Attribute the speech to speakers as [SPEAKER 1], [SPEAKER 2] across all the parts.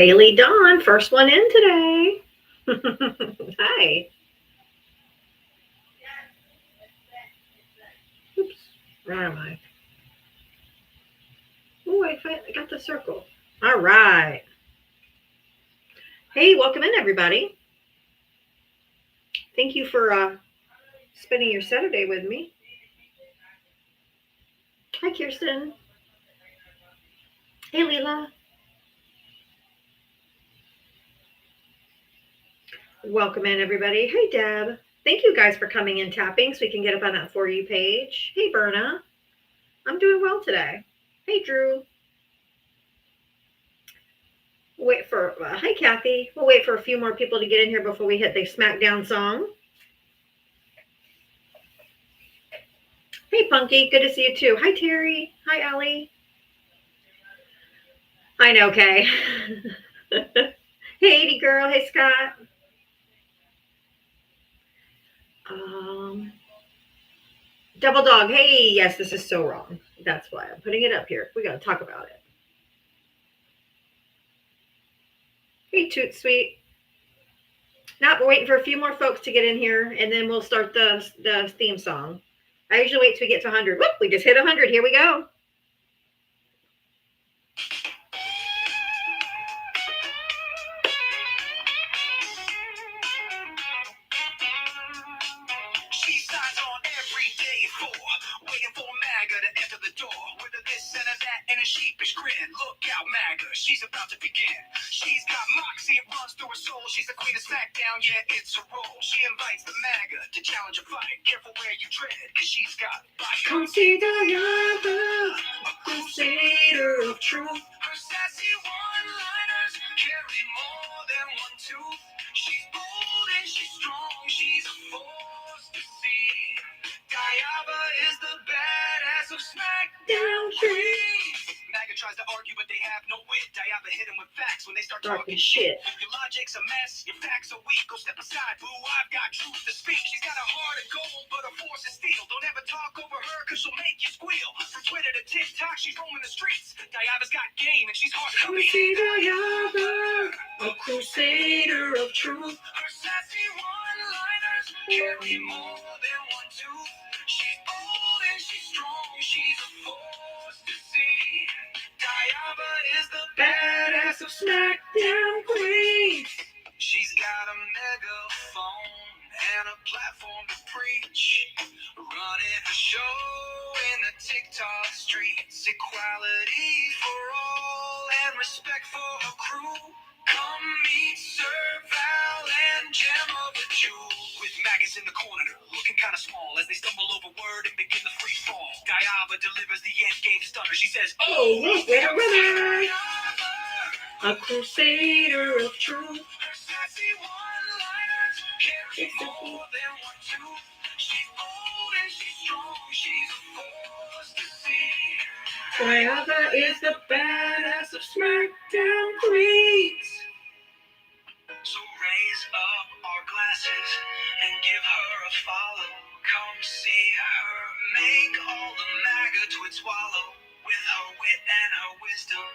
[SPEAKER 1] Bailey Dawn, first one in today. Hi. Oops. Where am I? Oh, I got the circle. All right. Hey, welcome in, everybody. Thank you for spending your Saturday with me. Hi, Kirsten. Hey, Leela. Welcome in, everybody. Hey, Deb. Thank you guys for coming and tapping so we can get up on that For You page. Hey, Berna. I'm doing well today. Hey, Drew. Wait for, hi, Kathy. We'll wait for a few more people to get in here before we hit the SmackDown song. Hey, Punky. Good to see you, too. Hi, Terry. Hi, Allie. I know, Kay. Hey, 80 girl. Hey, Scott. Um, Double dog. Hey, yes, this is so wrong. That's why I'm putting it up here. We got to talk about it. Hey, Toot Sweet. Now we're waiting for a few more folks to get in here, and then we'll start the theme song. I usually wait till we get to 100. Whoop, we just hit 100. Here we go. She signs on every day waiting for MAGA to enter the door. With a this and a that and a sheepish grin. Look out, MAGA, she's about to begin. She's got moxie, it runs through her soul. She's the queen of SmackDown, yeah, it's her role. She invites the MAGA to challenge a fight. Careful where you tread, cause she's got bite. Come see Diana, a crusader of truth. Her sassy one-liners carry more than one tooth. She's bold and she's strong, she's a force to see. Diaba is the badass of SmackDown Queen. MAGA tries to argue, but they have no wit. Diaba hit him with facts when they start talking shit. Your logic's a mess, your facts are weak. Go step aside, boo, I've got truth to speak. She's got a heart of gold, but her force is steel. Don't ever talk over her, cause she'll make you squeal. From Twitter to TikTok, she's roaming the streets. Diaba's got game, and she's hard to beat. See Diaba, a crusader of truth. Her sassy one-liners carry more than one tooth. She's bold and she's strong, she's a force to see. Diaba is the badass of SmackDown Queen. She's got a megaphone and a platform to preach. Running a show in the TikTok streets. Equality for all and respect for her crew. Come meet Sir Val and Gemma the Jewel. With maggots in the corner, looking kind of small as they stumble over word and begin the free fall. Diaba delivers the end game stunner. She says, oh, look, we're a winner. A crusader of truth. Her sassy one-liners carry more than one tooth. She's bold and she's strong. She's a force to see. Diaba is the badass of SmackDown Queens. So raise up our glasses and give her a follow. Come see her make all the MAGA twits wallow. With her wit and her wisdom,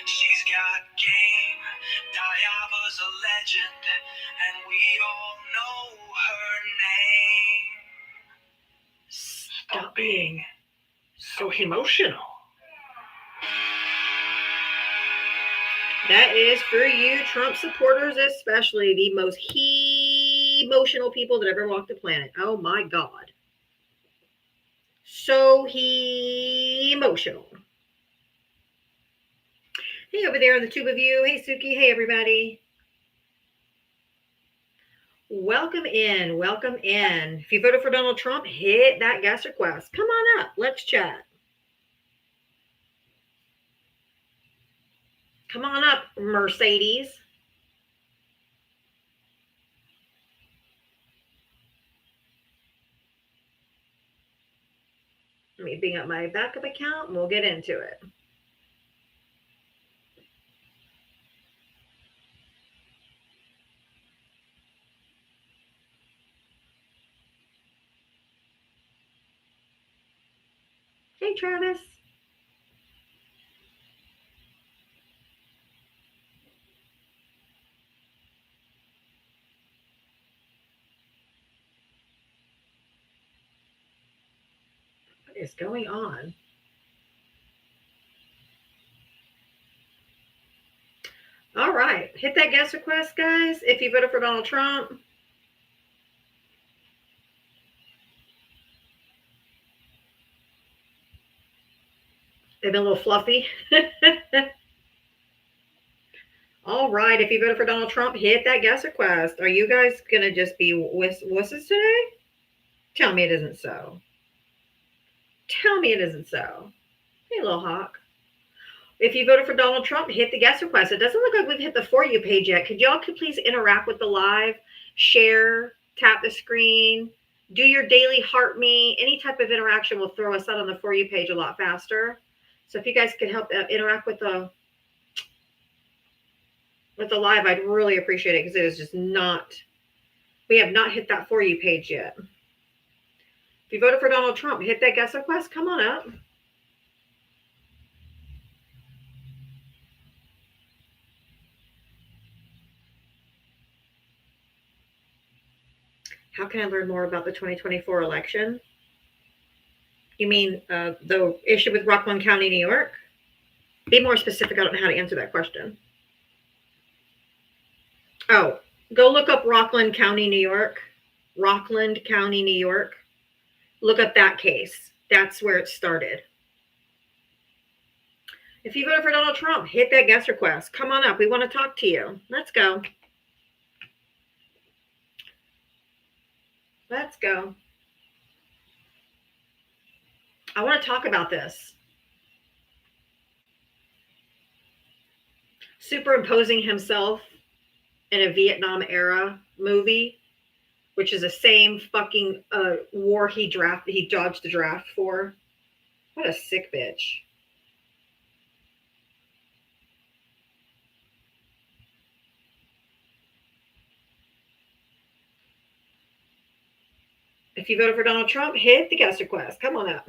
[SPEAKER 1] she's got game. Diaba's a legend, and we all know her name. Stop being so emotional. That is for you, Trump supporters, especially the most emotional people that ever walked the planet. Oh my God. So emotional. Hey, over there on the tube of you. Hey, Suki. Hey, everybody. Welcome in. Welcome in. If you voted for Donald Trump, hit that guest request. Come on up. Let's chat. Come on up, Mercedes. Let me bring up my backup account and we'll get into it. Hey, Travis.
[SPEAKER 2] is going on? All right. Hit that guest request, guys. If you voted for Donald Trump, they've been a little fluffy. All right. If you voted for Donald Trump, hit that guest request. Are you guys going to just be wusses today? Tell me it isn't so. Tell me it isn't so. Hey, little hawk. If you voted for Donald Trump, hit the guest request. It doesn't look like we've hit the For You page yet. Could y'all please interact with the live, share, tap the screen, do your daily heart me. Any type of interaction will throw us out on the For You page a lot faster. So if you guys could help interact with the live, I'd really appreciate it because it is just not. We have not hit that For You page yet. If you voted for Donald Trump, hit that guest request. Come on up. How can I learn more about the 2024 election? You mean the issue with Rockland County, New York? Be more specific. I don't know how to answer that question. Oh, go look up Rockland County, New York. Rockland County, New York. Look up that case. That's where it started. If you voted for Donald Trump, hit that guest request. Come on up. We want to talk to you. Let's go. Let's go. I want to talk about this. Superimposing himself in a Vietnam era movie, which is the same fucking war he dodged the draft for. What a sick bitch. If you voted for Donald Trump, hit the guest request. Come on up.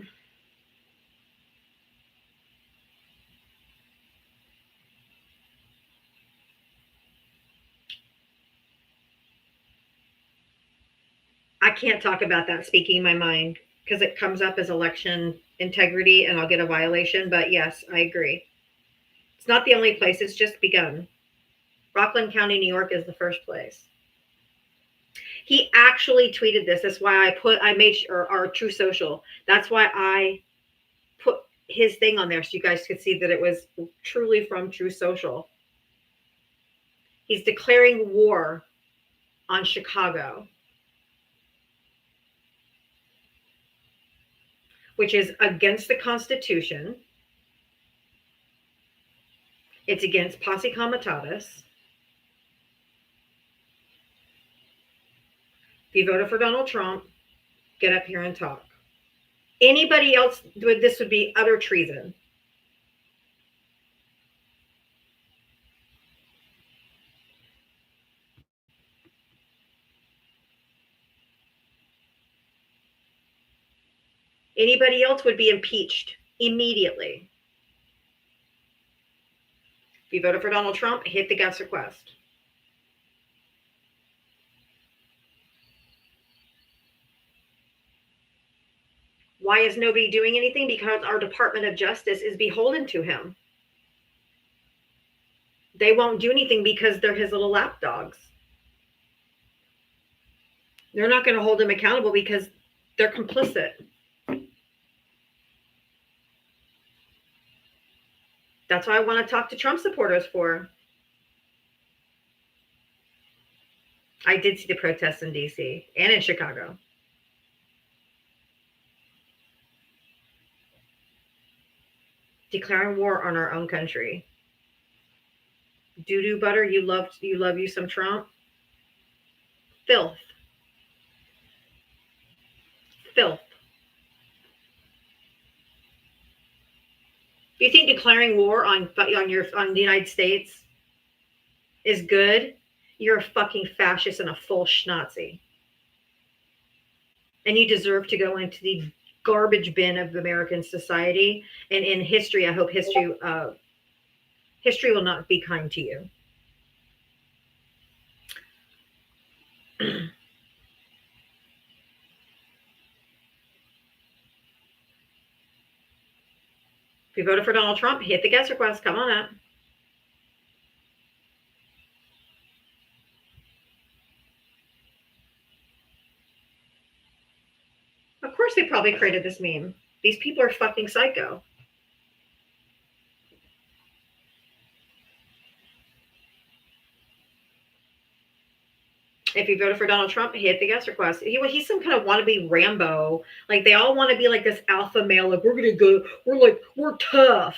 [SPEAKER 2] I can't talk about that speaking my mind because it comes up as election integrity and I'll get a violation. But yes, I agree. It's not the only place, it's just begun. Rockland County, New York is the first place. He actually tweeted this. That's why I made sure our True Social. That's why I put his thing on there so you guys could see that it was truly from True Social. He's declaring war on Chicago, which is against the Constitution. It's against Posse Comitatus. If you voted for Donald Trump, get up here and talk. Anybody else, this would be utter treason. Anybody else would be impeached immediately. If you voted for Donald Trump, hit the guest request. Why is nobody doing anything? Because our Department of Justice is beholden to him. They won't do anything because they're his little lapdogs. They're not going to hold him accountable because they're complicit. That's why I want to talk to Trump supporters for. I did see the protests in DC and in Chicago. Declaring war on our own country. Doo-doo butter, you love you some Trump. Filth. Filth. You think declaring war on the United States is good? You're a fucking fascist and a full schnazi. And you deserve to go into the garbage bin of American society. And in history, I hope history will not be kind to you. If you voted for Donald Trump, hit the guest request. Come on up. Of course, they probably created this meme. These people are fucking psycho. If you voted for Donald Trump, hit the guest request. He's some kind of wannabe Rambo. Like they all want to be like this alpha male. Like we're tough.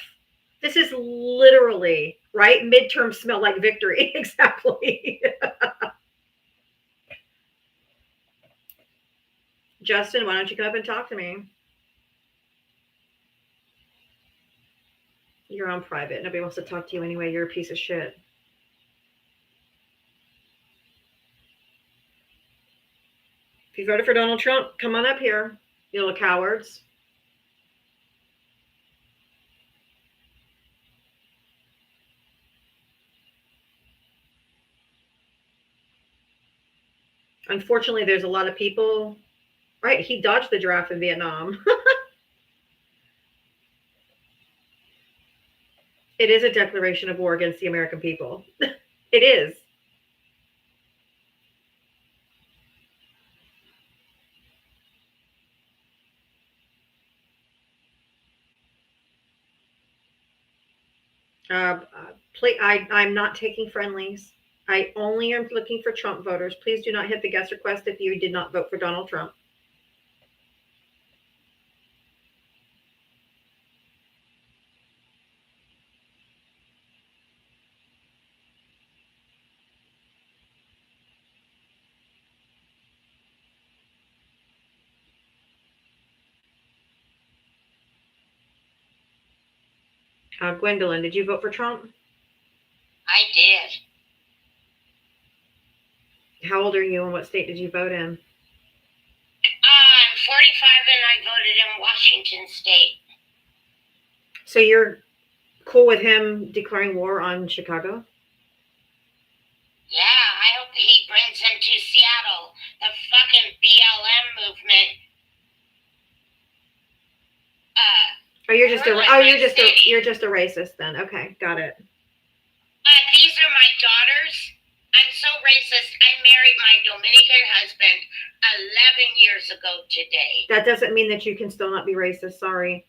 [SPEAKER 2] This is literally right. Midterm smell like victory. Exactly. Justin, why don't you come up and talk to me? You're on private. Nobody wants to talk to you anyway. You're a piece of shit. If you voted for Donald Trump, come on up here, you little cowards. Unfortunately, there's a lot of people. Right, he dodged the draft in Vietnam. It is a declaration of war against the American people. It is. I'm not taking friendlies. I only am looking for Trump voters. Please do not hit the guest request if you did not vote for Donald Trump. Gwendolyn, did you vote for Trump?
[SPEAKER 3] I did.
[SPEAKER 2] How old are you and what state did you vote in?
[SPEAKER 3] I'm 45 and I voted in Washington State.
[SPEAKER 2] So you're cool with him declaring war on Chicago?
[SPEAKER 3] Yeah, I hope he brings him to Seattle. The fucking BLM movement.
[SPEAKER 2] You're just a racist then. Okay, got it.
[SPEAKER 3] These are my daughters. I'm so racist. I married my Dominican husband 11 years ago today.
[SPEAKER 2] That doesn't mean that you can still not be racist. Sorry.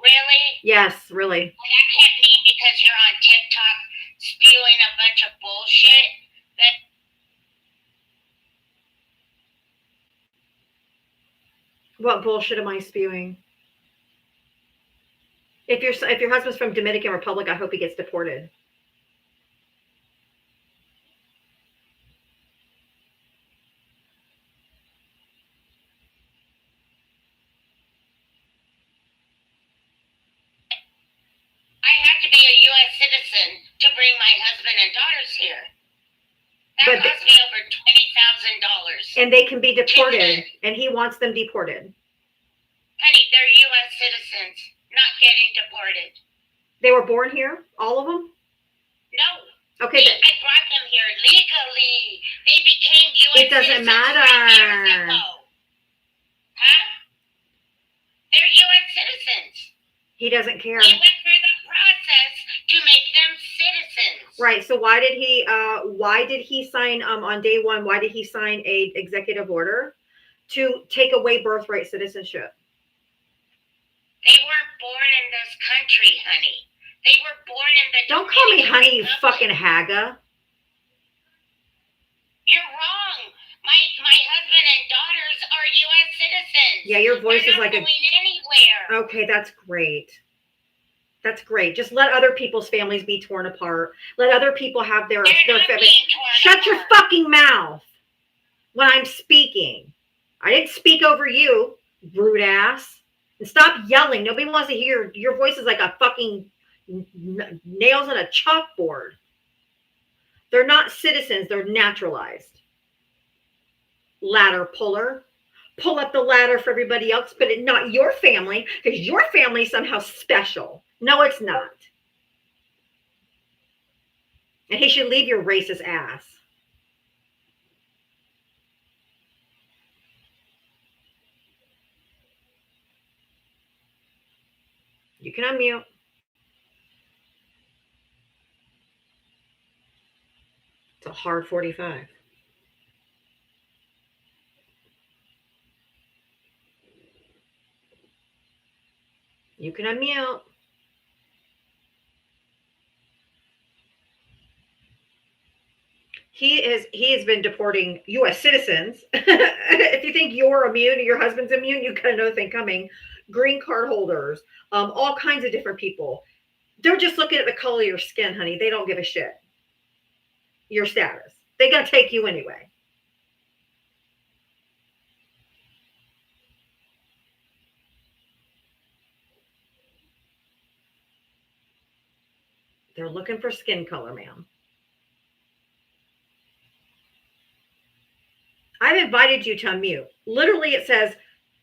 [SPEAKER 3] Really?
[SPEAKER 2] Yes, really.
[SPEAKER 3] And that can't mean because you're on TikTok spewing a bunch of bullshit that.
[SPEAKER 2] What bullshit am I spewing? If your husband's from Dominican Republic, I hope he gets deported.
[SPEAKER 3] I have to be a U.S. citizen to bring my husband and daughters here. That cost me over $20,000.
[SPEAKER 2] And they can be deported, and he wants them deported.
[SPEAKER 3] Honey, they're U.S. citizens, not getting deported.
[SPEAKER 2] They were born here, all of them?
[SPEAKER 3] No.
[SPEAKER 2] Okay.
[SPEAKER 3] I brought them here legally. They became U.S. citizens.
[SPEAKER 2] It doesn't matter.
[SPEAKER 3] 5 years ago. Huh? They're U.S. citizens.
[SPEAKER 2] He doesn't care.
[SPEAKER 3] We went through the process to make them citizens.
[SPEAKER 2] Right. So why did he sign on day one? Why did he sign a executive order to take away birthright citizenship?
[SPEAKER 3] They weren't born in this country, honey. They were born in the.
[SPEAKER 2] Don't call me honey, you fucking haga.
[SPEAKER 3] You're wrong. My husband and daughters are U.S. citizens.
[SPEAKER 2] Yeah, your voice
[SPEAKER 3] They're
[SPEAKER 2] is like
[SPEAKER 3] not going anywhere.
[SPEAKER 2] Okay, that's great. That's great. Just let other people's families be torn apart. Let other people have their family. Shut your fucking mouth when I'm speaking. I didn't speak over you, rude ass. And stop yelling. Nobody wants to hear your voice is like a fucking nails on a chalkboard. They're not citizens. They're naturalized. Ladder puller. Pull up the ladder for everybody else, but not your family, because your family is somehow special. No, it's not. And he should leave your racist ass. You can unmute. It's a hard 45. You can unmute. He has been deporting U.S. citizens. If you think you're immune or your husband's immune, you got another thing coming. Green card holders, all kinds of different people. They're just looking at the color of your skin, honey. They don't give a shit. Your status. They're gonna take you anyway. They're looking for skin color, ma'am. I've invited you to unmute. Literally, it says,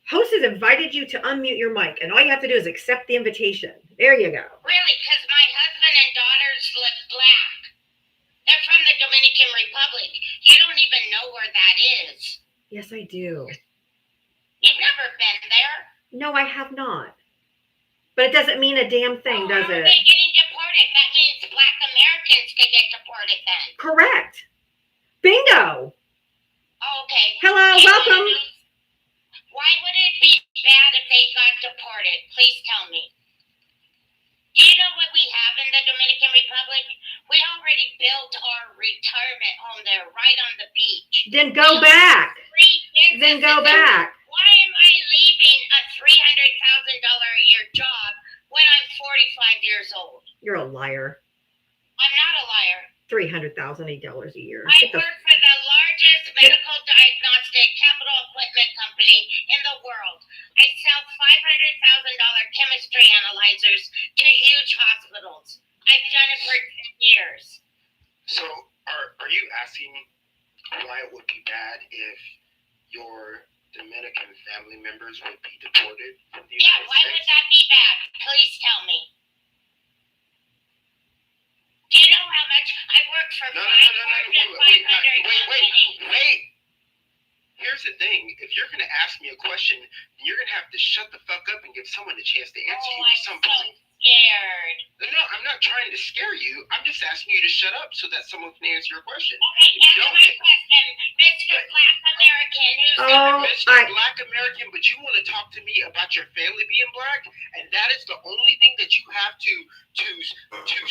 [SPEAKER 2] host has invited you to unmute your mic, and all you have to do is accept the invitation. There you go.
[SPEAKER 3] Really? Because my husband and daughters look black. They're from the Dominican Republic. You don't even know where that is.
[SPEAKER 2] Yes, I do.
[SPEAKER 3] You've never been there.
[SPEAKER 2] No, I have not. But it doesn't mean a damn thing, does
[SPEAKER 3] How are
[SPEAKER 2] it?
[SPEAKER 3] they getting deported? That means black Americans could get deported then.
[SPEAKER 2] Correct. Bingo.
[SPEAKER 3] Oh, okay.
[SPEAKER 2] Hello, welcome.
[SPEAKER 3] Why would it be bad if they got deported? Please tell me. Do you know what we have in the Dominican Republic? We already built our retirement home there, right on the beach.
[SPEAKER 2] Then go back. Then go back.
[SPEAKER 3] Why am I leaving a $300,000 a year job when I'm 45 years old?
[SPEAKER 2] You're a liar.
[SPEAKER 3] I'm not a liar.
[SPEAKER 2] $300,000 a year.
[SPEAKER 3] I work for the largest medical diagnostic capital equipment company in the world. I sell $500,000 chemistry analyzers to huge hospitals. I've done it for 10 years.
[SPEAKER 1] So, are you asking why it would be bad if your Dominican family members would be deported from the United
[SPEAKER 3] Why
[SPEAKER 1] States?
[SPEAKER 3] would that be bad? Please tell me. Do you know how much I work for?
[SPEAKER 1] No. Wait. Here's the thing. If you're going to ask me a question, you're going to have to shut the fuck up and give someone a chance to answer you at some point.
[SPEAKER 3] Scared.
[SPEAKER 1] No, I'm not trying to scare you. I'm just asking you to shut up so that someone can answer your question.
[SPEAKER 3] Okay, answer my question, Mr. Black American.
[SPEAKER 1] Mr. Black American, but you want to talk to me about your family being black, and that is the only thing that you have to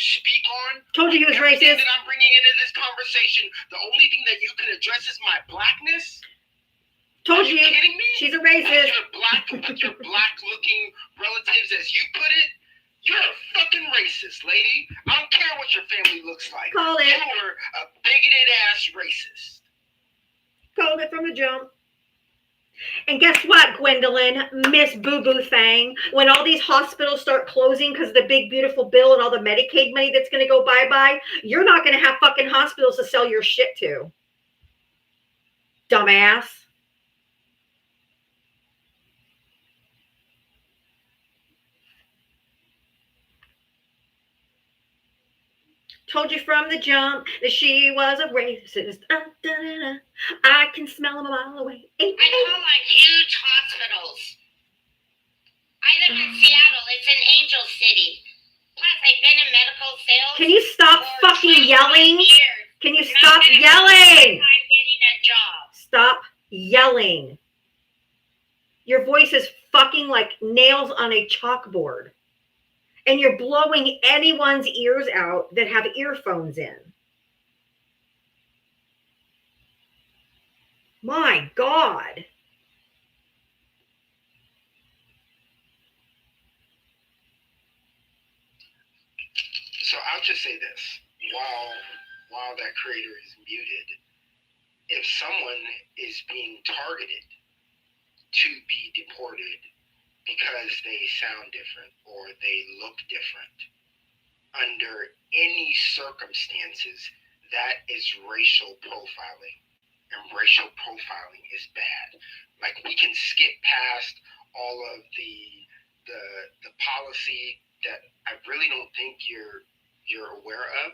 [SPEAKER 1] speak on.
[SPEAKER 2] Told you he was
[SPEAKER 1] Everything
[SPEAKER 2] racist.
[SPEAKER 1] that I'm bringing into this conversation, the only thing that you can address is my blackness.
[SPEAKER 2] Told
[SPEAKER 1] Are you
[SPEAKER 2] you.
[SPEAKER 1] kidding me?
[SPEAKER 2] She's a racist.
[SPEAKER 1] With your black-looking relatives, as you put it, you're a fucking racist, lady. I don't care what your family looks like.
[SPEAKER 2] Call it.
[SPEAKER 1] You're a bigoted ass racist.
[SPEAKER 2] Called it from the jump. And guess what, Gwendolyn, Miss Boo Boo Thang? When all these hospitals start closing because of the big beautiful bill and all the Medicaid money that's going to go bye-bye, you're not going to have fucking hospitals to sell your shit to. Dumbass. Told you from the jump that she was a racist. I can smell them a mile away.
[SPEAKER 3] I call on huge hospitals. I live in Seattle. It's an angel city. Plus, I've been in medical sales.
[SPEAKER 2] Can you stop
[SPEAKER 3] for
[SPEAKER 2] fucking
[SPEAKER 3] 25
[SPEAKER 2] yelling?
[SPEAKER 3] years.
[SPEAKER 2] Can you
[SPEAKER 3] Not
[SPEAKER 2] stop
[SPEAKER 3] gonna have
[SPEAKER 2] yelling?
[SPEAKER 3] a hard time getting a job.
[SPEAKER 2] Stop yelling. Your voice is fucking like nails on a chalkboard. And you're blowing anyone's ears out that have earphones in. My God.
[SPEAKER 1] So I'll just say this. While that creator is muted, if someone is being targeted to be deported because they sound different or they look different, under any circumstances, that is racial profiling. And racial profiling is bad. Like, we can skip past all of the policy that I really don't think you're aware of.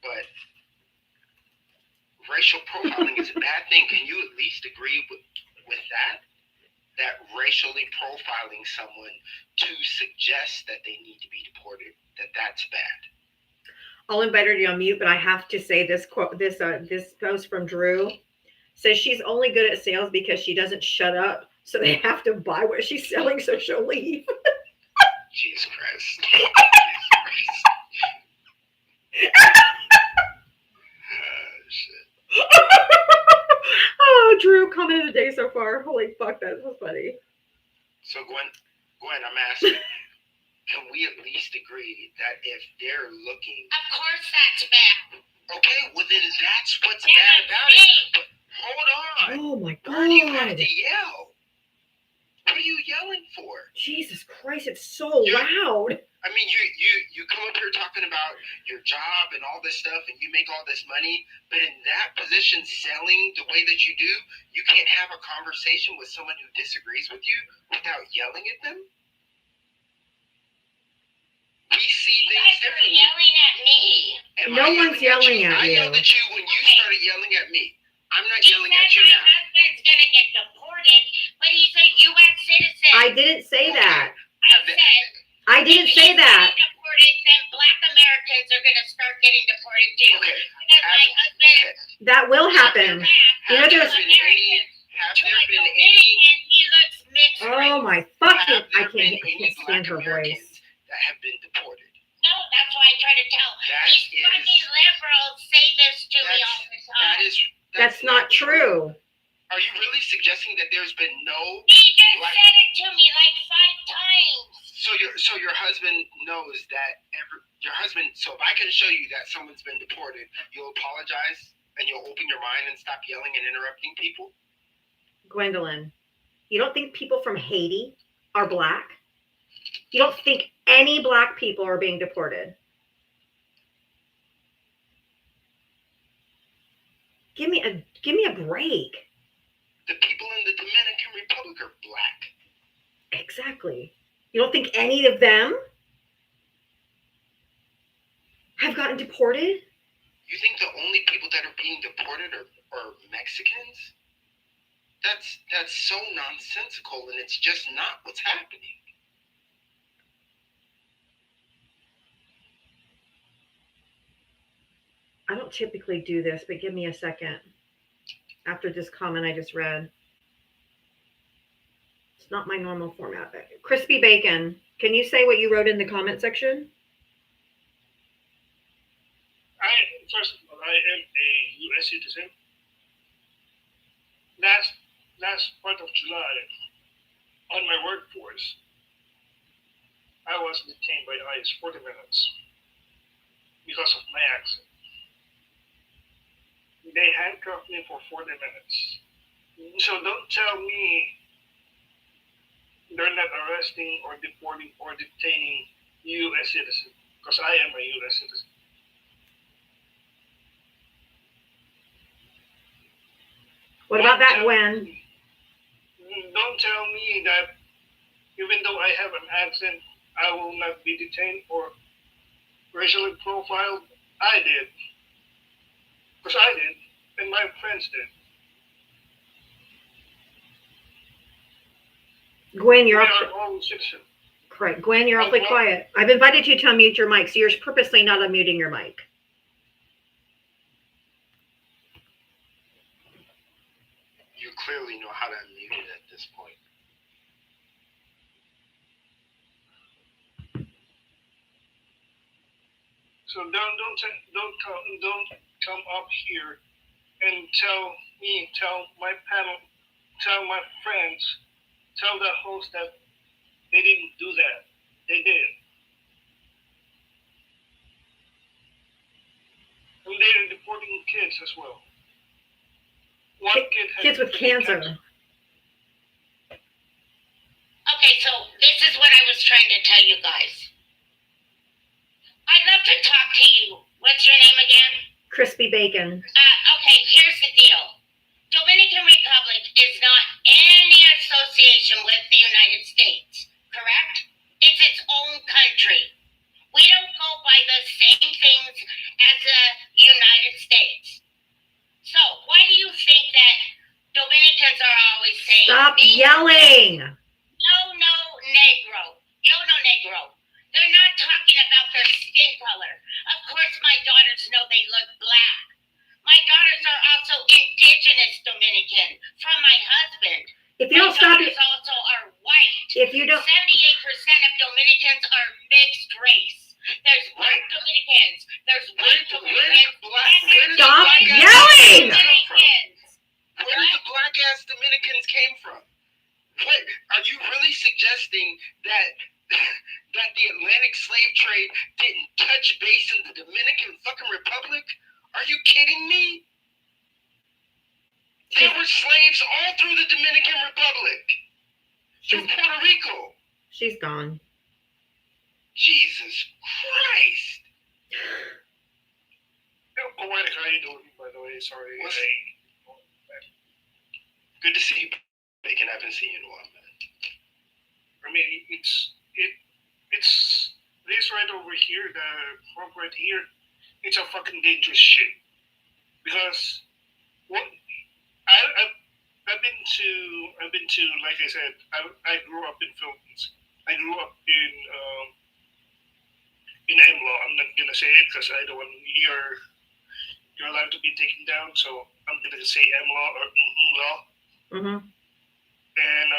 [SPEAKER 1] But racial profiling is a bad thing. Can you at least agree with that?
[SPEAKER 4] that racially profiling someone to suggest that they need to be deported, that's bad.
[SPEAKER 2] I'll invite her to unmute, but I have to say this quote. This post from Drew says she's only good at sales because she doesn't shut up, so they have to buy what she's selling, so she'll leave.
[SPEAKER 4] Jesus Christ. Shit.
[SPEAKER 2] Oh, Drew commented a day so far. Holy fuck, that was funny.
[SPEAKER 4] So Gwen, I'm asking, can we at least agree that if they're looking,
[SPEAKER 3] Of course that's bad.
[SPEAKER 4] okay, well then that's what's
[SPEAKER 3] That's
[SPEAKER 4] bad
[SPEAKER 3] what
[SPEAKER 4] about
[SPEAKER 3] I'm
[SPEAKER 4] it.
[SPEAKER 3] saying.
[SPEAKER 4] But hold on.
[SPEAKER 2] Oh my
[SPEAKER 4] Why do you have
[SPEAKER 2] god.
[SPEAKER 4] to yell? What are you yelling for?
[SPEAKER 2] Jesus Christ, it's so loud.
[SPEAKER 4] I mean, you come up here talking about your job and all this stuff, and you make all this money, but in that position, selling the way that you do, you can't have a conversation with someone who disagrees with you without yelling at them. We see
[SPEAKER 3] You
[SPEAKER 4] things
[SPEAKER 3] guys are
[SPEAKER 4] differently.
[SPEAKER 3] yelling at me.
[SPEAKER 4] Am
[SPEAKER 2] No
[SPEAKER 4] I
[SPEAKER 2] one's yelling at
[SPEAKER 4] I
[SPEAKER 2] you.
[SPEAKER 4] yelled at you when you
[SPEAKER 3] Okay.
[SPEAKER 4] started yelling at me. I'm not
[SPEAKER 3] He
[SPEAKER 4] yelling
[SPEAKER 3] said
[SPEAKER 4] at you
[SPEAKER 3] my
[SPEAKER 4] now.
[SPEAKER 3] husband's gonna get deported, but he's a U.S. citizen.
[SPEAKER 2] I didn't say that.
[SPEAKER 3] I said,
[SPEAKER 2] I didn't
[SPEAKER 3] if
[SPEAKER 2] say
[SPEAKER 3] he's
[SPEAKER 2] that.
[SPEAKER 3] getting deported, then Black Americans are gonna start getting deported too.
[SPEAKER 4] Okay.
[SPEAKER 3] Because my husband
[SPEAKER 2] That will happen.
[SPEAKER 3] is
[SPEAKER 2] You know, there's-
[SPEAKER 4] Have
[SPEAKER 3] To
[SPEAKER 4] there
[SPEAKER 3] my
[SPEAKER 4] been any?
[SPEAKER 3] Dominican, he looks mixed
[SPEAKER 2] Oh
[SPEAKER 3] race.
[SPEAKER 2] my
[SPEAKER 4] Have
[SPEAKER 2] fucking!
[SPEAKER 4] there
[SPEAKER 2] I
[SPEAKER 4] been
[SPEAKER 2] can't
[SPEAKER 4] any
[SPEAKER 2] stand
[SPEAKER 4] Black
[SPEAKER 2] her
[SPEAKER 4] Americans
[SPEAKER 2] voice.
[SPEAKER 4] that have been deported?
[SPEAKER 3] No, that's why I try to tell.
[SPEAKER 4] That
[SPEAKER 3] These
[SPEAKER 4] is-
[SPEAKER 3] fucking liberals say this to me all the time.
[SPEAKER 2] That's not true.
[SPEAKER 4] Are you really suggesting that there's been no?
[SPEAKER 3] He just
[SPEAKER 4] Black-
[SPEAKER 3] said it to me like 5 times.
[SPEAKER 4] So your husband knows that your husband. So if I can show you that someone's been deported, you'll apologize and you'll open your mind and stop yelling and interrupting people.
[SPEAKER 2] Gwendolyn, you don't think people from Haiti are black? You don't think any black people are being deported? Give me a break.
[SPEAKER 4] The people in the Dominican Republic are black.
[SPEAKER 2] Exactly. You don't think any of them have gotten deported?
[SPEAKER 4] You think the only people that are being deported are Mexicans? That's so nonsensical, and it's just not what's happening.
[SPEAKER 2] I don't typically do this, but give me a second. After this comment I just read. It's not my normal format. Crispy Bacon, can you say what you wrote in the comment section?
[SPEAKER 5] First of all, I am a U.S. citizen. Last part of July, on my workforce, I was detained by ICE 40 minutes because of my accent. They handcuffed me for 40 minutes. So don't tell me they're not arresting or deporting or detaining U.S. citizens, because I am a U.S. citizen.
[SPEAKER 2] What about that, Gwen?
[SPEAKER 5] Don't tell me that even though I have an accent, I will not be detained or racially profiled. I did. Because I did, and my friends did.
[SPEAKER 2] Gwen, you're
[SPEAKER 5] We
[SPEAKER 2] off.
[SPEAKER 5] are all citizens.
[SPEAKER 2] Correct. Gwen, you're awfully quiet. I've invited you to unmute your mic, so you're purposely not unmuting your mic.
[SPEAKER 4] You clearly know how to unmute it at this point.
[SPEAKER 5] So don't come up here and tell me, tell my panel, tell my friends, tell the host that they didn't do that. They did. And they're deporting kids as well. One kid had
[SPEAKER 2] Kids with cancer.
[SPEAKER 3] Okay, so this is what I was trying to tell you guys. I'd love to talk to you. What's your name again?
[SPEAKER 2] Crispy Bacon.
[SPEAKER 3] Okay, here's the deal. Dominican Republic is not any association with the United States, correct? It's its own country. We don't go by the same things as the United States. So why do you think that Dominicans are always saying
[SPEAKER 2] Stop
[SPEAKER 3] these
[SPEAKER 2] yelling. yelling.
[SPEAKER 3] No, negro. Yo, no, negro. They're not talking about their skin color. Of course, my daughters know they look black. My daughters are also indigenous Dominican from my husband.
[SPEAKER 2] If you don't
[SPEAKER 3] My
[SPEAKER 2] stop
[SPEAKER 3] daughters
[SPEAKER 2] it,
[SPEAKER 3] also are white.
[SPEAKER 2] if you don't,
[SPEAKER 3] 78% of Dominicans are mixed race. There's white Dominicans. There's white Dominicans.
[SPEAKER 2] Stop
[SPEAKER 4] black
[SPEAKER 2] yelling!
[SPEAKER 3] Dominicans.
[SPEAKER 4] Where did the black ass Dominicans came from? What are you really suggesting that that the Atlantic slave trade didn't touch base in the Dominican fucking Republic? Are you kidding me? There were slaves all through the Dominican Republic. Through Puerto Rico.
[SPEAKER 2] she's gone.
[SPEAKER 4] Jesus Christ.
[SPEAKER 5] Poetic, how you doing, by the way? Sorry.
[SPEAKER 4] What's- Good to see you, Bacon. I haven't seen you in a while, man.
[SPEAKER 5] I mean, it's this right over here, the front right here. It's a fucking dangerous shit because what I've been to like I said, I grew up in Philippines. I grew up in MLAW. I'm not gonna say it because I don't want your life to be taken down. So I'm gonna say MLAW or law.
[SPEAKER 2] Mm-hmm.
[SPEAKER 5] And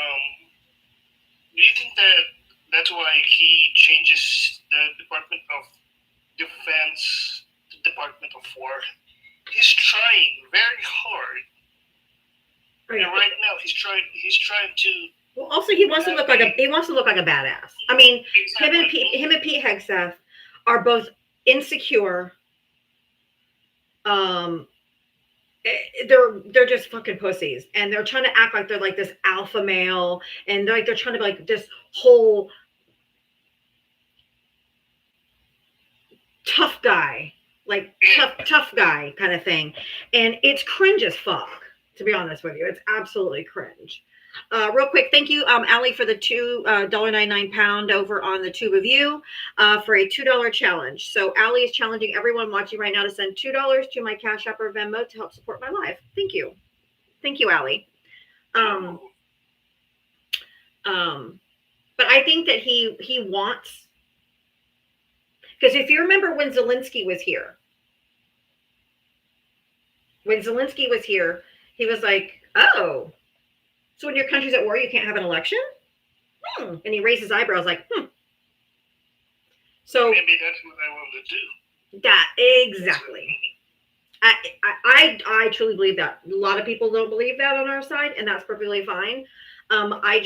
[SPEAKER 5] do you think that that's why he changes the Department of Defense to Department of War? He's trying very hard. And right now he's trying to
[SPEAKER 2] Well, also he wants to look like a badass. I mean, him and Pete Hegseth are both insecure. They're just fucking pussies, and they're trying to act like they're like this alpha male, and they're trying to be like this whole tough guy, like tough guy kind of thing, and it's cringe as fuck. To be honest with you, it's absolutely cringe. Real quick, thank you, Allie, for the $2.99 over on the Tube of You for a $2 challenge. So Allie is challenging everyone watching right now to send $2 to my Cash App or Venmo to help support my life. Thank you, Allie. But I think that he wants, because if you remember when Zelensky was here, he was like, "Oh, so when your country's at war, you can't have an election?" And he raised his eyebrows like, So
[SPEAKER 5] maybe that's what I want to do.
[SPEAKER 2] that exactly. I truly believe that. A lot of people don't believe that on our side, and that's perfectly fine. I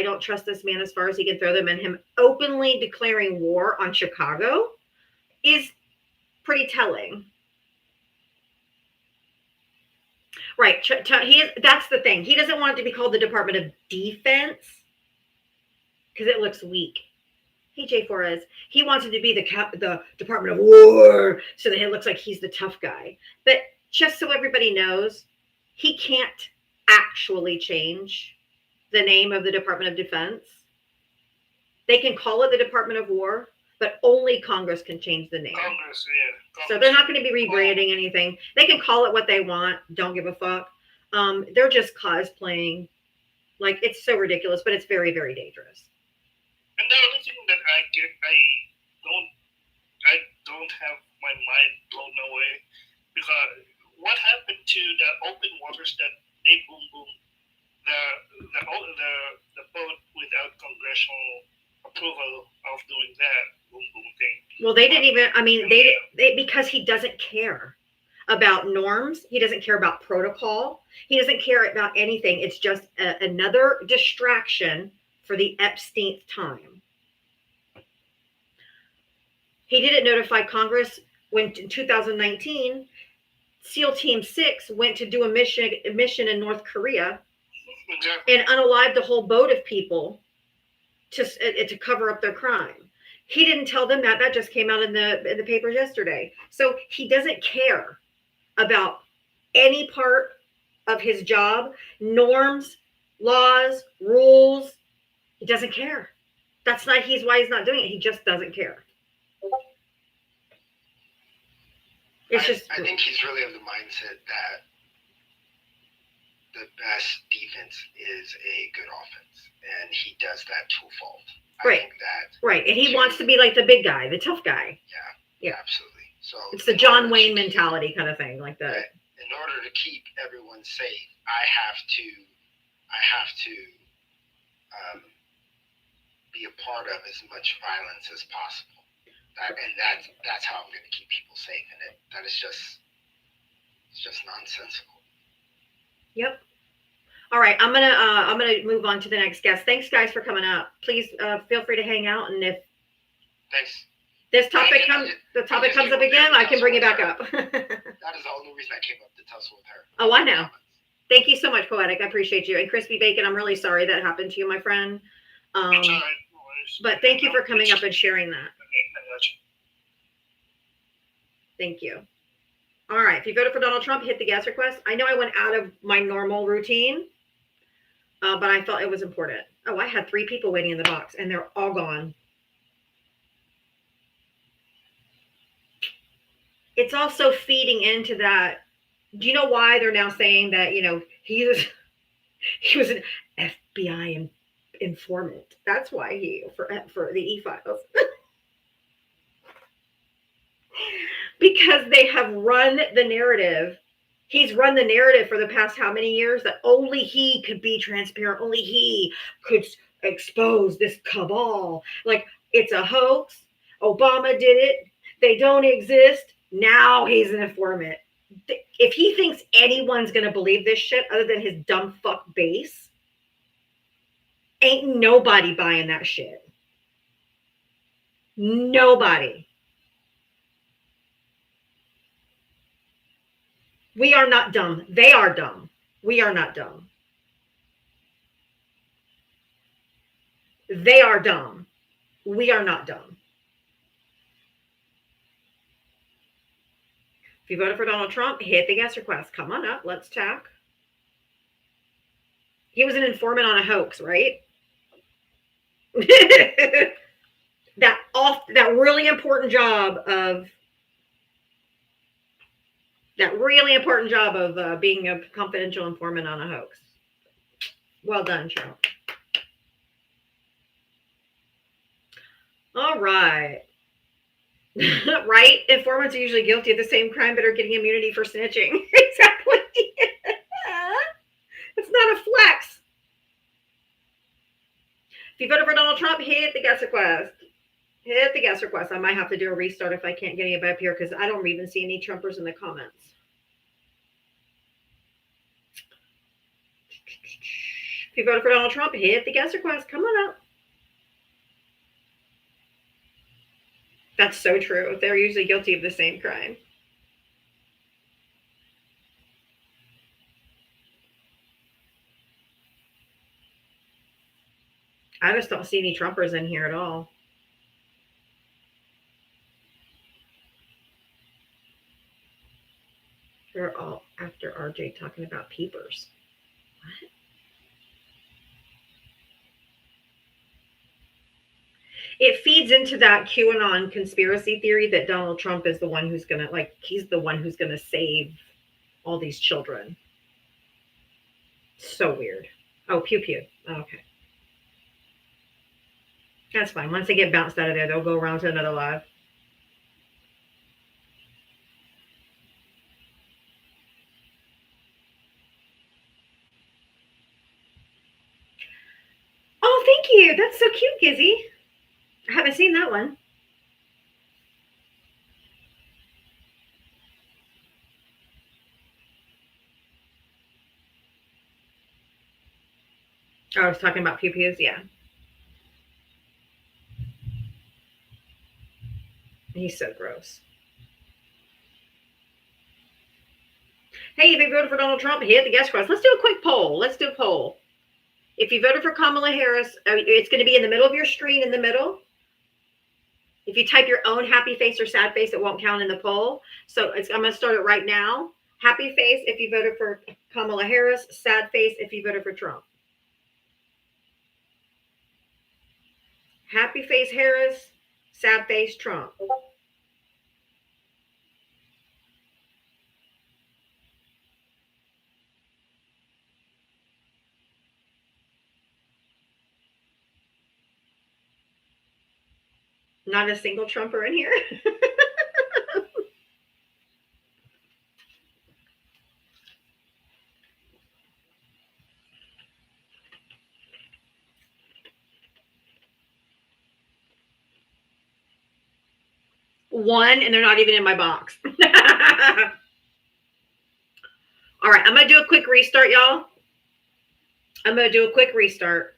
[SPEAKER 2] don't trust this man as far as he can throw them, and him openly declaring war on Chicago is pretty telling. Right. That's the thing. He doesn't want it to be called the Department of Defense because it looks weak. Hey, Jay Flores. He wants it to be the Department of War so that it looks like he's the tough guy. But just so everybody knows, he can't actually change the name of the Department of Defense. They can call it the Department of War, but only Congress can change the name.
[SPEAKER 5] Congress, yeah.
[SPEAKER 2] So they're not going to be rebranding anything. They can call it what they want. Don't give a fuck. They're just cosplaying. Like, it's so ridiculous, but it's very, very dangerous.
[SPEAKER 5] And the only thing that I don't have my mind blown away because what happened to the open waters that they boom the boat without congressional approval of doing that boom thing.
[SPEAKER 2] Well, they didn't even. I mean, they because he doesn't care about norms. He doesn't care about protocol. He doesn't care about anything. It's just another distraction for the Epsteinth time. He didn't notify Congress when in 2019, SEAL Team 6 went to do a mission in North Korea.
[SPEAKER 5] Exactly.
[SPEAKER 2] And unalived the whole boat of people to cover up their crime. He didn't tell them that. That just came out in the papers yesterday. So he doesn't care about any part of his job, norms, laws, rules. He doesn't care. That's not why he's not doing it. He just doesn't care.
[SPEAKER 4] I think he's really of the mindset that the best defense is a good offense, and he does that to a fault.
[SPEAKER 2] Right.
[SPEAKER 4] I think that.
[SPEAKER 2] Right. And he wants to be like the big guy, the tough guy. Yeah.
[SPEAKER 4] Absolutely. So
[SPEAKER 2] It's the John Wayne mentality kind of thing, like that.
[SPEAKER 4] In order to keep everyone safe, I have to be a part of as much violence as possible. That's how I'm going to keep people safe. And that is just nonsensical.
[SPEAKER 2] Yep. All right, I'm gonna move on to the next guest. Thanks, guys, for coming up. Please feel free to hang out, and if
[SPEAKER 4] Thanks.
[SPEAKER 2] this topic comes up again, I can bring it back up.
[SPEAKER 4] That is the only reason I came up to tussle with her.
[SPEAKER 2] Oh, I know. Thank you so much, Poetic. I appreciate you. And Crispy Bacon, I'm really sorry that happened to you, my friend.
[SPEAKER 5] It's all right. No worries.
[SPEAKER 2] But thank you for coming up and sharing that.
[SPEAKER 5] I got you.
[SPEAKER 2] Thank you. All right, if you voted for Donald Trump, hit the guest request. I know I went out of my normal routine, but I felt it was important. Oh, I had 3 people waiting in the box, and they're all gone. It's also feeding into that. Do you know why they're now saying that, he was an FBI informant? That's why for the E-Files. Because they have run the narrative. He's run the narrative for the past how many years that only he could be transparent. Only he could expose this cabal. Like, it's a hoax. Obama did it. They don't exist. Now he's an informant. If he thinks anyone's going to believe this shit other than his dumb fuck base, ain't nobody buying that shit. Nobody. We are not dumb. They are dumb. We are not dumb. They are dumb. We are not dumb. If you voted for Donald Trump, hit the guest request. Come on up. Let's talk. He was an informant on a hoax, right? that really important job of being a confidential informant on a hoax. Well done, Cheryl. All right. Right? Informants are usually guilty of the same crime but are getting immunity for snitching. Exactly. It's not a flex. If you voted for Donald Trump, hit the guest request. Hit the guest request. I might have to do a restart if I can't get anybody up here because I don't even see any Trumpers in the comments. If you voted for Donald Trump, hit the guest request. Come on up. That's so true. They're usually guilty of the same crime. I just don't see any Trumpers in here at all. They're all after RJ talking about peepers. What? It feeds into that QAnon conspiracy theory that Donald Trump is the one who's going to, he's the one who's going to save all these children. So weird. Oh, pew pew. Okay. That's fine. Once they get bounced out of there, they'll go around to another live. Oh, thank you. That's so cute, Gizzy. I haven't seen that one. Oh, I was talking about pew-pews, yeah. He's so gross. Hey, if you voted for Donald Trump, hit the guest request. Let's do a quick poll. If you voted for Kamala Harris, it's going to be in the middle of your screen in the middle. If you type your own happy face or sad face, it won't count in the poll. So I'm going to start it right now. Happy face if you voted for Kamala Harris. Sad face if you voted for Trump. Happy face Harris. Sad face Trump. Not a single Trumper in here. One, and they're not even in my box. All right, I'm going to do a quick restart, y'all. I'm going to do a quick restart.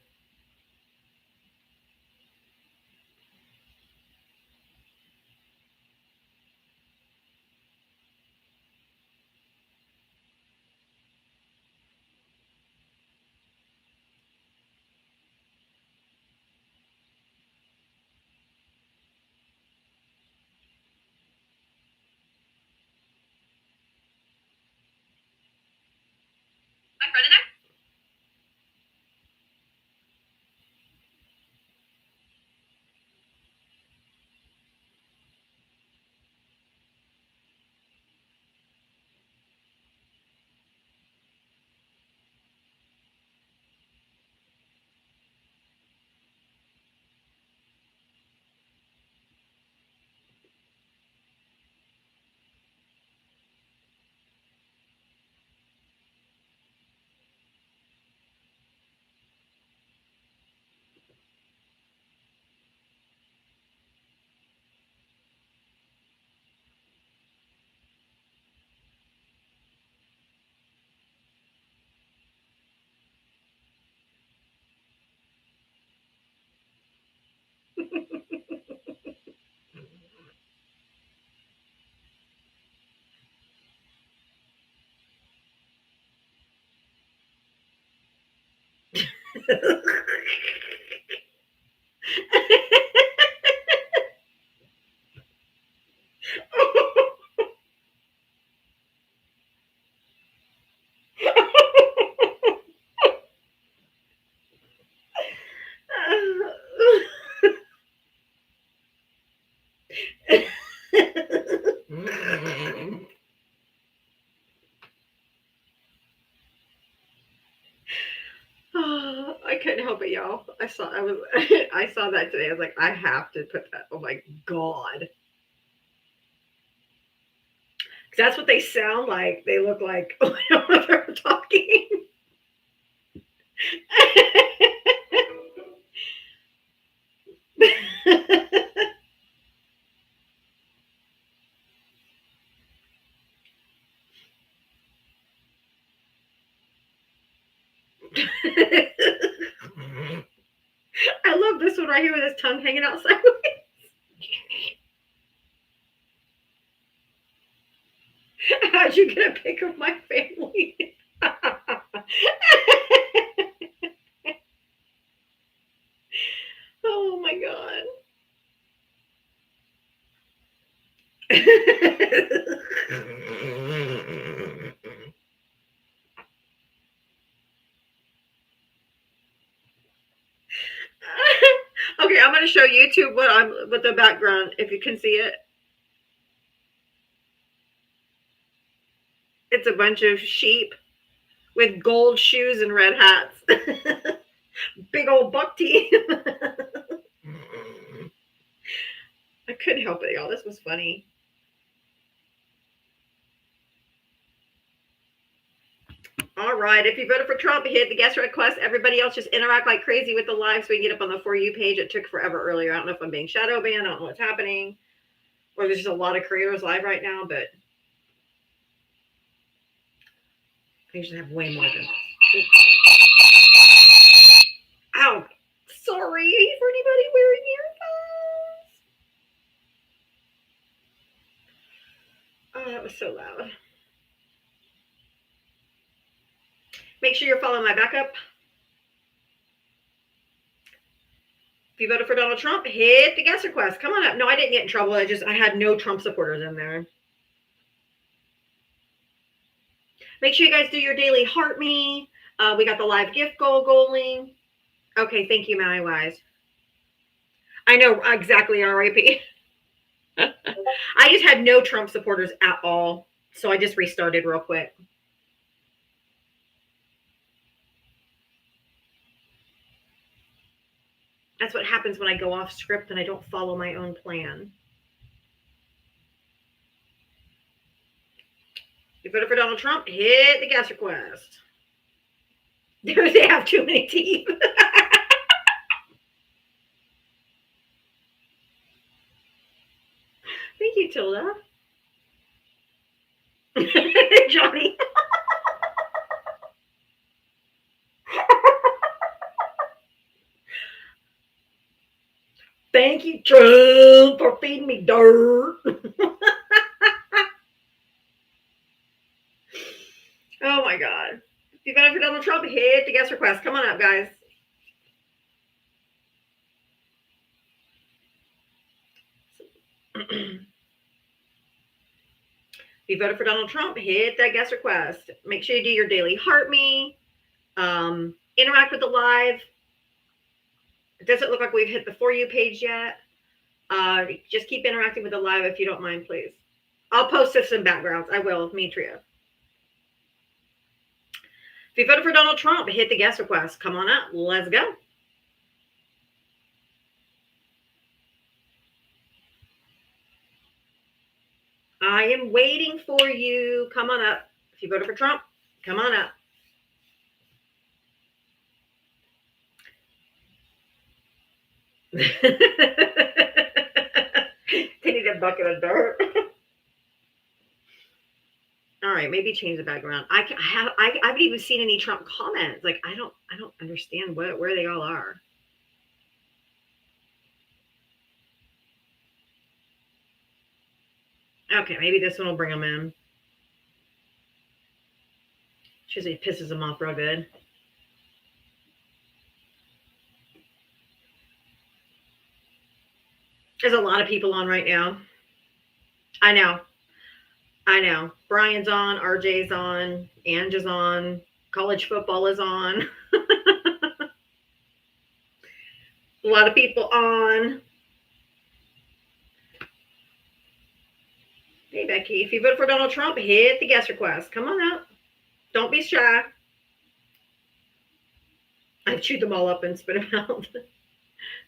[SPEAKER 2] I'm running out. I couldn't help it, y'all. I saw that today. I was like, I have to put that. Oh my god. That's what they sound like. They look like when they're talking. I love this one right here with his tongue hanging out sideways. How'd you get a pic of my family? Oh my god. Okay, I'm going to show YouTube what the background, if you can see it. It's a bunch of sheep with gold shoes and red hats. Big old buck teeth. I couldn't help it, y'all. This was funny. All right. If you voted for Trump, hit the guest request. Everybody else just interact like crazy with the live so we can get up on the For You page. It took forever earlier. I don't know if I'm being shadow banned. I don't know what's happening. Or there's just a lot of creators live right now, but I usually have way more than this. Ow. Sorry for anybody wearing earphones. Oh, that was so loud. Make sure you're following my backup. If you voted for Donald Trump, hit the guest request. Come on up. No, I didn't get in trouble. I had no Trump supporters in there. Make sure you guys do your daily heart me. We got the live gift goaling. Okay, thank you, Maui Wise. I know exactly, RIP. I just had no Trump supporters at all, so I just restarted real quick. That's what happens when I go off script and I don't follow my own plan. You voted for Donald Trump? Hit the gas request. They have too many teeth. Thank you, Tilda. Johnny. Thank you, Trump, for feeding me dirt. Oh my God. If you voted for Donald Trump, hit the guest request. Come on up, guys. If you voted for Donald Trump, hit that guest request. Make sure you do your daily heart me. Interact with the live. It doesn't look like we've hit the For You page yet. Just keep interacting with the live if you don't mind, please. I'll post this in backgrounds. I will, me, Tria. If you voted for Donald Trump, hit the guest request. Come on up. Let's go. I am waiting for you. Come on up. If you voted for Trump, come on up. They need a bucket of dirt. All right, maybe change the background. I haven't even seen any Trump comments. Like I don't understand where they all are. Okay, maybe this one will bring them in. Usually pisses them off real good. There's a lot of people on right now. I know. Brian's on, RJ's on, Ange is on, college football is on. A lot of people on. Hey, Becky, if you vote for Donald Trump, hit the guest request. Come on up. Don't be shy. I've chewed them all up and spit them out.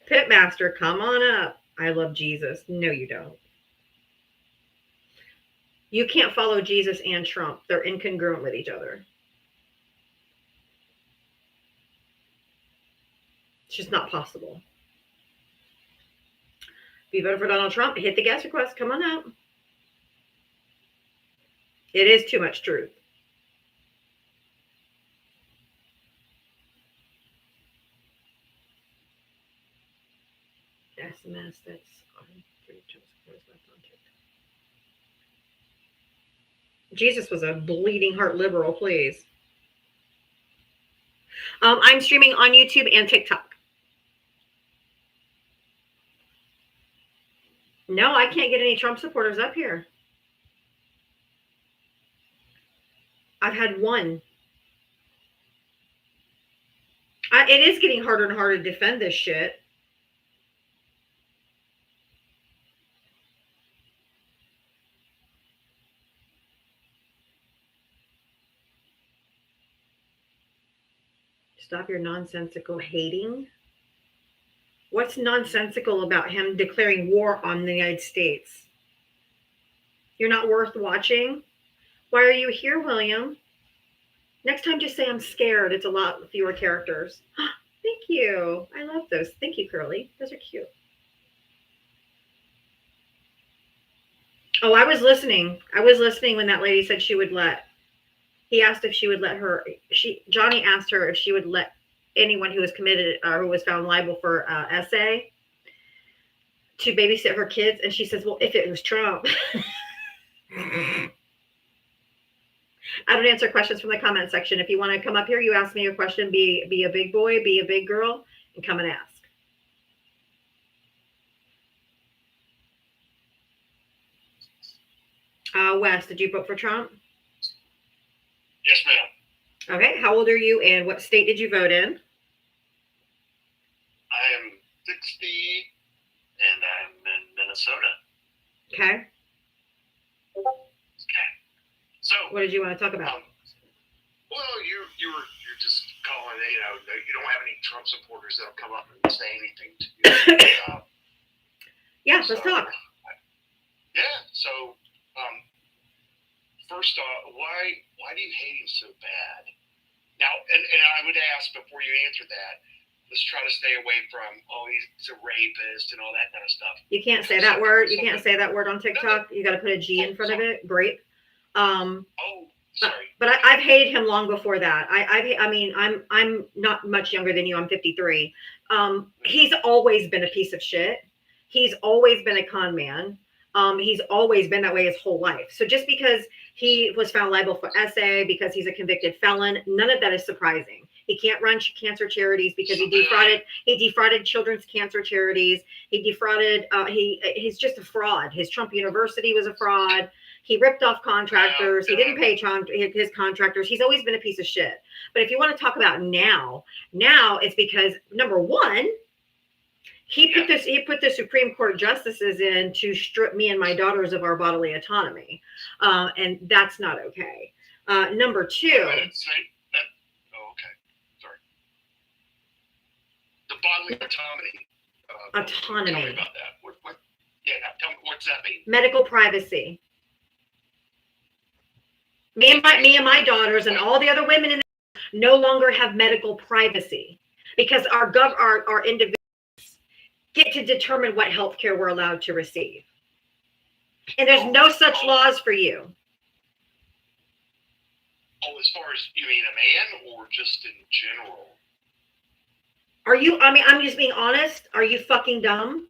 [SPEAKER 2] Pitmaster, come on up. I love Jesus. No, you don't. You can't follow Jesus and Trump. They're incongruent with each other. It's just not possible. If you voted for Donald Trump, hit the guest request. Come on up. It is too much truth. SMS, that's on 3 left on TikTok. Jesus was a bleeding heart liberal, please. I'm streaming on YouTube and TikTok. No, I can't get any Trump supporters up here. I've had one. It is getting harder and harder to defend this shit. Stop your nonsensical hating. What's nonsensical about him declaring war on the United States? You're not worth watching? Why are you here, William? Next time, just say I'm scared. It's a lot fewer characters. Thank you. I love those. Thank you, Curly. Those are cute. Oh, I was listening. When that lady said she would let. He asked if she would let her. Johnny asked her if she would let anyone who was committed or who was found liable for SA to babysit her kids, and she says, "Well, if it was Trump." I don't answer questions from the comment section. If you want to come up here, you ask me a question. Be a big boy, be a big girl, and come and ask. Wes, did you vote for Trump?
[SPEAKER 5] Yes, ma'am.
[SPEAKER 2] Okay. How old are you, and what state did you vote in?
[SPEAKER 5] I am 60, and I'm in Minnesota.
[SPEAKER 2] Okay.
[SPEAKER 5] So,
[SPEAKER 2] What did you want to talk about?
[SPEAKER 5] well, you're just calling
[SPEAKER 6] you don't have any Trump supporters that'll come up and say anything to you.
[SPEAKER 2] Yeah, let's talk.
[SPEAKER 6] Yeah. So, first off, why do you hate him so bad? Now, and I would ask before you answer that, let's try to stay away from, he's a rapist and all that kind of stuff.
[SPEAKER 2] You can't say that word. You can't say that word on TikTok. You got to put a G in front of it. Grape.
[SPEAKER 6] Sorry.
[SPEAKER 2] But I've hated him long before that. I mean, I'm not much younger than you. I'm 53. He's always been a piece of shit. He's always been a con man. He's always been that way his whole life. So just because he was found liable for SA, because he's a convicted felon, none of that is surprising. He can't run cancer charities because he defrauded children's cancer charities. He defrauded, he's just a fraud. His Trump University was a fraud. He ripped off contractors. He didn't pay his contractors. He's always been a piece of shit. But if you want to talk about now it's because, number one, he put the Supreme Court justices in to strip me and my daughters of our bodily autonomy. And that's not okay. Number two.
[SPEAKER 6] Okay. Sorry. The bodily autonomy. Tell me about that. Tell me, what's that mean?
[SPEAKER 2] Medical privacy. Me and my daughters and all the other women in the no longer have medical privacy because our individuals get to determine what health care we're allowed to receive. And there's no such laws for you.
[SPEAKER 6] As far as, you mean a man or just in general?
[SPEAKER 2] I'm just being honest. Are you fucking dumb?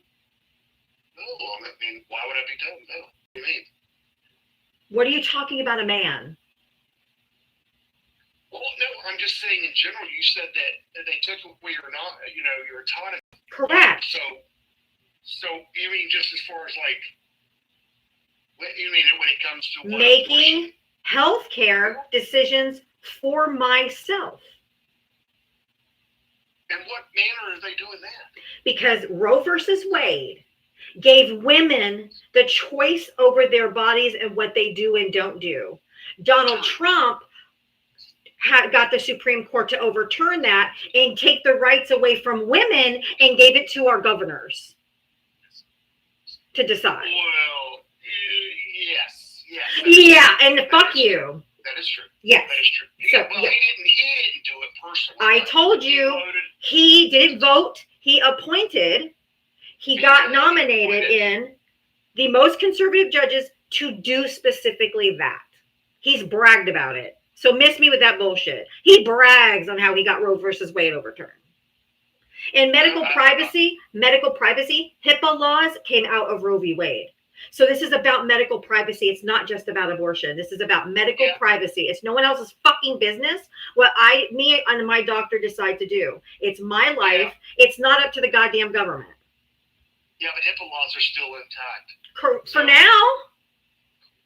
[SPEAKER 6] No, I mean, why would I be dumb? No. What do you mean?
[SPEAKER 2] What are you talking about, a man?
[SPEAKER 6] Well, no, I'm just saying in general, you said that they took away your autonomy.
[SPEAKER 2] Correct.
[SPEAKER 6] So you mean just as far as you mean when it comes to
[SPEAKER 2] making healthcare decisions for myself?
[SPEAKER 6] In what manner are they doing that?
[SPEAKER 2] Because Roe versus Wade gave women the choice over their bodies and what they do and don't do. Donald Trump got the Supreme Court to overturn that and take the rights away from women and gave it to our governors to decide.
[SPEAKER 6] Well, yes.
[SPEAKER 2] Yeah, and fuck you.
[SPEAKER 6] That is true.
[SPEAKER 2] Yes.
[SPEAKER 6] That is true. He didn't do it personally.
[SPEAKER 2] I told you he didn't vote. He appointed. He got nominated in the most conservative judges to do specifically that. He's bragged about it. So miss me with that bullshit. He brags on how he got Roe versus Wade overturned. And medical privacy, HIPAA laws came out of Roe v. Wade. So this is about medical privacy. It's not just about abortion. This is about medical privacy. It's no one else's fucking business what me and my doctor decide to do. It's my life. It's not up to the goddamn government.
[SPEAKER 6] Yeah, but HIPAA laws are still intact.
[SPEAKER 2] For now.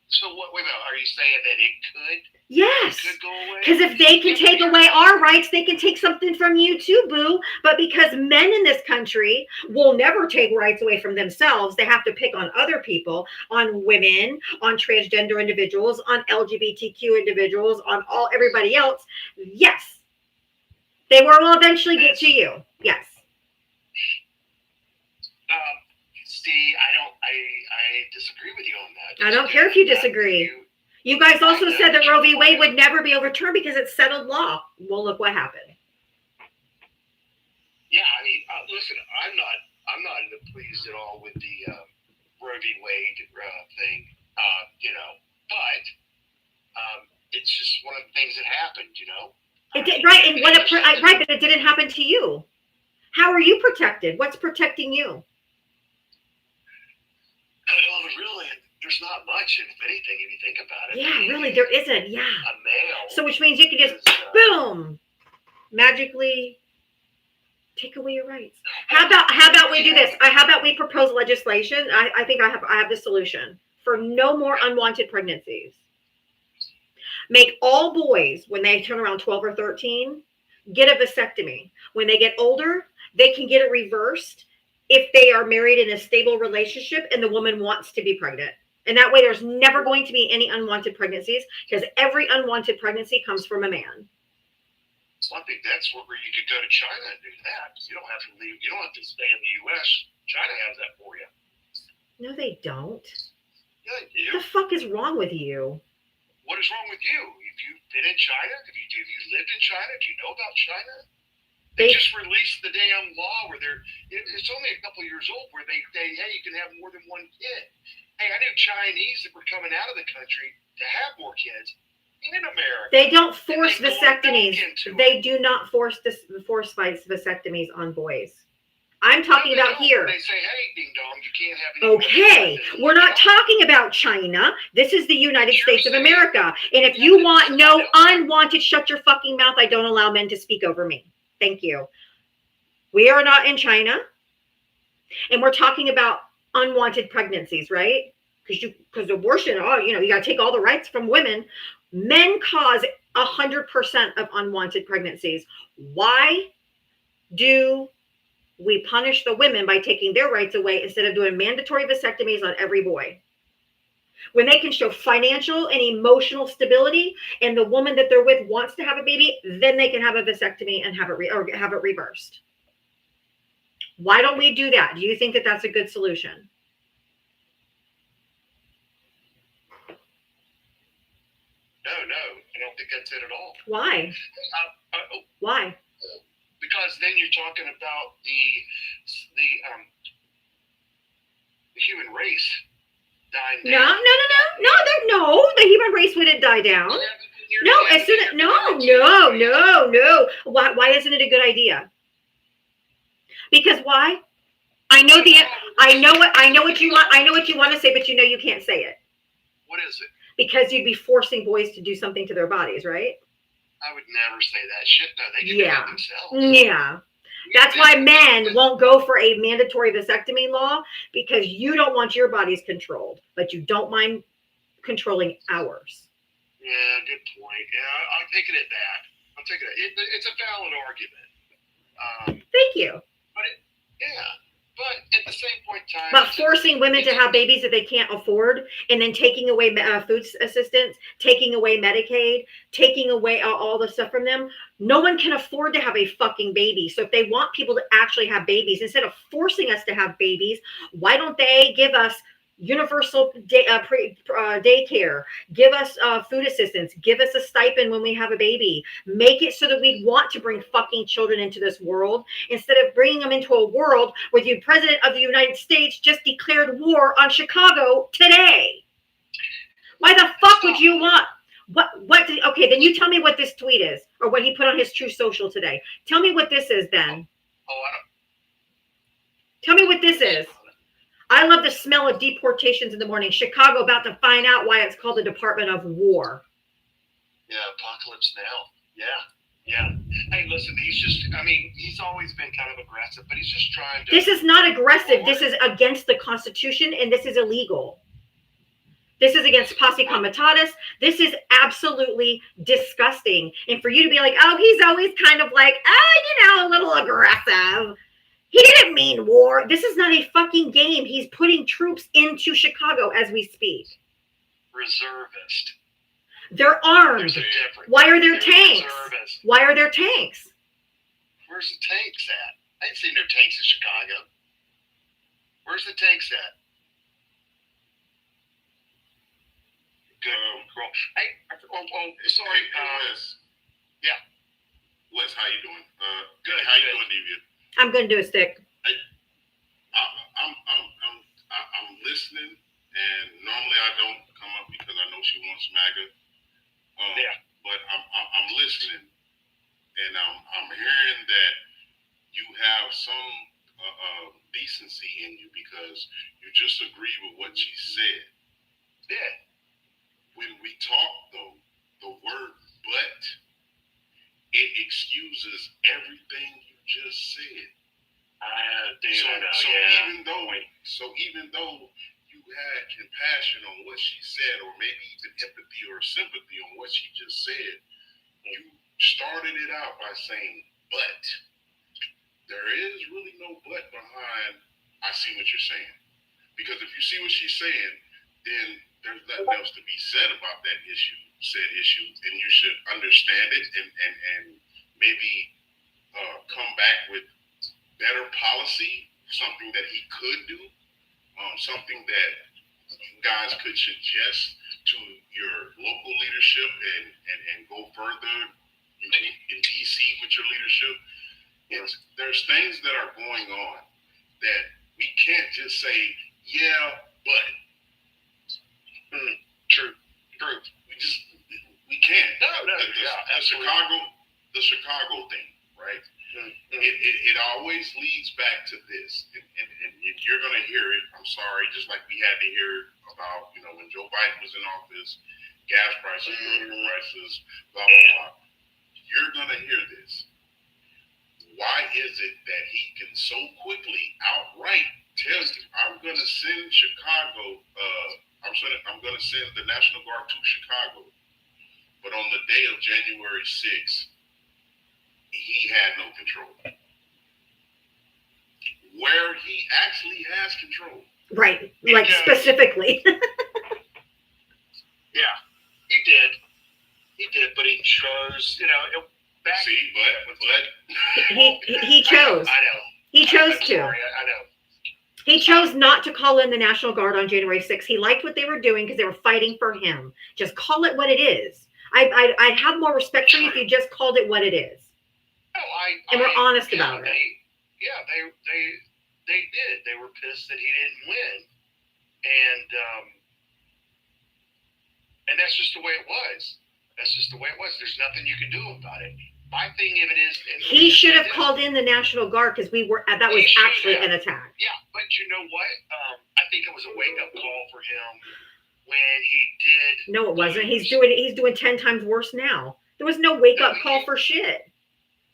[SPEAKER 6] So wait a minute, are you saying that it could?
[SPEAKER 2] Yes.
[SPEAKER 6] It could go away?
[SPEAKER 2] Because if they can take away our rights, they can take something from you too, boo. But because men in this country will never take rights away from themselves, they have to pick on other people, on women, on transgender individuals, on LGBTQ individuals, on everybody else. Yes. They will eventually get to you. Yes.
[SPEAKER 6] See, I disagree with you on that.
[SPEAKER 2] I don't care if you disagree. You guys also said that Roe v. Wade would never be overturned because it's settled law. Well, look what happened.
[SPEAKER 6] Yeah, I mean, listen, I'm not pleased at all with the Roe v. Wade thing, but it's just one of the things that happened,
[SPEAKER 2] It did, right, and but it didn't happen to you. How are you protected? What's protecting you?
[SPEAKER 6] Well, really, there's not much, if anything, if you think about it.
[SPEAKER 2] Yeah, really, there isn't. Yeah.
[SPEAKER 6] A male.
[SPEAKER 2] So, which means you can just boom, magically take away your rights. How about we do this? How about we propose legislation? I think I have the solution for no more unwanted pregnancies. Make all boys, when they turn around 12 or 13, get a vasectomy. When they get older, they can get it reversed if they are married in a stable relationship and the woman wants to be pregnant. And that way there's never going to be any unwanted pregnancies because every unwanted pregnancy comes from a man.
[SPEAKER 6] Well, I think that's where you could go to China and do that. You don't have to leave. You don't have to stay in the U.S. China has that for you.
[SPEAKER 2] No, they don't.
[SPEAKER 6] Yeah, they
[SPEAKER 2] What
[SPEAKER 6] do.
[SPEAKER 2] the fuck is wrong with you?
[SPEAKER 6] What is wrong with you? Have you been in China? Have you lived in China? Do you know about China? They just released the damn law where it's only a couple years old where they hey, you can have more than one kid. Hey, I knew Chinese that were coming out of the country to have more kids in America.
[SPEAKER 2] They don't force
[SPEAKER 6] And they go back
[SPEAKER 2] vasectomies.
[SPEAKER 6] into
[SPEAKER 2] They do not force vasectomies on boys. I'm
[SPEAKER 6] it.
[SPEAKER 2] talking
[SPEAKER 6] No, they
[SPEAKER 2] about
[SPEAKER 6] don't.
[SPEAKER 2] here.
[SPEAKER 6] They say, hey, ding dong, you can't have any more
[SPEAKER 2] Okay,
[SPEAKER 6] kids.
[SPEAKER 2] we're not talking about China. This is the United
[SPEAKER 6] You're
[SPEAKER 2] States of
[SPEAKER 6] saying-
[SPEAKER 2] America. And if you want no unwanted, shut your fucking mouth. I don't allow men to speak over me. Thank you. We are not in China. And we're talking about unwanted pregnancies, right? Because abortion, you got to take all the rights from women. Men cause 100% of unwanted pregnancies. Why do we punish the women by taking their rights away instead of doing mandatory vasectomies on every boy? When they can show financial and emotional stability and the woman that they're with wants to have a baby, then they can have a vasectomy and have it reversed. Why don't we do that? Do you think that that's a good solution?
[SPEAKER 6] No, I don't think that's it at all.
[SPEAKER 2] Why? Why?
[SPEAKER 6] Because then you're talking about the human race dying
[SPEAKER 2] No,
[SPEAKER 6] down.
[SPEAKER 2] no. The human race wouldn't die down. No, as soon as no. Why isn't it a good idea? Because why? I know what you want to say, but you know you can't say it.
[SPEAKER 6] What is it?
[SPEAKER 2] Because you'd be forcing boys to do something to their bodies, right?
[SPEAKER 6] I would never say that shit. No, they can do
[SPEAKER 2] Yeah.
[SPEAKER 6] that themselves.
[SPEAKER 2] Yeah. That's why men won't go for a mandatory vasectomy law, because you don't want your bodies controlled, but you don't mind controlling ours.
[SPEAKER 6] Yeah, good point. Yeah, I'll take it at that. It's a valid argument.
[SPEAKER 2] Thank you.
[SPEAKER 6] But at the same point in time,
[SPEAKER 2] But forcing women to have babies that they can't afford, and then taking away food assistance, taking away Medicaid, taking away all the stuff from them. No one can afford to have a fucking baby. So if they want people to actually have babies, instead of forcing us to have babies, why don't they give us universal daycare, give us food assistance, give us a stipend when we have a baby, make it so that we want to bring fucking children into this world instead of bringing them into a world where the president of the United States just declared war on Chicago today. Why the fuck would you want okay, then you tell me what this tweet is, or what he put on his True Social today. Tell me what this is then. Tell me what this is. I love the smell of deportations in the morning. Chicago about to find out why it's called the Department of War.
[SPEAKER 6] Yeah, Apocalypse Now. Yeah. Hey, listen, he's always been kind of aggressive, but he's just trying to...
[SPEAKER 2] This is not aggressive. This is against the Constitution, and this is illegal. This is against posse comitatus. This is absolutely disgusting. And for you to be like, oh, he's always kind of like, a little aggressive. He didn't mean war. This is not a fucking game. He's putting troops into Chicago as we speak.
[SPEAKER 6] Reservist.
[SPEAKER 2] They're armed.
[SPEAKER 6] There's a difference.
[SPEAKER 2] Why are there tanks?
[SPEAKER 6] Reservist.
[SPEAKER 2] Why are there tanks?
[SPEAKER 6] Where's the tanks at? I ain't seen no tanks in Chicago. Where's the tanks at? Good girl. Hey, sorry.
[SPEAKER 7] Les.
[SPEAKER 6] Yeah.
[SPEAKER 7] Les, how you doing?
[SPEAKER 6] Good.
[SPEAKER 7] How you doing, Devia?
[SPEAKER 2] I'm going to do a stick.
[SPEAKER 7] I'm listening, and normally I don't come up because I know she wants MAGA.
[SPEAKER 6] Yeah.
[SPEAKER 7] But I'm listening, and I'm hearing that you have some decency in you because you just agree with what she said.
[SPEAKER 6] Yeah.
[SPEAKER 7] When we talk, though, the word "but" it excuses everything you just said. Even though you had compassion on what she said, or maybe even empathy or sympathy on what she just said, you started it out by saying "but." There is really no "but" behind "I see what you're saying," because if you see what she's saying, then there's nothing else to be said about that issue, and you should understand it and maybe come back with better policy, something that he could do, something that you guys could suggest to your local leadership and go further in DC with your leadership. There's things that are going on that we can't just say, yeah, but.
[SPEAKER 6] True.
[SPEAKER 7] We can't.
[SPEAKER 6] No,
[SPEAKER 7] the Chicago thing, right? It always leads back to this, and you're going to hear it. I'm sorry, just like we had to hear about, when Joe Biden was in office, gas prices, burger prices, blah, blah, blah. You're going to hear this. Why is it that he can so quickly outright tell you, I'm going to send Chicago, I'm going to send the National Guard to Chicago, but on the day of January 6th, he had no control. Where he actually has control.
[SPEAKER 2] Right, like specifically.
[SPEAKER 6] Yeah, he did, but he chose, back.
[SPEAKER 7] See, but
[SPEAKER 2] he chose.
[SPEAKER 6] I know.
[SPEAKER 2] He chose
[SPEAKER 6] I'm
[SPEAKER 2] to.
[SPEAKER 6] sorry, I know.
[SPEAKER 2] He chose not to call in the National Guard on January 6th. He liked what they were doing because they were fighting for him. Just call it what it is. I'd have more respect for you if you just called it what it is.
[SPEAKER 6] No,
[SPEAKER 2] And we're honest about it.
[SPEAKER 6] They did. They were pissed that he didn't win, and that's just the way it was. There's nothing you can do about it. My thing of it is,
[SPEAKER 2] He should have called in the National Guard because that was actually an attack.
[SPEAKER 6] Yeah, but you know what? I think it was a wake up call for him when he did.
[SPEAKER 2] No, it wasn't. He's doing 10 times worse now. There was no wake up call for shit.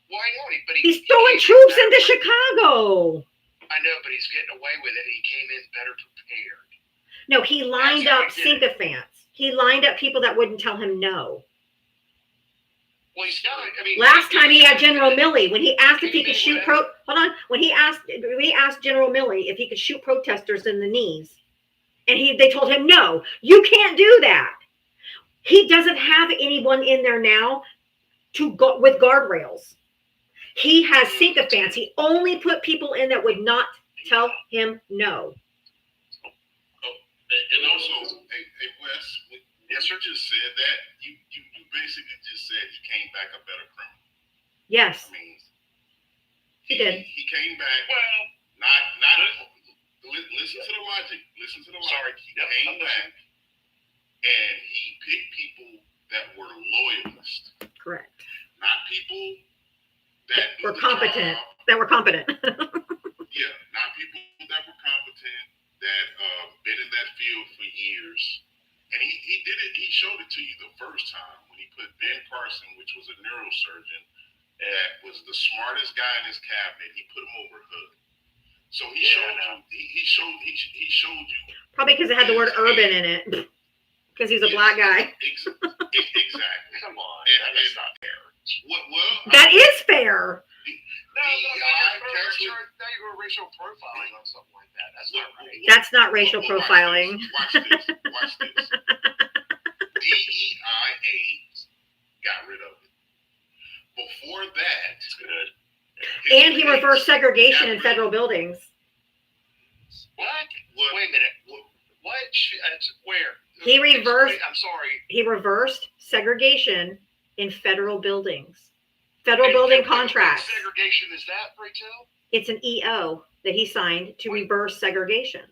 [SPEAKER 6] Why not? But
[SPEAKER 2] He's throwing troops into Chicago.
[SPEAKER 6] I know, but he's getting away with it. He came in better prepared.
[SPEAKER 2] No, he lined up sycophants. He lined up people that wouldn't tell him no.
[SPEAKER 6] Well, he's got.
[SPEAKER 2] Last time he had General Milley when he asked if he could shoot when he asked General Milley if he could shoot protesters in the knees, and they told him no, you can't do that. He doesn't have anyone in there now to go with guardrails. He has sycophants. He only put people in that would not tell him no.
[SPEAKER 7] And also, hey Wes, yes, sir, just said that you basically just said he came back a better criminal.
[SPEAKER 2] Yes,
[SPEAKER 7] I mean,
[SPEAKER 2] he did.
[SPEAKER 7] He came back.
[SPEAKER 6] Well,
[SPEAKER 7] not. Listen to the logic.
[SPEAKER 6] Sorry.
[SPEAKER 7] He came back, and he picked people that were loyalists.
[SPEAKER 2] Correct.
[SPEAKER 7] Not people that
[SPEAKER 2] Were competent. That were competent.
[SPEAKER 7] Yeah, not people that were competent, that been in that field for years. And he did it, he showed it to you the first time when he put Ben Carson, which was a neurosurgeon, that was the smartest guy in his cabinet. He put him over Hood. So he showed you.
[SPEAKER 2] Probably because it had the word urban in it. Because he's a black guy.
[SPEAKER 7] Exactly.
[SPEAKER 6] come on,
[SPEAKER 7] That's
[SPEAKER 6] not fair.
[SPEAKER 2] That is fair.
[SPEAKER 6] Now you're racial profiling on something like that. That's not right.
[SPEAKER 2] That's not racial profiling.
[SPEAKER 7] Watch this. DEIA got rid of it. Before that,
[SPEAKER 6] Good.
[SPEAKER 2] And he reversed segregation in federal buildings.
[SPEAKER 6] What? Wait a minute. What? Where?
[SPEAKER 2] He reversed.
[SPEAKER 6] I'm sorry.
[SPEAKER 2] He reversed segregation in federal buildings. Federal building contracts.
[SPEAKER 6] What segregation is that, Rachel?
[SPEAKER 2] It's an EO that he signed to reverse segregation.
[SPEAKER 6] And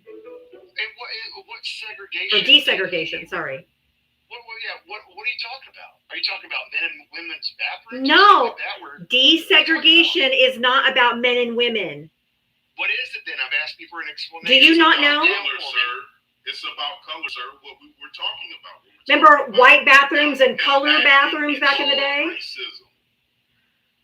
[SPEAKER 6] what segregation?
[SPEAKER 2] Or desegregation, sorry.
[SPEAKER 6] What are you talking about? Are you talking about men and women's bathrooms?
[SPEAKER 2] No.
[SPEAKER 6] Like that, where,
[SPEAKER 2] Desegregation is not about men and women.
[SPEAKER 6] what is it then? I'm asking for an explanation.
[SPEAKER 2] Do you not know?
[SPEAKER 7] color, sir. It's about color, sir. What we were talking about.
[SPEAKER 2] Remember white bathrooms and color bathrooms back in the day?
[SPEAKER 7] Racism.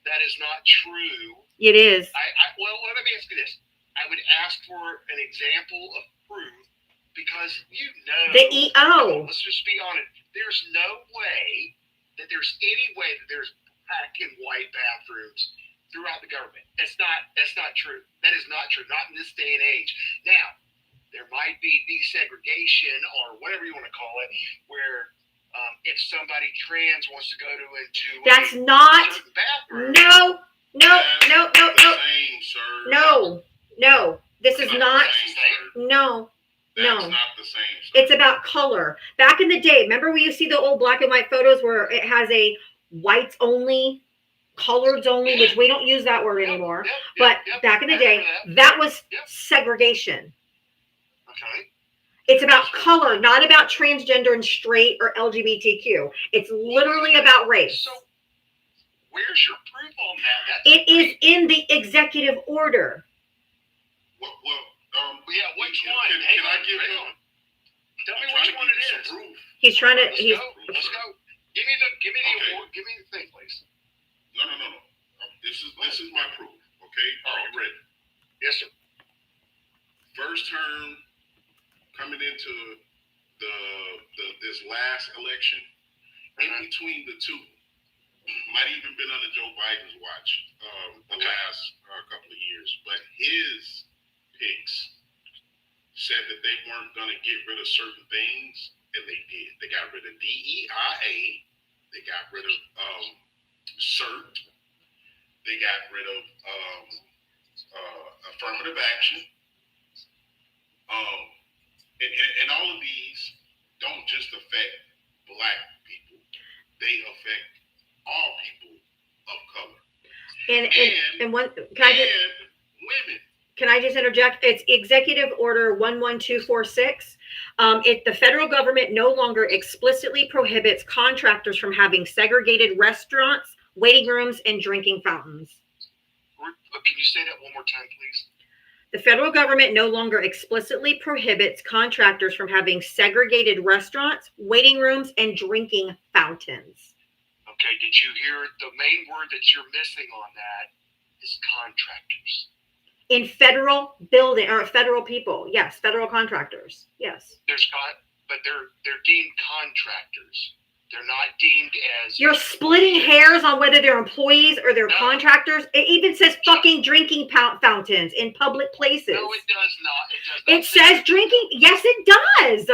[SPEAKER 6] That is not true.
[SPEAKER 2] It is.
[SPEAKER 6] Well, let me ask you this. I would ask for an example of proof because
[SPEAKER 2] The EO.
[SPEAKER 6] Let's just be honest. There's no way that there's any way that there's black and white bathrooms throughout the government. That's not true. That is not true. Not in this day and age. Now, there might be desegregation or whatever you want to call it, where if somebody trans wants to go into
[SPEAKER 2] That's
[SPEAKER 6] a
[SPEAKER 2] not.
[SPEAKER 6] certain bathroom.
[SPEAKER 2] No.
[SPEAKER 7] Same, sir.
[SPEAKER 2] No. This is not.
[SPEAKER 7] the same, sir.
[SPEAKER 2] No.
[SPEAKER 7] That's
[SPEAKER 2] No.
[SPEAKER 7] not the same, sir.
[SPEAKER 2] It's about color. Back in the day, remember we used to see the old black and white photos where it has a whites only, coloreds only, which we don't use that word anymore. But back in the day, that was segregation.
[SPEAKER 6] Okay.
[SPEAKER 2] It's about color, not about transgender and straight or LGBTQ. It's literally about race.
[SPEAKER 6] So, where's your proof on that?
[SPEAKER 2] It is in the executive order.
[SPEAKER 6] Yeah, which one?
[SPEAKER 7] Can I give
[SPEAKER 6] hang
[SPEAKER 7] him?
[SPEAKER 6] on. Tell me
[SPEAKER 7] I'm trying
[SPEAKER 6] which
[SPEAKER 7] to
[SPEAKER 6] one
[SPEAKER 7] give
[SPEAKER 6] it
[SPEAKER 7] you
[SPEAKER 6] is.
[SPEAKER 7] some proof.
[SPEAKER 2] He's trying to.
[SPEAKER 6] Let's go. Give me the
[SPEAKER 7] Okay.
[SPEAKER 6] award. Give me the thing, please.
[SPEAKER 7] No. This is my proof. Okay, are you ready?
[SPEAKER 6] Yes, sir.
[SPEAKER 7] First term coming into this last election, in between the two, might even been under Joe Biden's watch the last couple of years, but his picks said that they weren't going to get rid of certain things, and they did. They got rid of DEIA, they got rid of CERT, they got rid of affirmative action, and all of these don't just affect black people, they affect all people of color.
[SPEAKER 2] And one.
[SPEAKER 7] Women.
[SPEAKER 2] Can I just interject? It's Executive Order 11246. The federal government no longer explicitly prohibits contractors from having segregated restaurants, waiting rooms, and drinking fountains.
[SPEAKER 6] Can you say that one more time, please?
[SPEAKER 2] The federal government no longer explicitly prohibits contractors from having segregated restaurants, waiting rooms, and drinking fountains.
[SPEAKER 6] Okay, did you hear the main word that you're missing on that is contractors.
[SPEAKER 2] In federal building or federal people, yes, federal contractors, yes.
[SPEAKER 6] But they're deemed contractors. They're not deemed as.
[SPEAKER 2] You're splitting hairs on whether they're employees or they're
[SPEAKER 6] No.
[SPEAKER 2] contractors. It even says fucking drinking fountains in public places.
[SPEAKER 6] No, it does not.
[SPEAKER 2] It says drinking. Yes, it does.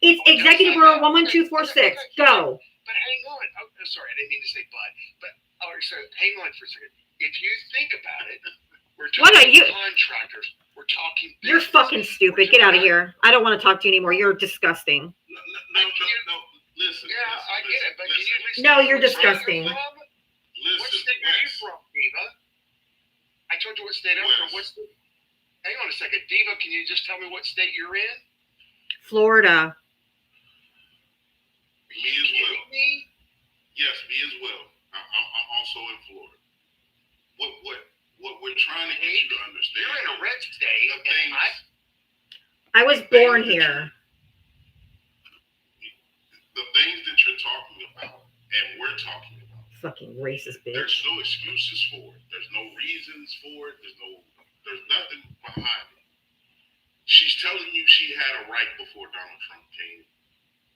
[SPEAKER 2] It's Executive Order 11246. Go.
[SPEAKER 6] But hang on. Oh, sorry, I didn't mean to say but. All right, so hang on for a second. If you think about it, we're
[SPEAKER 2] Why
[SPEAKER 6] talking
[SPEAKER 2] don't you-
[SPEAKER 6] contractors. We're talking.
[SPEAKER 2] You're
[SPEAKER 6] business.
[SPEAKER 2] fucking stupid. Get out of here. I don't want to talk to you anymore. You're disgusting.
[SPEAKER 7] No. Listen.
[SPEAKER 6] Yeah, I get it, but can you listen?
[SPEAKER 2] No, you're
[SPEAKER 6] Where
[SPEAKER 2] disgusting.
[SPEAKER 6] you're from? What
[SPEAKER 7] Listen,
[SPEAKER 6] state are you
[SPEAKER 7] Wes.
[SPEAKER 6] from, Diva? I told you what state I'm from.
[SPEAKER 7] Wes.
[SPEAKER 6] Hang on a second, Diva. Can you just tell me what state you're in?
[SPEAKER 2] Florida.
[SPEAKER 7] Me as well.
[SPEAKER 6] Kidding me?
[SPEAKER 7] Yes, me as well. I'm also in Florida. What we're trying to get you to understand.
[SPEAKER 6] You're in a red state.
[SPEAKER 7] The things,
[SPEAKER 2] I was born here.
[SPEAKER 7] the things that you're talking about and we're talking about.
[SPEAKER 2] Fucking racist bitch.
[SPEAKER 7] There's no excuses for it. There's no reasons for it. There's nothing behind it. She's telling you she had a right before Donald Trump came,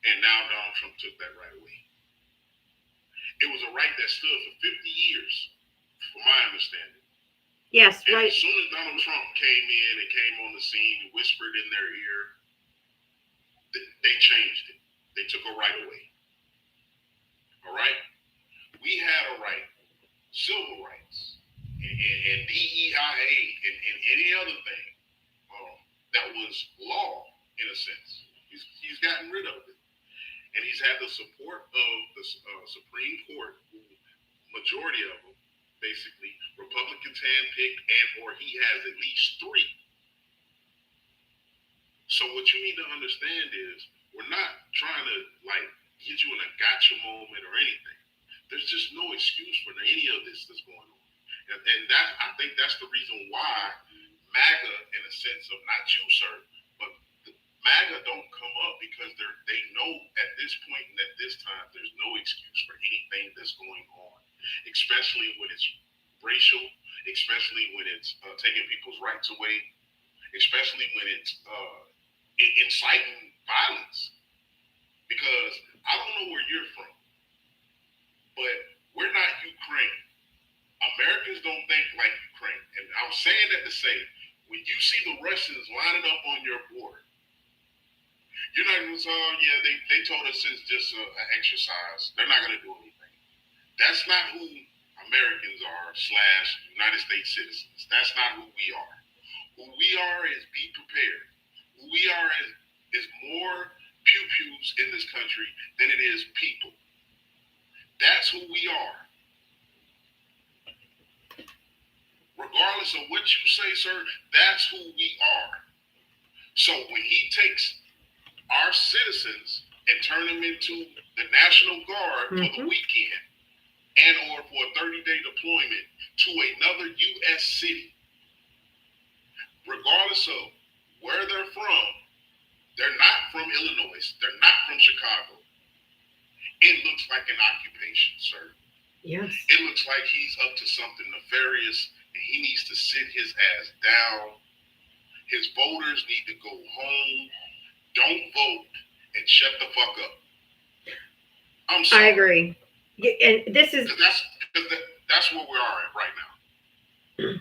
[SPEAKER 7] and now Donald Trump took that right away. It was a right that stood for 50 years, from my understanding.
[SPEAKER 2] Yes,
[SPEAKER 7] And
[SPEAKER 2] right.
[SPEAKER 7] as soon as Donald Trump came in and came on the scene and whispered in their ear, they changed it. They took a right away. All right? We had a right, civil rights, and DEIA, and any other thing that was law, in a sense. He's gotten rid of it. And he's had the support of the Supreme Court, who majority of them, basically, Republicans handpicked, and or he has at least 3. So what you need to understand is, we're not trying to get you in a gotcha moment or anything. There's just no excuse for any of this that's going on, and that I think that's the reason why MAGA, in a sense of not you, sir, but MAGA don't come up because they know at this point and at this time there's no excuse for anything that's going on, especially when it's racial, especially when it's taking people's rights away, especially when it's inciting violence. Because I don't know where you're from, but we're not Ukraine. Americans don't think like Ukraine. And I'm saying that to say, when you see the Russians lining up on your border, You're not going to say, oh, yeah, they told us it's just an exercise. They're not going to do anything. That's not who Americans are / United States citizens. That's not who we are. Who we are is be prepared. Who we are is more pew-pews in this country than it is people. That's who we are. Regardless of what you say, sir, that's who we are. So when he takes our citizens and turn them into the National Guard for the weekend and or for a 30-day deployment to another U.S. city, regardless of where they're from, they're not from Illinois, they're not from Chicago. It looks like an occupation, sir.
[SPEAKER 2] Yes.
[SPEAKER 7] It looks like he's up to something nefarious, and he needs to sit his ass down. His voters need to go home, don't vote, and shut the fuck up. I'm sorry.
[SPEAKER 2] I agree. And this is...
[SPEAKER 7] That's where we are at right now.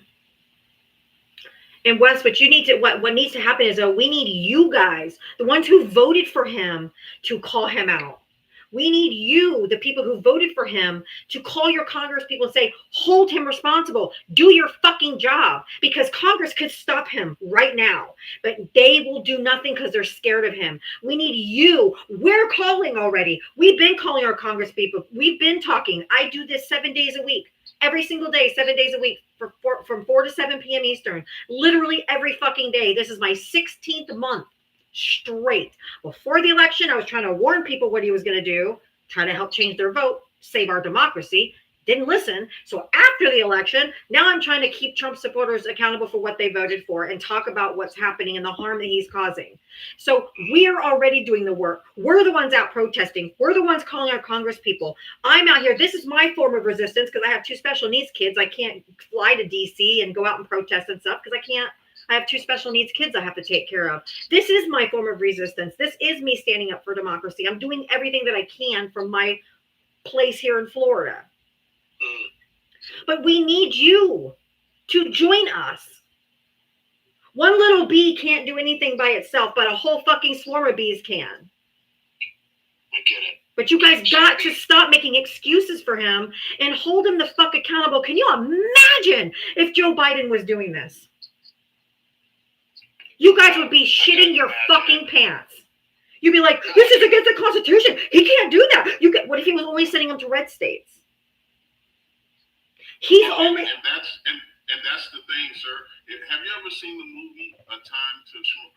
[SPEAKER 2] And Wes, what you need to, what needs to happen is, we need you guys, the ones who voted for him, to call him out. We need you, the people who voted for him, to call your Congress people and say, hold him responsible. Do your fucking job. Because Congress could stop him right now. But they will do nothing because they're scared of him. We need you. We're calling already. We've been calling our Congress people. We've been talking. I do this 7 days a week. Every single day, 7 days a week, from 4 to 7 p.m. Eastern. Literally every fucking day. This is my 16th month. Straight. Before the election, I was trying to warn people what he was going to do, try to help change their vote, save our democracy. Didn't listen. So after the election, now I'm trying to keep Trump supporters accountable for what they voted for and talk about what's happening and the harm that he's causing. So we're already doing the work. We're the ones out protesting. We're the ones calling our Congress people. I'm out here. This is my form of resistance because I have 2 special needs kids. I can't fly to DC and go out and protest and stuff because I have 2 special needs kids I have to take care of. This is my form of resistance. This is me standing up for democracy. I'm doing everything that I can from my place here in Florida. But we need you to join us. One little bee can't do anything by itself, but a whole fucking swarm of bees can.
[SPEAKER 6] I get it.
[SPEAKER 2] But you guys got to stop making excuses for him and hold him the fuck accountable. Can you imagine if Joe Biden was doing this? You guys would be shitting your fucking pants. You'd be like, this is against the Constitution. He can't do that. What if he was only sending them to red states? He's only...
[SPEAKER 7] And that's the thing, sir. Have you ever seen the movie A Time to Kill?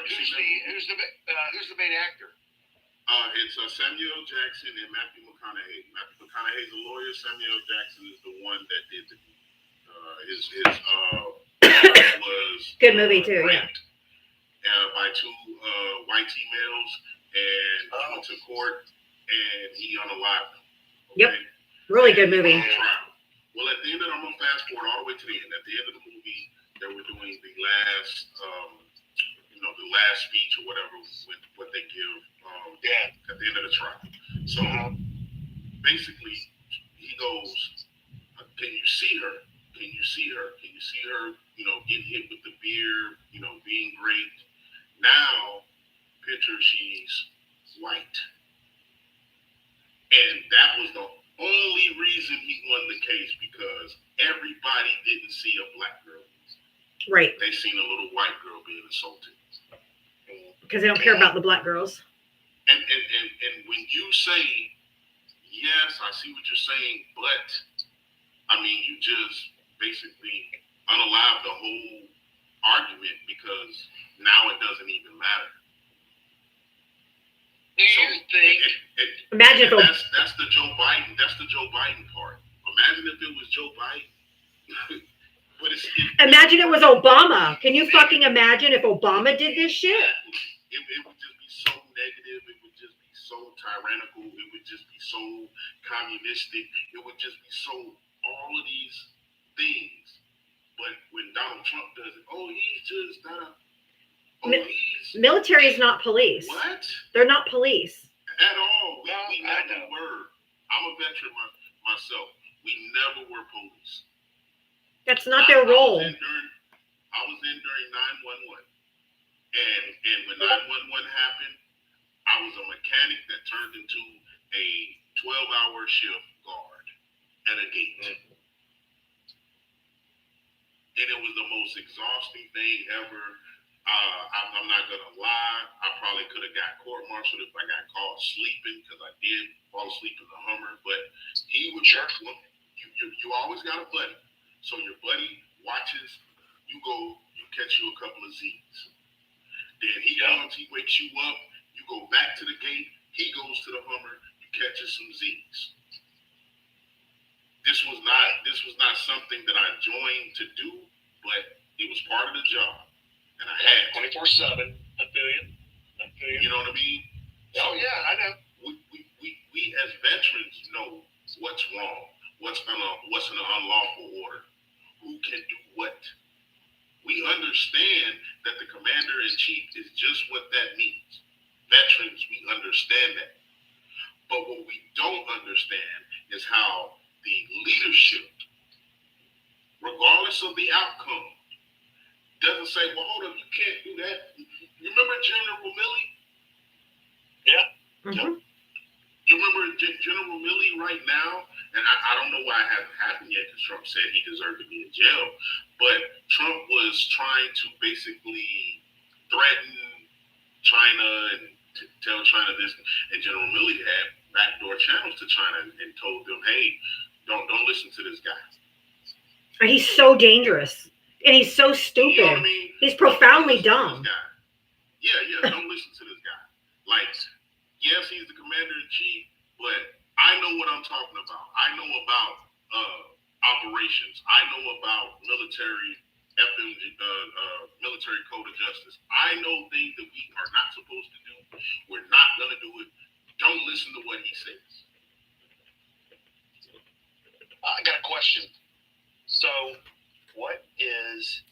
[SPEAKER 6] Who's the main actor?
[SPEAKER 7] It's Samuel Jackson and Matthew McConaughey. Matthew McConaughey's a lawyer. Samuel Jackson is the one that did the his was
[SPEAKER 2] good movie too,
[SPEAKER 7] raped, by 2 white females, and he went to court and he unalived them. Okay?
[SPEAKER 2] Yep, really good movie.
[SPEAKER 7] Well, at the end of I'm gonna fast forward all the way to the end. At the end of the movie, they were doing the last, the last speech or whatever, with what they give at the end of the trial. So basically, he goes, "Can you see her? Can you see her? Can you see her? Getting hit with the beer, being raped. Now, picture she's white." And that was the only reason he won the case, because everybody didn't see a black girl.
[SPEAKER 2] Right.
[SPEAKER 7] They seen a little white girl being assaulted.
[SPEAKER 2] Because they don't care about the black girls.
[SPEAKER 7] And when you say, yes, I see what you're saying, but you just basically unalive the whole argument, because now it doesn't even matter.
[SPEAKER 6] Do you think?
[SPEAKER 2] Imagine if
[SPEAKER 7] that's the Joe Biden. That's the Joe Biden part. Imagine if it was Joe Biden.
[SPEAKER 2] Imagine it was Obama. Can you fucking imagine if Obama did this shit?
[SPEAKER 7] It would just be so negative. It would just be so tyrannical. It would just be so communistic. It would just be so all of these things. But when Donald Trump does it, he's just
[SPEAKER 2] military is not police.
[SPEAKER 7] What?
[SPEAKER 2] They're not police
[SPEAKER 7] at all. We never were. I'm a veteran myself. We never were police.
[SPEAKER 2] That's not their role.
[SPEAKER 7] I was in during 911. And when 911 happened, I was a mechanic that turned into a 12-hour shift guard at a gate. And it was the most exhausting thing ever. I'm not going to lie. I probably could have got court-martialed if I got caught sleeping, because I did fall asleep in the Hummer. But he would you always got a buddy. So your buddy watches, you go, you catch you a couple of Z's. Then he comes, he wakes you up, you go back to the gate, he goes to the Hummer, you catches some Z's. This was not something that I joined to do, but it was part of the job. And I had
[SPEAKER 6] 24/7. I feel you.
[SPEAKER 7] You know what I mean?
[SPEAKER 6] Oh yeah, I know.
[SPEAKER 7] We as veterans know what's wrong, what's an unlawful order, who can do what. We understand that the commander-in-chief is just what that means. Veterans, we understand that. But what we don't understand is how the leadership, regardless of the outcome, doesn't say, well, hold up, you can't do that. You remember General Milley?
[SPEAKER 6] Yeah.
[SPEAKER 2] Mhm.
[SPEAKER 7] You remember General Milley right now? And I don't know why it hasn't happened yet, because Trump said he deserved to be in jail. But Trump was trying to basically threaten China and to tell China this. And General Milley had backdoor channels to China and told them, hey, don't listen to this guy.
[SPEAKER 2] And he's so dangerous. And he's so stupid.
[SPEAKER 7] You know what I mean?
[SPEAKER 2] He's profoundly
[SPEAKER 7] Don't listen to
[SPEAKER 2] dumb.
[SPEAKER 7] this guy. Yeah, don't listen to this guy. Like, yes, he's the commander-in-chief, but I know what I'm talking about. I know about operations. I know about military military code of justice. I know things that we are not supposed to do. We're not going to do it. Don't listen to what he says.
[SPEAKER 6] I got a question. So, what is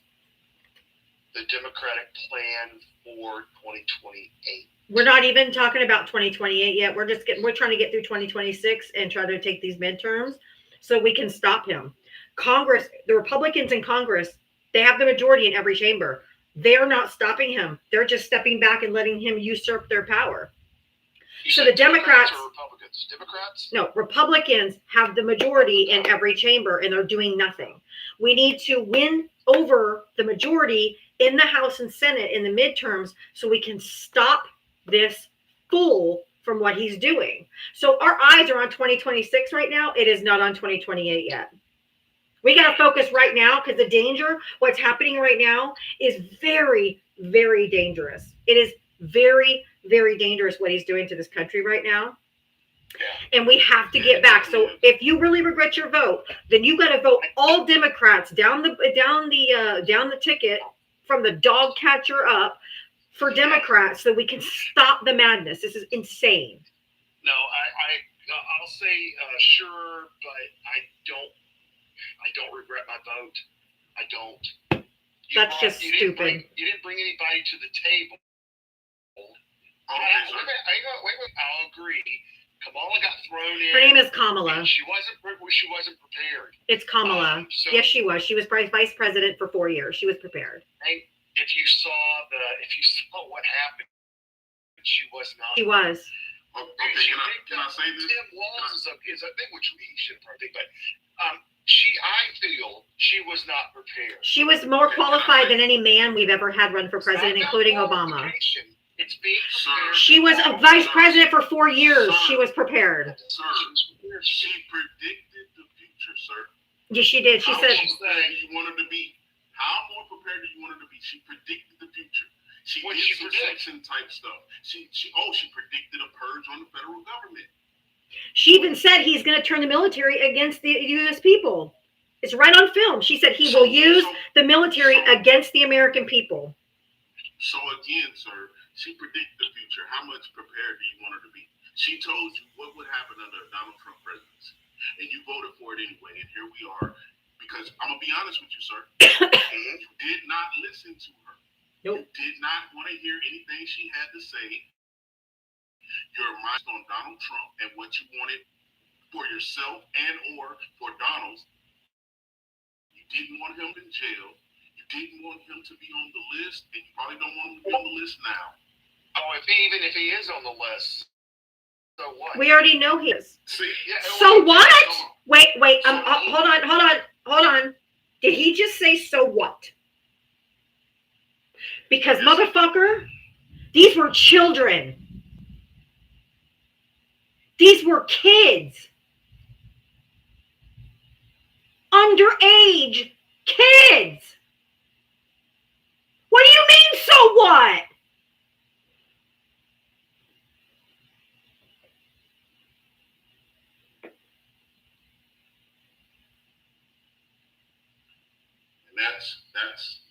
[SPEAKER 6] the Democratic plan for 2028?
[SPEAKER 2] We're not even talking about 2028 yet. We're trying to get through 2026 and try to take these midterms so we can stop him. Congress, the Republicans in Congress, they have the majority in every chamber. They're not stopping him. They're just stepping back and letting him usurp their power. So the Democrats
[SPEAKER 6] or Republicans? Democrats?
[SPEAKER 2] No, Republicans have the majority in every chamber and they're doing nothing. We need to win over the majority in the House and Senate in the midterms so we can stop this fool from what he's doing. So our eyes are on 2026 right now. It is not on 2028 yet. We got to focus right now because the danger, what's happening right now is very, very dangerous. It is very, very dangerous what he's doing to this country right now. And we have to get back. So if you really regret your vote, then you got to vote all Democrats down the ticket from the dog catcher up for Democrats so we can stop the madness. This is insane.
[SPEAKER 6] No, I'll say sure, but I don't regret my vote. I don't.
[SPEAKER 2] That's just stupid.
[SPEAKER 6] You didn't bring anybody to the table. Wait. I'll agree. Kamala got thrown in.
[SPEAKER 2] Her name is Kamala.
[SPEAKER 6] She wasn't prepared.
[SPEAKER 2] It's Kamala.
[SPEAKER 6] So
[SPEAKER 2] Yes, she was. She was vice president for 4 years. She was prepared.
[SPEAKER 6] If you saw what happened, she was not.
[SPEAKER 2] She was.
[SPEAKER 7] Okay, can I say this?
[SPEAKER 6] Tim Walz is a thing, which he shouldn't probably, but I feel she was not prepared.
[SPEAKER 2] She was more qualified than any man we've ever had run for president, including Obama.
[SPEAKER 6] It's being prepared.
[SPEAKER 2] She was a vice president for 4 years. She was prepared.
[SPEAKER 7] Sir, she predicted the future, sir.
[SPEAKER 2] Yes, she did. She said,
[SPEAKER 7] How prepared do you want her to be? How more prepared do you want her to be? She predicted the future. She did some section type stuff. She predicted a purge on the federal government.
[SPEAKER 2] she even said he's going to turn the military against the U.S. people. It's right on film. She said he will use the military against the American people.
[SPEAKER 7] So again, sir, she predicted the future. How much prepared do you want her to be? She told you what would happen under a Donald Trump presidency, and you voted for it anyway. And here we are. Because I'm gonna be honest with you, sir, you did not listen to her.
[SPEAKER 2] Nope.
[SPEAKER 7] You did not want to hear anything she had to say. Your mind on Donald Trump and what you wanted for yourself and or for Donald. You didn't want him in jail. You didn't want him to be on the list, and you probably don't want him to be on the list now.
[SPEAKER 6] Oh, even if he is on the list, so what?
[SPEAKER 2] We already know he is.
[SPEAKER 7] See?
[SPEAKER 6] Yeah,
[SPEAKER 2] So what?
[SPEAKER 7] Come on.
[SPEAKER 2] Wait, hold on. Did he just say so what? Because motherfucker, these were children. These were kids. Underage kids. What do you mean, so what?
[SPEAKER 7] And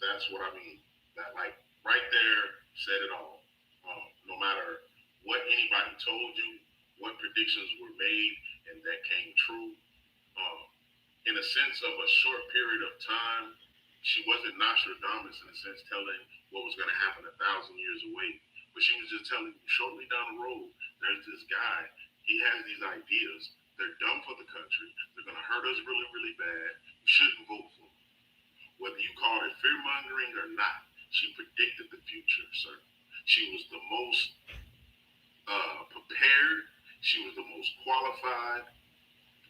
[SPEAKER 7] that's what I mean. That, like, right there said it all. No matter what anybody told you, what predictions were made, and that came true. In a sense of a short period of time, she wasn't Nostradamus in a sense telling what was going to happen 1,000 years away, but she was just telling you shortly down the road, there's this guy, he has these ideas, they're dumb for the country, they're going to hurt us really, really bad, you shouldn't vote for them. Whether you call it fear-mongering or not, she predicted the future, sir. She was the most prepared, she was the most qualified.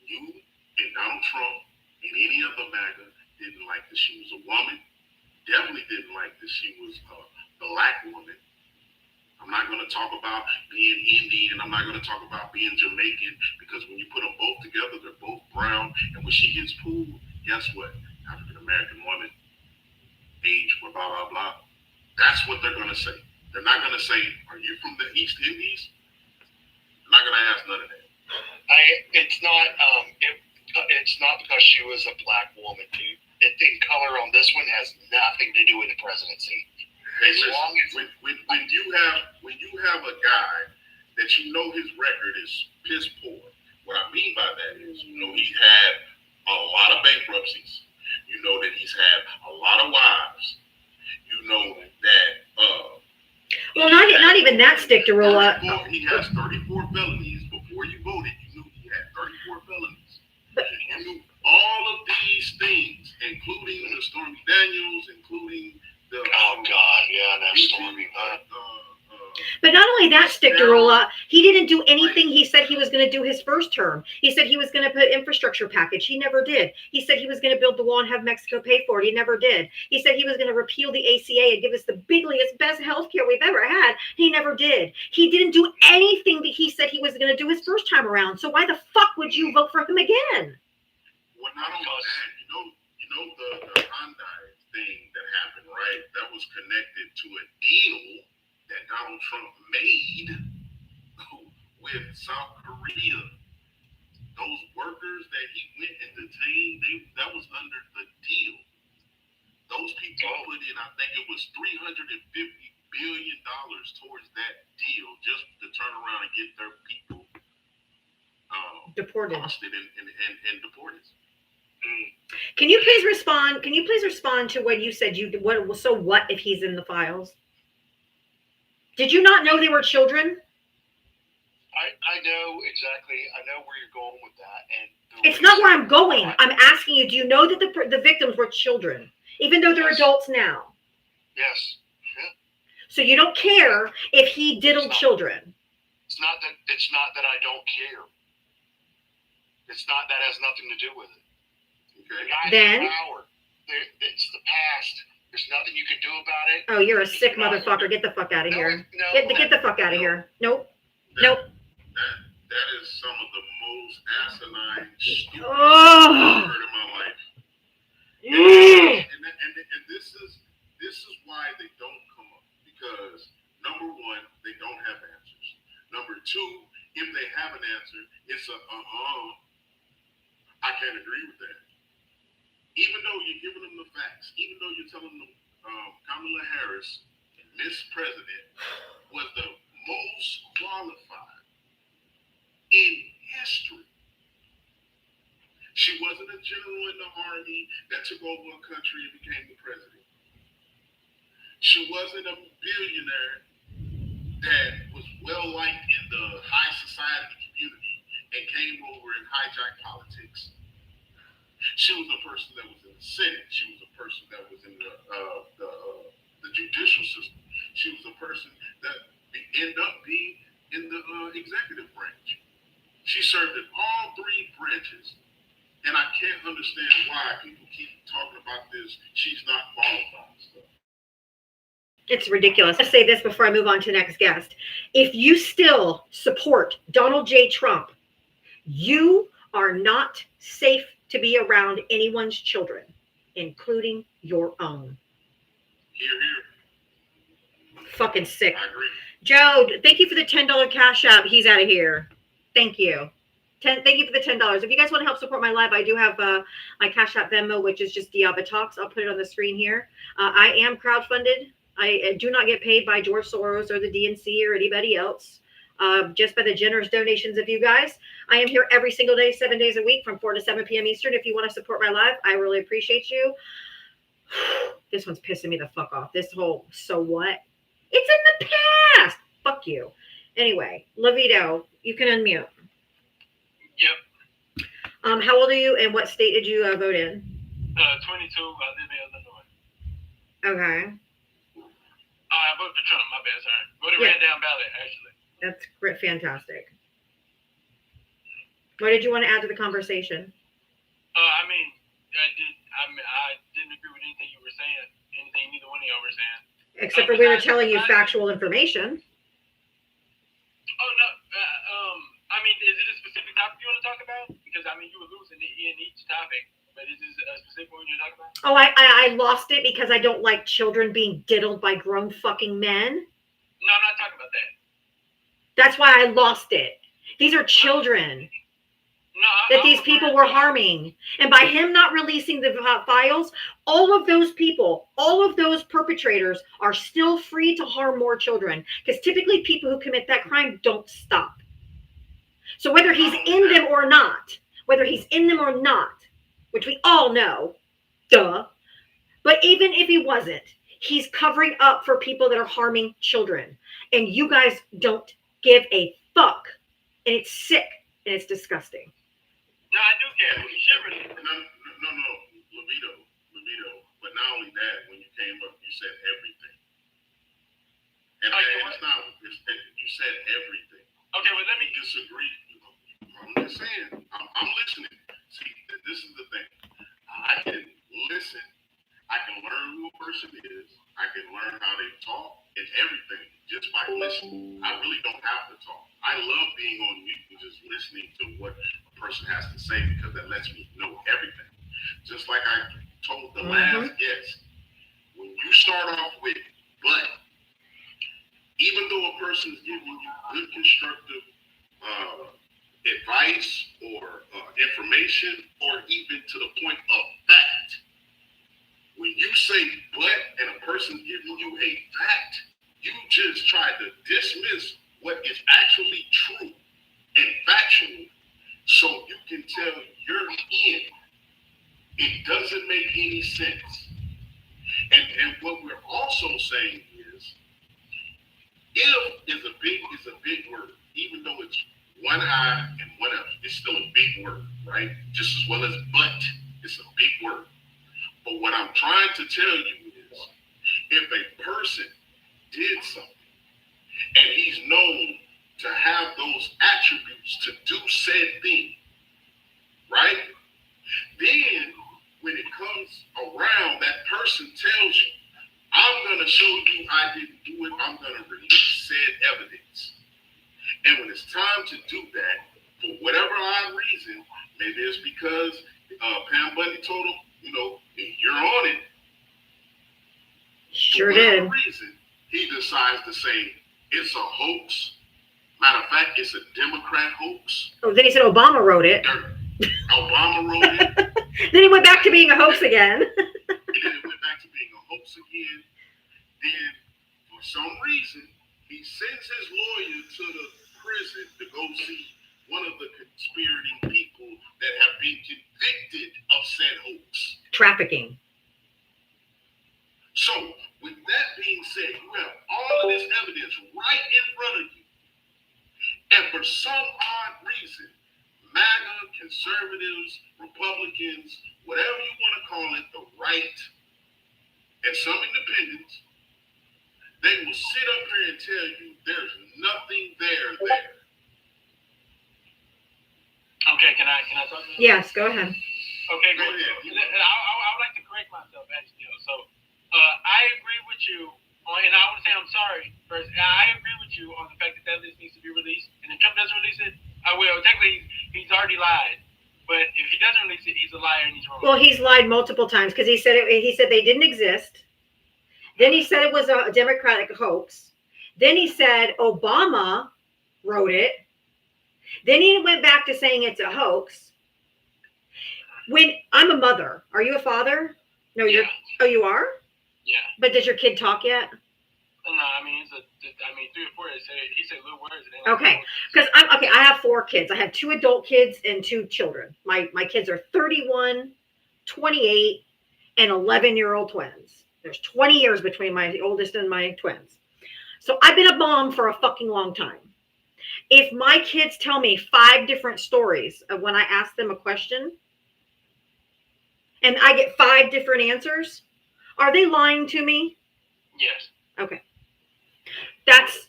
[SPEAKER 7] You and Donald Trump and any other MAGA didn't like that she was a woman, definitely didn't like that she was a black woman. I'm not going to talk about being Indian, I'm not going to talk about being Jamaican, because when you put them both together, they're both brown, and when she gets pulled, guess what? African-American woman, age, blah, blah, blah. That's what they're going to say. They're not going to say, are you from the East Indies? They're not going to ask none of that.
[SPEAKER 6] It's not because she was a black woman, dude. The color on this one has nothing to do with the presidency.
[SPEAKER 7] Hey,
[SPEAKER 6] As
[SPEAKER 7] listen,
[SPEAKER 6] long as
[SPEAKER 7] when you have a guy that you know his record is piss poor, what I mean by that is, you know, he's had a lot of bankruptcies. You know that he's had a lot of wives. You know that
[SPEAKER 2] Well, not even that, Stick to roll up.
[SPEAKER 7] He has 34 felonies. Before you voted, you knew he had 34 felonies. You knew all of these things, including the Stormy Daniels, including the
[SPEAKER 6] oh god, yeah, that Stormy.
[SPEAKER 2] But not only that, Stick to roll up, he didn't do anything he said he was going to do his first term. He said he was going to put infrastructure package. He never did. He said he was going to build the wall and have Mexico pay for it. He never did. He said he was going to repeal the ACA and give us the biggest, best health care we've ever had. He never did. He didn't do anything that he said he was going to do his first time around. So why the fuck would you vote for him again?
[SPEAKER 7] Well, not only that, you know the Hyundai thing that happened, right? That was connected to a deal that Donald Trump made with South Korea. Those workers that he went and detained, that was under the deal. Those people put in, I think it was $350 billion towards that deal just to turn around and get their people
[SPEAKER 2] Deported.
[SPEAKER 7] Arrested and deported.
[SPEAKER 2] Can you please respond? Can you please respond to what you said? So what if he's in the files? Did you not know they were children?
[SPEAKER 6] I know exactly. I know where you're going with that, and
[SPEAKER 2] it's not where I'm going. I'm asking you. Do you know that the victims were children, even though they're adults now?
[SPEAKER 6] Yes. Yeah.
[SPEAKER 2] So you don't care if he diddled children.
[SPEAKER 6] It's not that I don't care. It's not that has nothing to do with it.
[SPEAKER 7] Okay.
[SPEAKER 6] The guy's
[SPEAKER 2] Then
[SPEAKER 6] in power. It's the past. There's nothing you can do about it.
[SPEAKER 2] Oh, you're a sick motherfucker. Get the fuck out of here.
[SPEAKER 6] No,
[SPEAKER 2] Get the fuck out of here. Nope.
[SPEAKER 7] That is some of the most asinine, stupid
[SPEAKER 2] Oh.
[SPEAKER 7] I've heard in my life. And this is why they don't come up, because number one, they don't have answers. Number two, if they have an answer, it's I can't agree with that. Even though you're giving them the facts, even though you're telling them Kamala Harris, Miss President, was the most qualified in history. She wasn't a general in the army that took over a country and became the president. She wasn't a billionaire that was well liked in the high society community and came over and hijacked politics. She was a person that was in Senate. She was a person that was in the judicial system. She was a person that ended up being in the executive branch. She served in all three branches. And I can't understand why people keep talking about this. She's not qualified stuff.
[SPEAKER 2] It's ridiculous. I'll say this before I move on to the next guest. If you still support Donald J. Trump, you are not safe to be around anyone's children, including your own.
[SPEAKER 7] Here.
[SPEAKER 2] Fucking sick.
[SPEAKER 7] I agree.
[SPEAKER 2] Joe, thank you for the $10 cash app. He's out of here. Thank you. Thank you for the $10. If you guys want to help support my live, I do have my Cash App Venmo, which is just Diaba Talks. I'll put it on the screen here. I am crowdfunded. I do not get paid by George Soros or the DNC or anybody else. Just by the generous donations of you guys. I am here every single day, 7 days a week from 4 to 7 p.m. Eastern. If you want to support my live, I really appreciate you. This one's pissing me the fuck off. This whole, so what? It's in the past. Fuck you. Anyway, Lavito, you can unmute.
[SPEAKER 8] Yep.
[SPEAKER 2] How old are you and what state did you vote in?
[SPEAKER 8] 22. I live in Illinois.
[SPEAKER 2] Okay.
[SPEAKER 8] I voted for Trump. My bad. Sorry. Voted
[SPEAKER 2] Yeah.
[SPEAKER 8] ran down ballot, actually.
[SPEAKER 2] That's great. Fantastic. What did you want to add to the conversation?
[SPEAKER 8] I didn't agree with anything you were saying. Anything neither one of y'all were saying.
[SPEAKER 2] Except for we were telling you factual information.
[SPEAKER 8] Oh no. Is it a specific topic you want to talk about? Because you were losing in each topic. But is this a specific one you're talking about?
[SPEAKER 2] Oh, I lost it because I don't like children being diddled by grown fucking men.
[SPEAKER 8] No, I'm not talking about that.
[SPEAKER 2] That's why I lost it. These are children that these people were harming. And by him not releasing the files, all of those people, all of those perpetrators are still free to harm more children. Because typically people who commit that crime don't stop. So whether he's in them or not, which we all know, duh. But even if he wasn't, he's covering up for people that are harming children. And you guys don't give a fuck. And it's sick and it's disgusting.
[SPEAKER 8] No, I do care. You should really.
[SPEAKER 7] No, Levito. But not only that, when you came up, you said everything. And it's not, you said everything.
[SPEAKER 8] Okay, well, let me
[SPEAKER 7] disagree. I'm just saying, I'm listening. See, this is the thing. I can listen. I can learn who a person is. I can learn how they talk and everything just by listening. I really don't have to talk. I love being on mute and just listening to what a person has to say because that lets me know everything. Just like I told the last guest, when you start off with but, even though a person's giving you good constructive advice or information or even to the point of fact, when you say but and a person's giving you a fact, you just try to dismiss what is actually true and factual so you can tell you're in. It doesn't make any sense. And what we're also saying is, if is a big word, even though it's one I and one F, it's still a big word, right? Just as well as but, it's a big word. But what I'm trying to tell you is, if a person did something and he's known to have those attributes to do said thing, right? Then when it comes around, that person tells you, I'm going to show you I didn't do it. I'm going to release said evidence. And when it's time to do that, for whatever odd reason, maybe it's because Pam Bundy told him, you're on it.
[SPEAKER 2] Sure
[SPEAKER 7] for whatever
[SPEAKER 2] did.
[SPEAKER 7] reason, he decides to say it's a hoax. Matter of fact, it's a Democrat hoax.
[SPEAKER 2] Oh, then he said Obama wrote it.
[SPEAKER 7] Obama wrote it.
[SPEAKER 2] Then he went back to being a hoax again.
[SPEAKER 7] And then it went back to being a hoax again. Then, for some reason, he sends his lawyer to the prison to go see one of the conspirating people that have been convicted of said hoax.
[SPEAKER 2] Trafficking.
[SPEAKER 7] So, with that being said, you have all of this evidence right in front of you. And for some odd reason, MAGA, conservatives, Republicans, whatever you want to call it, the right, and some independents, they will sit up here and tell you there's nothing there.
[SPEAKER 8] Okay, can I talk to you?
[SPEAKER 2] Yes, go ahead.
[SPEAKER 8] Okay,
[SPEAKER 7] Go
[SPEAKER 8] great.
[SPEAKER 7] ahead.
[SPEAKER 8] I would like to correct myself, actually. So, I agree with you, and I want to say I'm sorry first. I agree with you on the fact that list needs to be released, and if Trump doesn't release it, I will. Technically, he's already lied, but if he doesn't release it, he's a liar and he's wrong.
[SPEAKER 2] Well, he's lied multiple times because he said they didn't exist. Then he said it was a Democratic hoax. Then he said Obama wrote it. Then he went back to saying it's a hoax. When I'm a mother, are you a father? No,
[SPEAKER 8] Yeah.
[SPEAKER 2] you are?
[SPEAKER 8] Yeah.
[SPEAKER 2] But does your kid talk yet?
[SPEAKER 8] No, I mean, 3 or 4. He said little words. And
[SPEAKER 2] Okay. Because I have 4 kids. I have 2 adult kids and 2 children. My kids are 31, 28, and 11-year-old twins. There's 20 years between my oldest and my twins. So I've been a mom for a fucking long time. If my kids tell me 5 different stories of when I ask them a question and I get 5 different answers, are they lying to me?
[SPEAKER 8] Yes.
[SPEAKER 2] Okay. That's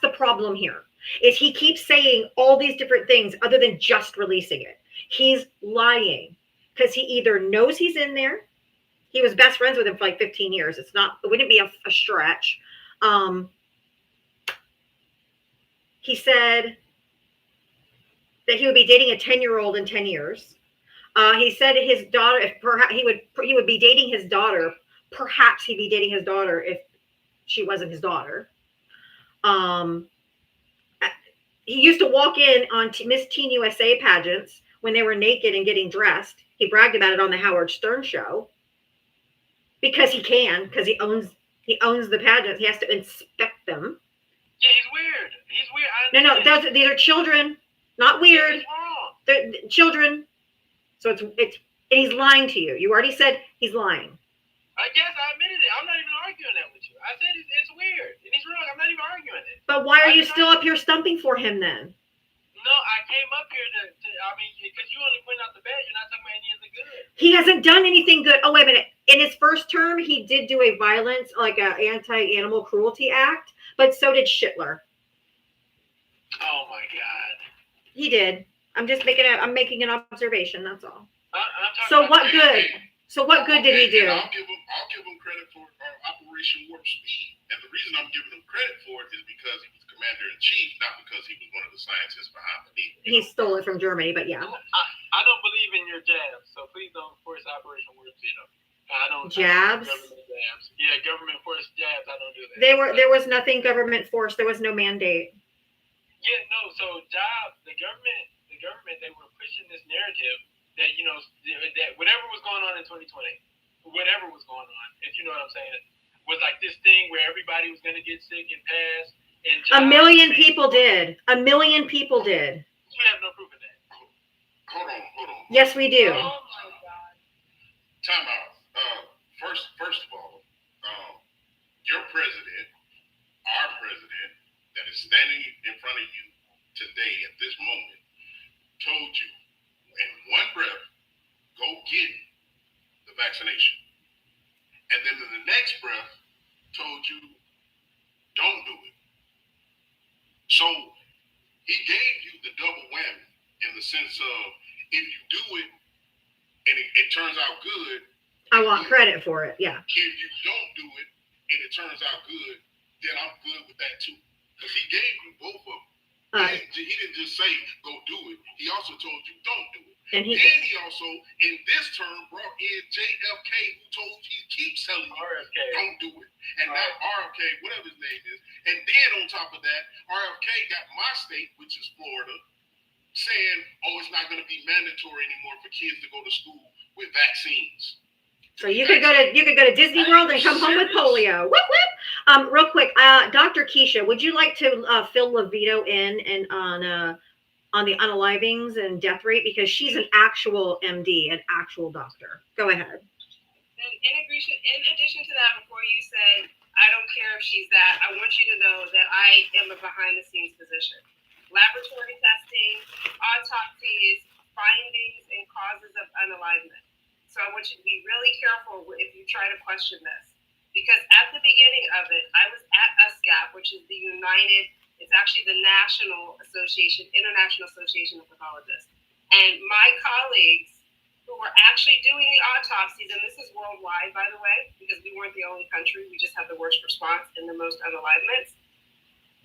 [SPEAKER 2] the problem here. Is he keeps saying all these different things other than just releasing it. He's lying because he either knows he's in there. He was best friends with him for like 15 years. It wouldn't be a stretch. He said that he would be dating a 10-year-old in 10 years. He said his daughter, if perhaps he would be dating his daughter. Perhaps he'd be dating his daughter if she wasn't his daughter. He used to walk in on Miss Teen USA pageants when they were naked and getting dressed. He bragged about it on the Howard Stern show because he can, because he owns the pageants. He has to inspect them.
[SPEAKER 8] Yeah, he's weird. He's weird.
[SPEAKER 2] No, these are children, not weird.
[SPEAKER 8] He's wrong.
[SPEAKER 2] They're children. So it's and he's lying to you. You already said he's lying.
[SPEAKER 8] I guess I admitted it. I'm not even arguing that with you. I said it's weird and he's wrong. I'm not even arguing it.
[SPEAKER 2] But why are you still up here stumping for him then?
[SPEAKER 8] No, I came up here because you only point out the bad. You're not talking about any of the good.
[SPEAKER 2] He hasn't done anything good. Oh, wait a minute. In his first term, he did do a violence, like a anti-animal cruelty act, but so did Schittler.
[SPEAKER 8] Oh my God.
[SPEAKER 2] He did. I'm making an observation. That's all.
[SPEAKER 8] I'm talking
[SPEAKER 2] So
[SPEAKER 8] about
[SPEAKER 2] what good? So what good did he do?
[SPEAKER 7] And I'll give him credit for Operation Warp Speed. And the reason I'm giving him credit for it is because he was commander-in-chief, not because he was one of the scientists behind the deal.
[SPEAKER 2] He stole it from Germany, but yeah.
[SPEAKER 8] I don't believe in your jabs, so please don't force Operation Warp Speed. I don't.
[SPEAKER 2] Jabs?
[SPEAKER 8] Government jabs. Yeah, government forced jabs. I don't do that.
[SPEAKER 2] There was nothing government forced. There was no mandate.
[SPEAKER 8] Yeah, no. So the government, they were pushing this narrative that that whatever was going on in 2020, whatever was going on, if you know what I'm saying, was like this thing where everybody was going to get sick and pass. And
[SPEAKER 2] 1 million people did. 1 million people did.
[SPEAKER 8] You have no proof of that.
[SPEAKER 7] Hold on.
[SPEAKER 2] Yes, we do.
[SPEAKER 3] Oh my God.
[SPEAKER 7] Time out. First of all, your president, our president, that is standing in front of you today at this moment, told you in one breath, go get the vaccination. And then in the next breath, told you, don't do it. So he gave you the double whammy in the sense of, if you do it and it turns out good,
[SPEAKER 2] I want credit for it. Yeah.
[SPEAKER 7] if you don't do it and it turns out good, then I'm good with that too. Because he gave you both of them. He didn't just say, go do it. He also told you, don't do it.
[SPEAKER 2] And
[SPEAKER 7] Then he also, in this term, brought in JFK, who told you, he keeps telling you,
[SPEAKER 8] RFK.
[SPEAKER 7] don't do it. And now RFK, whatever his name is. And then on top of that, RFK got my state, which is Florida, saying, oh, it's not going to be mandatory anymore for kids to go to school with vaccines.
[SPEAKER 2] So you could go to Disney World and come home with polio. Whoop whoop. Real quick, Dr. Keisha, would you like to fill Levito in and on the unalivings and death rate, because she's an actual MD, an actual doctor. Go ahead.
[SPEAKER 9] And in addition to that, before you say, I don't care if she's that, I want you to know that I am a behind the scenes physician. Laboratory testing, autopsies, unalignment. So I want you to be really careful if you try to question this. Because at the beginning of it, I was at USCAP, which is it's actually the International Association of Pathologists. And my colleagues who were actually doing the autopsies, and this is worldwide, by the way, because we weren't the only country, we just had the worst response and the most unalignments,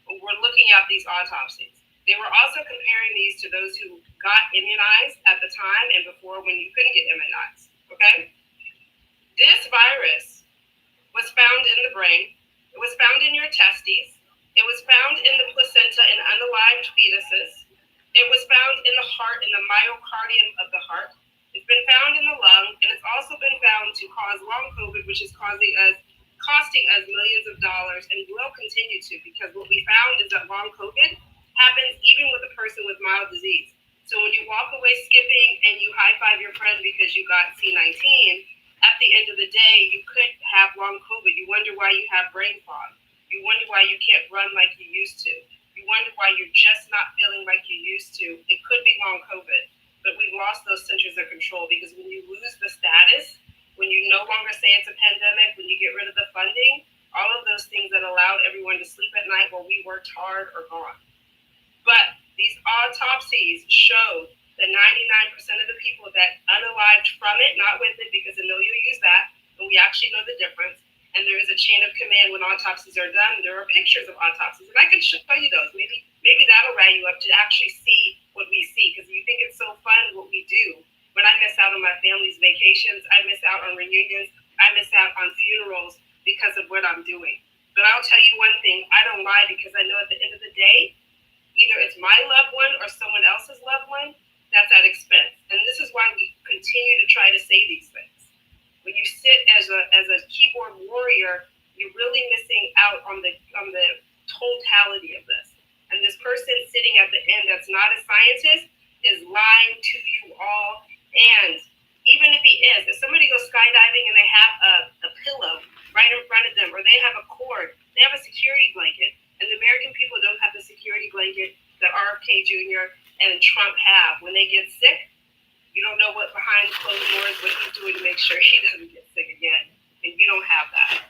[SPEAKER 9] were looking at these autopsies. They were also comparing these to those who got immunized at the time and before when you couldn't get immunized, okay? This virus was found in the brain. It was found in your testes. It was found in the placenta in unalived fetuses. It was found in the heart, in the myocardium of the heart. It's been found in the lung, and it's also been found to cause long COVID, which is costing us millions of dollars, and will continue to, because what we found is that long COVID happens even with a person with mild disease. So when you walk away skipping and you high five your friend because you got C19, at the end of the day, you could have long COVID. You wonder why you have brain fog. You wonder why you can't run like you used to. You wonder why you're just not feeling like you used to. It could be long COVID, but we've lost those centers of control, because when you lose the status, when you no longer say it's a pandemic, when you get rid of the funding, all of those things that allowed everyone to sleep at night while we worked hard are gone. But these autopsies showed that 99% of the people that unalived from it, not with it, because I know you'll use that, and we actually know the difference. And there is a chain of command when autopsies are done. There are pictures of autopsies, and I can show you those. Maybe that'll rile you up to actually see what we see, because you think it's so fun what we do. When I miss out on my family's vacations, I miss out on reunions, I miss out on funerals because of what I'm doing. But I'll tell you one thing, I don't lie, because I know at the end of the day, either it's my loved one or someone else's loved one that's at expense. And this is why we continue to try to say these things. When you sit as a keyboard warrior, you're really missing out on the totality of this. And this person sitting at the end that's not a scientist is lying to you all. And even if he is, if somebody goes skydiving and they have a pillow right in front of them, or they have a cord, they have a security blanket, and the American people don't have the security blanket that RFK Jr. and Trump have. When they get sick, you don't know what behind closed doors, what he's doing to make sure he doesn't get sick again. And you don't have that.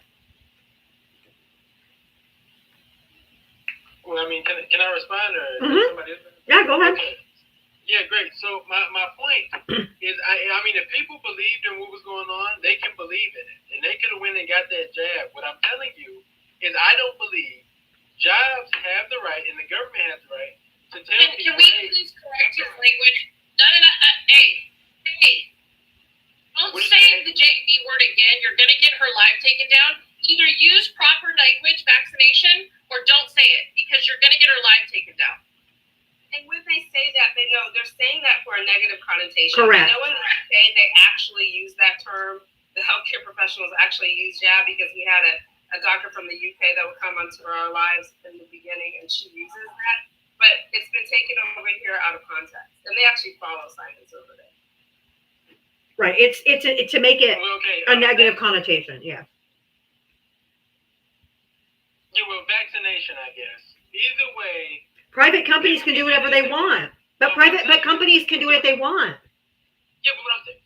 [SPEAKER 8] Well, I mean, can I respond, or somebody else?
[SPEAKER 2] Yeah, go ahead.
[SPEAKER 8] Okay. Yeah, great. So my point is, I mean, if people believed in what was going on, they can believe in it, and they could have went and got that jab. What I'm telling you is, I don't believe jobs have the right, and the government has the right to tell people.
[SPEAKER 3] Can we please correct his language? No. Hey. Don't say the JV word again. You're going to get her live taken down. Either use proper language, vaccination, or don't say it, because you're going to get her live taken down.
[SPEAKER 9] And when they say that, they're saying that for a negative connotation.
[SPEAKER 2] Correct.
[SPEAKER 9] I know in the UK they actually use that term. The healthcare professionals actually use jab, because we had a doctor from the UK that would come onto our lives in the beginning, and she uses that. But it's been taken over here out of context, and they actually follow science over there.
[SPEAKER 2] Right. It's to make it a negative connotation. Yeah.
[SPEAKER 8] Yeah, well, vaccination, I guess. Either way.
[SPEAKER 2] Private companies can do whatever they want, but companies can do what they want.
[SPEAKER 8] Yeah, but what I'm saying,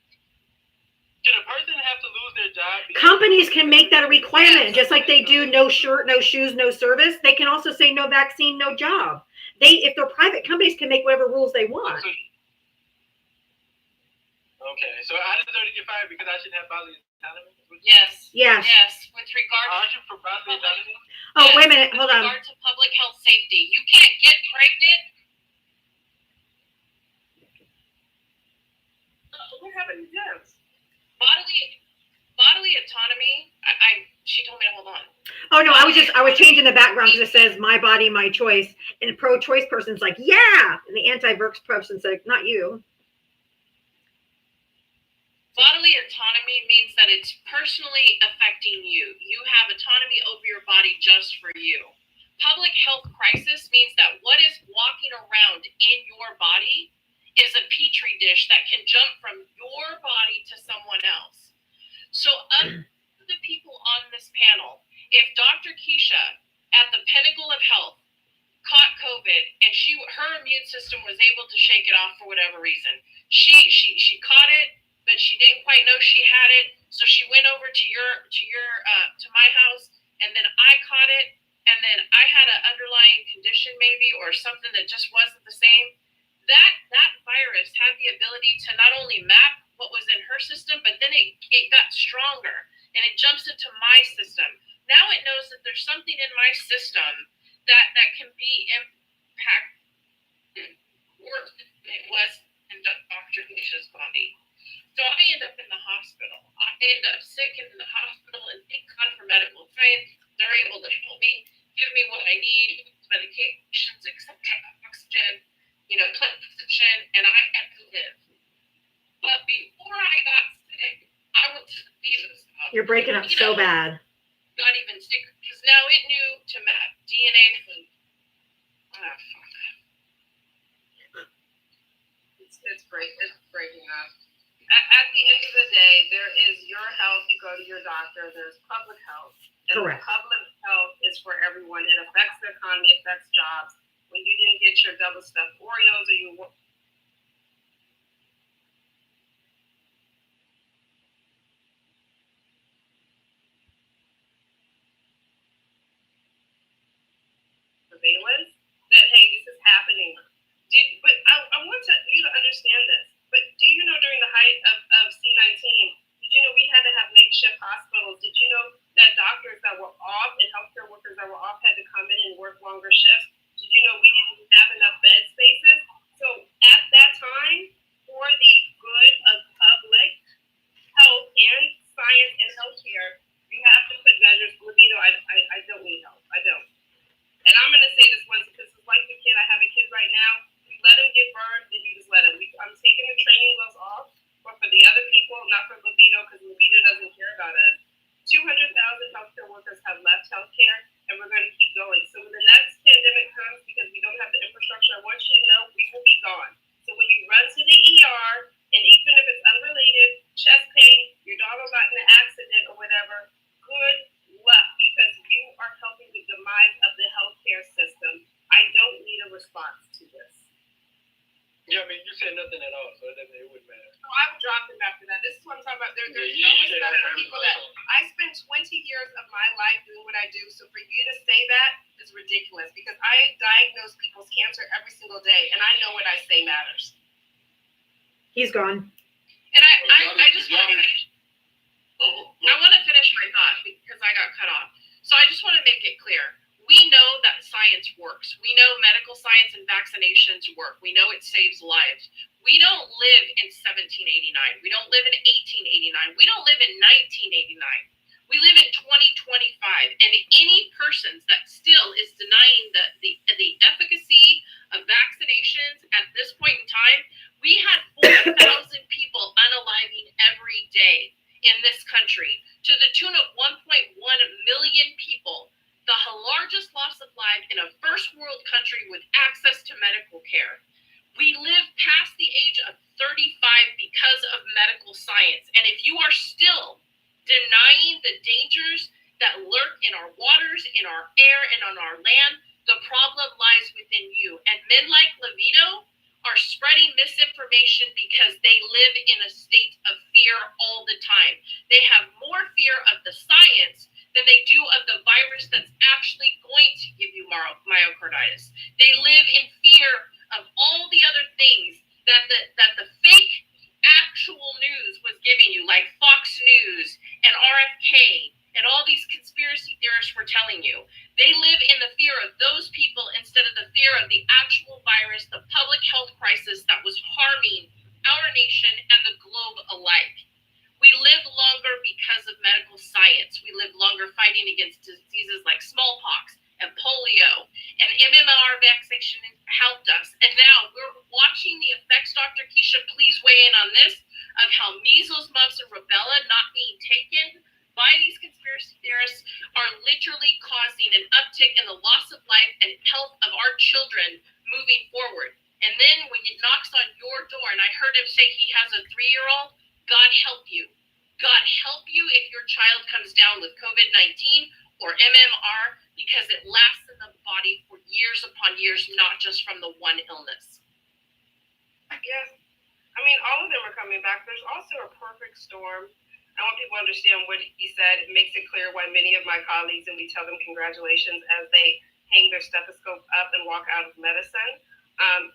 [SPEAKER 8] should a person have to lose their job?
[SPEAKER 2] Companies can make that a requirement, just like they do no shirt, no shoes, no service. They can also say no vaccine, no job. If they're private companies, can make whatever rules they want.
[SPEAKER 8] Okay, so I deserve to get fired because I shouldn't have bodily autonomy?
[SPEAKER 3] Yes.
[SPEAKER 2] Yes.
[SPEAKER 3] With regard
[SPEAKER 8] Aren't you for bodily autonomy?
[SPEAKER 2] Oh, wait a minute. Hold
[SPEAKER 3] with
[SPEAKER 2] on.
[SPEAKER 3] regard to public health safety, you can't get pregnant.
[SPEAKER 9] What happened to this?
[SPEAKER 3] Bodily autonomy. She told me to hold on.
[SPEAKER 2] Oh no, I was changing the background because it says my body, my choice, and the pro-choice person's like, yeah, and the anti-vax person's like, not you.
[SPEAKER 3] Bodily autonomy means that it's personally affecting you. You have autonomy over your body just for you. Public health crisis means that what is walking around in your body is a petri dish that can jump from your body to someone else. So of the people on this panel, if Dr. Keisha at the pinnacle of health caught COVID and her immune system was able to shake it off for whatever reason, she caught it,
[SPEAKER 10] but she didn't quite know she had it. So she went over to my house, and then I caught it, and then I had an underlying condition maybe or something that just wasn't the same. That virus had the ability to not only map what was in her system, but then it got stronger and it jumps into my system. Now it knows that there's something in my system that can be impacted worse than it was in Dr. Nisha's body. So I end up in the hospital. I end up sick in the hospital, and thank God for medical science. They're able to help me, give me what I need, medications, etc., oxygen, plant position, and I had to live. But before I got sick, I went to the Jesus house.
[SPEAKER 2] You're breaking up so bad.
[SPEAKER 10] Got even sicker because now it knew to map DNA from.
[SPEAKER 9] It's breaking up. At the end of the day, there is your health. You go to your doctor. There's public health. And
[SPEAKER 2] Correct.
[SPEAKER 9] Public health is for everyone. It affects the economy, affects jobs. When you didn't get your double stuffed Oreos or you surveillance, that hey, this is happening. But I want you to understand this. But do you know during the height of C-19, did you know we had to have makeshift hospitals? Did you know that doctors that were off and healthcare workers that were off had to come in and work longer shifts? Did you know we didn't have enough bed spaces? So at that time, for the good of public health and science and healthcare, you have to put measures. Libido, I don't need help. I don't. And I'm going to say this once because it's like the kid. I have a kid right now. You let him get burned, then you just let him. I'm taking the training wheels off, but for the other people, not for Libido, because Libido doesn't care about us. 200,000 healthcare workers have left healthcare, and we're going to keep going. So when the next pandemic comes, because we don't have the infrastructure, I want you to know we will be gone. So when you run to the ER, and even if it's unrelated, chest pain, your daughter got in an accident or whatever, good luck, because you are helping the demise of the healthcare system. I don't need a response to this.
[SPEAKER 8] Yeah, I mean, you said nothing at all, so it wouldn't matter.
[SPEAKER 9] So I would drop them after that. This is what I'm talking about. There's no respect for people that I spent 20 years of my life doing what I do. So for you to say that is ridiculous because I diagnose people's cancer every single day, and I know what I say matters.
[SPEAKER 2] He's gone.
[SPEAKER 10] And I just want to finish. I want to finish my thought because I got cut off. So I just want to make it clear. We know that science works. We know medical science and vaccinations work. We know it saves lives. We don't live in 1789. We don't live in 1889. We don't live in 1989. We live in 2025. And any person that still is denying the efficacy of vaccinations at this point in time, we had 4,000 people unaliving every day in this country to the tune of 1.1 million people. The largest loss of life in a first world country with access to medical care. We live past the age of 35 because of medical science. And if you are still denying the dangers that lurk in our waters, in our air, and on our land, the problem lies within you. And men like Libido are spreading misinformation because they live in a state of fear all the time. They have more fear of the science than they do of the virus that's actually going to give you myocarditis. They live in fear of all the other things that the fake actual news was giving you, like Fox News and RFK and all these conspiracy theorists were telling you. They live in the fear of those people instead of the fear of the actual virus, the public health crisis that was harming our nation and the globe alike. We live longer because of medical science. We live longer fighting against diseases like smallpox and polio, and MMR vaccination helped us. And now we're watching the effects, Dr. Keisha, please weigh in on this, of how measles, mumps, and rubella not being taken by these conspiracy theorists are literally causing an uptick in the loss of life and health of our children moving forward. And then when it knocks on your door, and I heard him say he has a 3-year-old, God help you. God help you if your child comes down with COVID-19 or MMR, because it lasts in the body for years upon years, not just from the one illness.
[SPEAKER 9] Yes. I mean, all of them are coming back. There's also a perfect storm. I want people to understand what he said. It makes it clear why many of my colleagues, and we tell them congratulations as they hang their stethoscope up and walk out of medicine,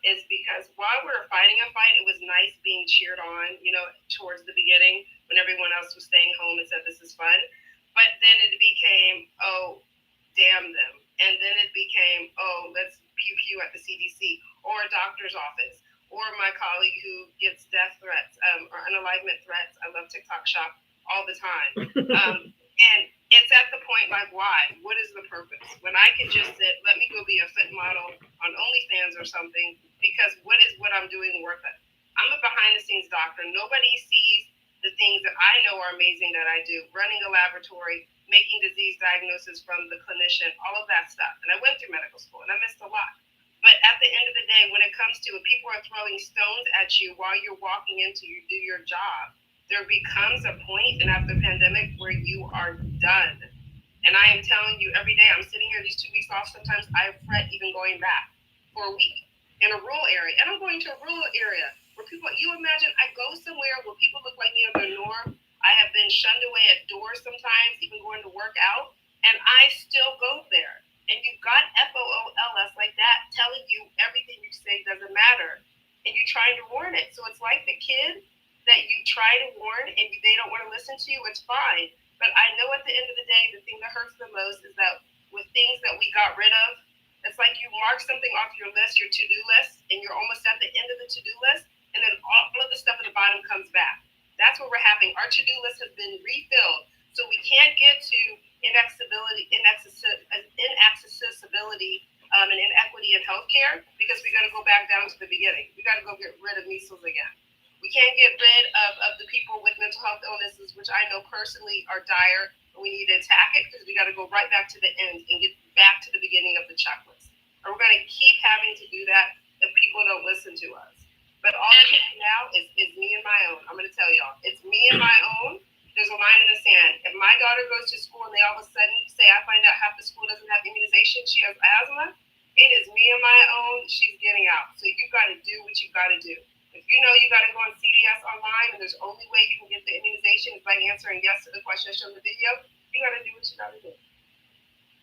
[SPEAKER 9] is because while we were fighting a fight, it was nice being cheered on, towards the beginning when everyone else was staying home and said, this is fun. But then it became, oh, damn them. And then it became, oh, let's pew at the CDC or a doctor's office or my colleague who gets death threats or unalivement threats. I love TikTok shop all the time. And it's at the point like, why? What is the purpose? When I can just sit, let me go be a fit model on OnlyFans or something, because what I'm doing worth it? I'm a behind the scenes doctor. Nobody sees the things that I know are amazing that I do. Running a laboratory, making disease diagnosis from the clinician, all of that stuff. And I went through medical school and I missed a lot. But at the end of the day, when it comes to it, people are throwing stones at you while you're walking into you do your job. There becomes a point in after the pandemic where you are done. And I am telling you, every day I'm sitting here these 2 weeks off. Sometimes I fret even going back for a week in a rural area. And I'm going to a rural area where people, you imagine I go somewhere where people look like me on their norm. I have been shunned away at doors sometimes, even going to work out. And I still go there. And you've got FOOLs like that telling you everything you say doesn't matter. And you're trying to warn it. So it's like the kid that you try to warn and they don't want to listen to you, it's fine. But I know at the end of the day, the thing that hurts the most is that with things that we got rid of, it's like you mark something off your list, your to-do list, and you're almost at the end of the to-do list, and then all of the stuff at the bottom comes back. That's what we're having. Our to-do list has been refilled, so we can't get to inaccessibility, and inequity in healthcare because we got to go back down to the beginning. We got to go get rid of measles again. We can't get rid of the people with mental health illnesses, which I know personally are dire, and we need to attack it because we got to go right back to the end and get back to the beginning of the checklist. And we're going to keep having to do that if people don't listen to us. But all I can do now is me and my own. I'm going to tell y'all, it's me and my own. There's a line in the sand. If my daughter goes to school and they all of a sudden say, I find out half the school doesn't have immunization, she has asthma, it is me and my own, she's getting out. So you got to do what you got to do. If you know you got to go on CVS online and there's only way you can get the immunization is by answering yes to the question shown in the video, you got to do what you got to do.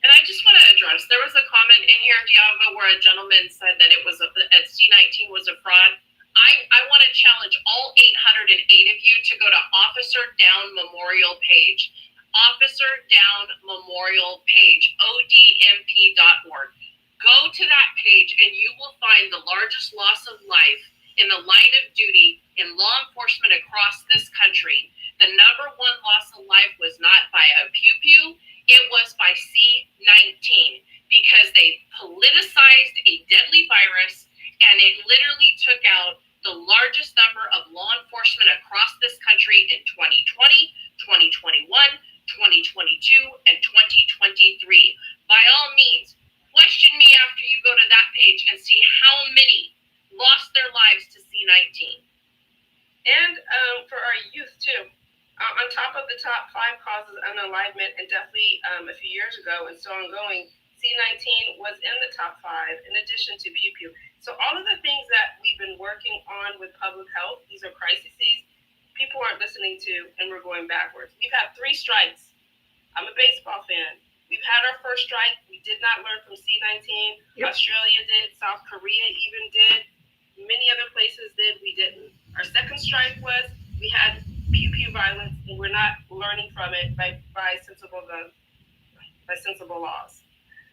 [SPEAKER 10] And I just want to address, there was a comment in here, Diamba, where a gentleman said that it was at C19 was a fraud. I want to challenge all 808 of you to go to Officer Down Memorial page. Officer Down Memorial page, odmp.org. Go to that page and you will find the largest loss of life in the line of duty in law enforcement across this country. The number one loss of life was not by a pew-pew, it was by C19 because they politicized a deadly virus and it literally took out the largest number of law enforcement across this country in 2020, 2021, 2022, and 2023. By all means, question me after you go to that page and see how many lost their lives to C19.
[SPEAKER 9] And for our youth too. On top of the top 5 causes of unalignment, and definitely a few years ago and still ongoing, C19 was in the top 5 in addition to pew-pew. So all of the things that we've been working on with public health, these are crises, people aren't listening to, and we're going backwards. We've had 3 strikes. I'm a baseball fan. We've had our first strike. We did not learn from C19. Yep. Australia did. South Korea even did. Many other places did. We didn't. Our second strike was we had pew-pew violence, and we're not learning from it by sensible laws.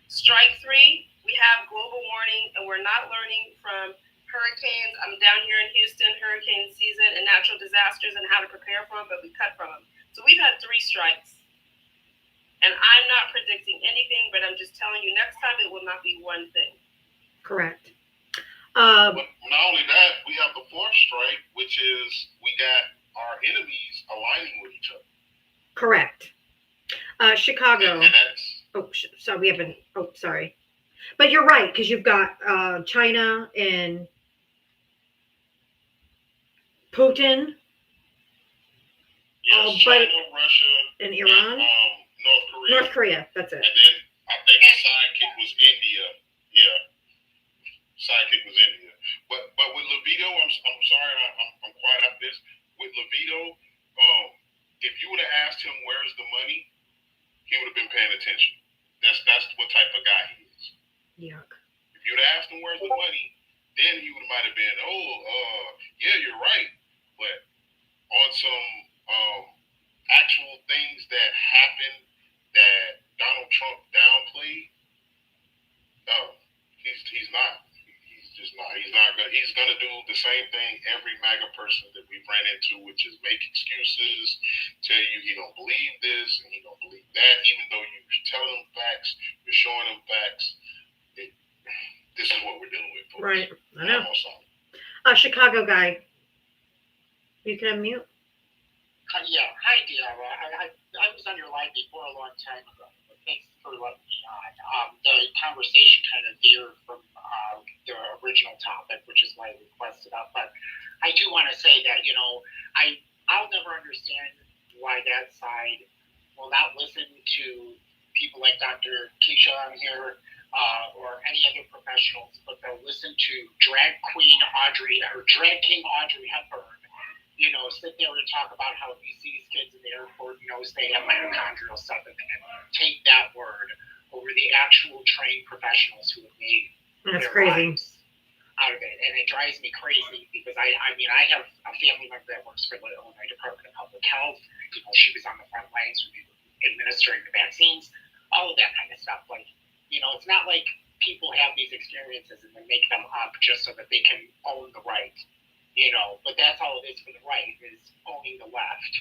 [SPEAKER 9] Strike 3, we have global warming, and we're not learning from hurricanes. I'm down here in Houston, hurricane season and natural disasters and how to prepare for them, but we cut from them. So we've had 3 strikes. And I'm not predicting anything, but I'm just telling you next time it will not be one thing.
[SPEAKER 2] Correct.
[SPEAKER 7] But not only that, we have the 4th strike, which is we got our enemies aligning with each other.
[SPEAKER 2] Correct. Chicago.
[SPEAKER 7] And that's,
[SPEAKER 2] so we haven't. Oh, sorry. But you're right, because you've got China and Putin.
[SPEAKER 7] yes, China, Russia,
[SPEAKER 2] and Iran.
[SPEAKER 7] And,
[SPEAKER 2] North Korea. That's it.
[SPEAKER 7] And then I think the sidekick was India. Yeah, sidekick was India. But with libido, I'm sorry, I'm quiet after this. with Levito, if you would have asked him where's the money, he would have been paying attention. That's what type of guy he is.
[SPEAKER 2] Yuck.
[SPEAKER 7] If you'd have asked him where's the money, then he might have been, yeah, you're right. But on some actual things that happened that Donald Trump downplayed, he's not. He's just not. He's not gonna. He's gonna do the same thing every MAGA person that we've ran into, which is make excuses, tell you he don't believe this and he don't believe that, even though you're telling him facts, you're showing him facts. This is what we're dealing with, folks.
[SPEAKER 2] Right. I know.
[SPEAKER 7] Almost all.
[SPEAKER 2] Chicago guy. You can unmute.
[SPEAKER 11] Yeah. Hi, Deora. I was on your live before a long time ago. But thanks for letting me on. The conversation kind of veered from the original topic, which is why I requested up. But I do want to say that, I'll never understand why that side will not listen to people like Dr. Keisha on here or any other professionals, but they'll listen to drag king Audrey Hepburn, sit there and talk about how he sees kids in the airport, knows they have mitochondrial stuff, and take that word over the actual trained professionals who have made
[SPEAKER 2] That's
[SPEAKER 11] their
[SPEAKER 2] crazy.
[SPEAKER 11] lives out of it. And it drives me crazy because I have a family member that works for the Illinois Department of Public Health. She was on the front lines administering the vaccines, all of that kind of stuff. Like, it's not like people have these experiences and then make them up just so that they can own the right. But that's all it is for the right, is owning the left.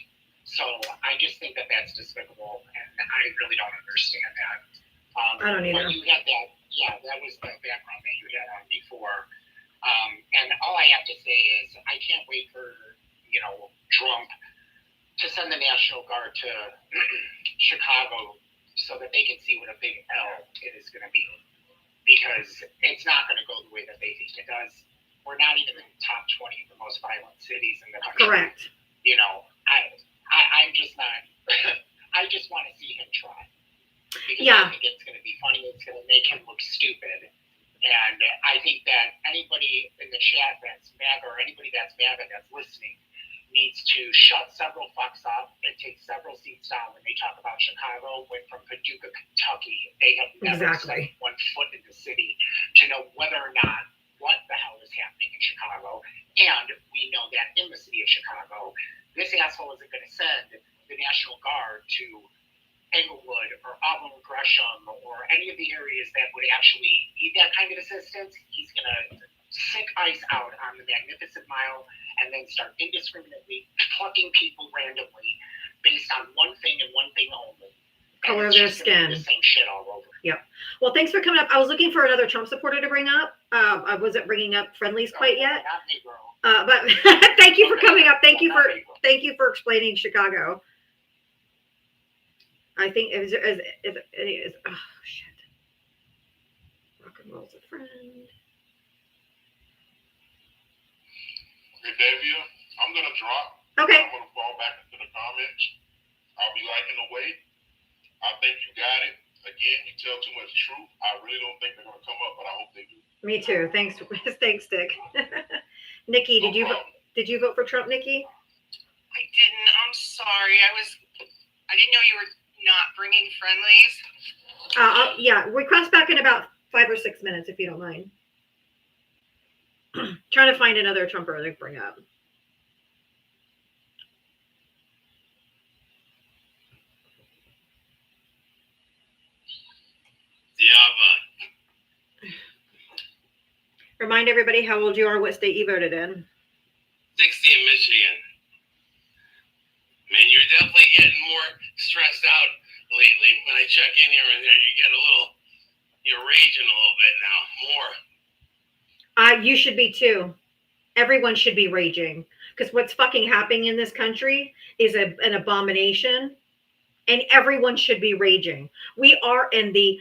[SPEAKER 11] So I just think that that's despicable, and I really don't understand that.
[SPEAKER 2] I don't either.
[SPEAKER 11] But you had that, that was the background that you had on before. And all I have to say is I can't wait for, Trump to send the National Guard to Chicago so that they can see what a big L it is going to be. Because it's not going to go the way that they think it does. We're not even in the top 20 of the most violent cities in the country.
[SPEAKER 2] Correct.
[SPEAKER 11] I'm just not. I just want to see him try. Because I think it's going to be funny. It's going to make him look stupid. And I think that anybody in the chat that's MAGA or anybody that's MAGA that's listening needs to shut several fucks up and take several seats down when they talk about Chicago. When from Paducah, Kentucky, they have never set one foot in the city to know whether or not what the hell is happening in Chicago. And we know that in the city of Chicago, this asshole isn't going to send the National Guard to Englewood or Auburn Gresham or any of the areas that would actually need that kind of assistance. He's going to sick ice out on the Magnificent Mile and then start indiscriminately plucking people randomly based on one thing and one thing only.
[SPEAKER 2] Color of their skin.
[SPEAKER 11] The same shit all over.
[SPEAKER 2] Yep. Well, thanks for coming up. I was looking for another Trump supporter to bring up. I wasn't bringing up friendlies quite yet.
[SPEAKER 11] Not me, girl.
[SPEAKER 2] But thank you for coming up. Thank you for explaining Chicago. I think it is. Oh shit. Rock and roll's a friend.
[SPEAKER 7] Hey, Davia, I'm gonna drop.
[SPEAKER 2] Okay.
[SPEAKER 7] I'm gonna fall back into the comments. I'll be liking away. I think you got it. Again, you tell too much truth. I really don't think they're gonna come up, but I hope they do.
[SPEAKER 2] Me too. Thanks, Dick. Nikki, did you vote for Trump, Nikki?
[SPEAKER 10] I didn't. I'm sorry. I didn't know you were not bringing friendlies.
[SPEAKER 2] Yeah, request back in about 5 or 6 minutes, if you don't mind. Trying to find another Trumper to bring up. Remind everybody how old you are, what state you voted in.
[SPEAKER 12] 60 in Michigan. Man, you're definitely getting more stressed out lately. When I check in here and there, you're raging a little bit now, more.
[SPEAKER 2] You should be too. Everyone should be raging because what's fucking happening in this country is an abomination, and everyone should be raging. We are in the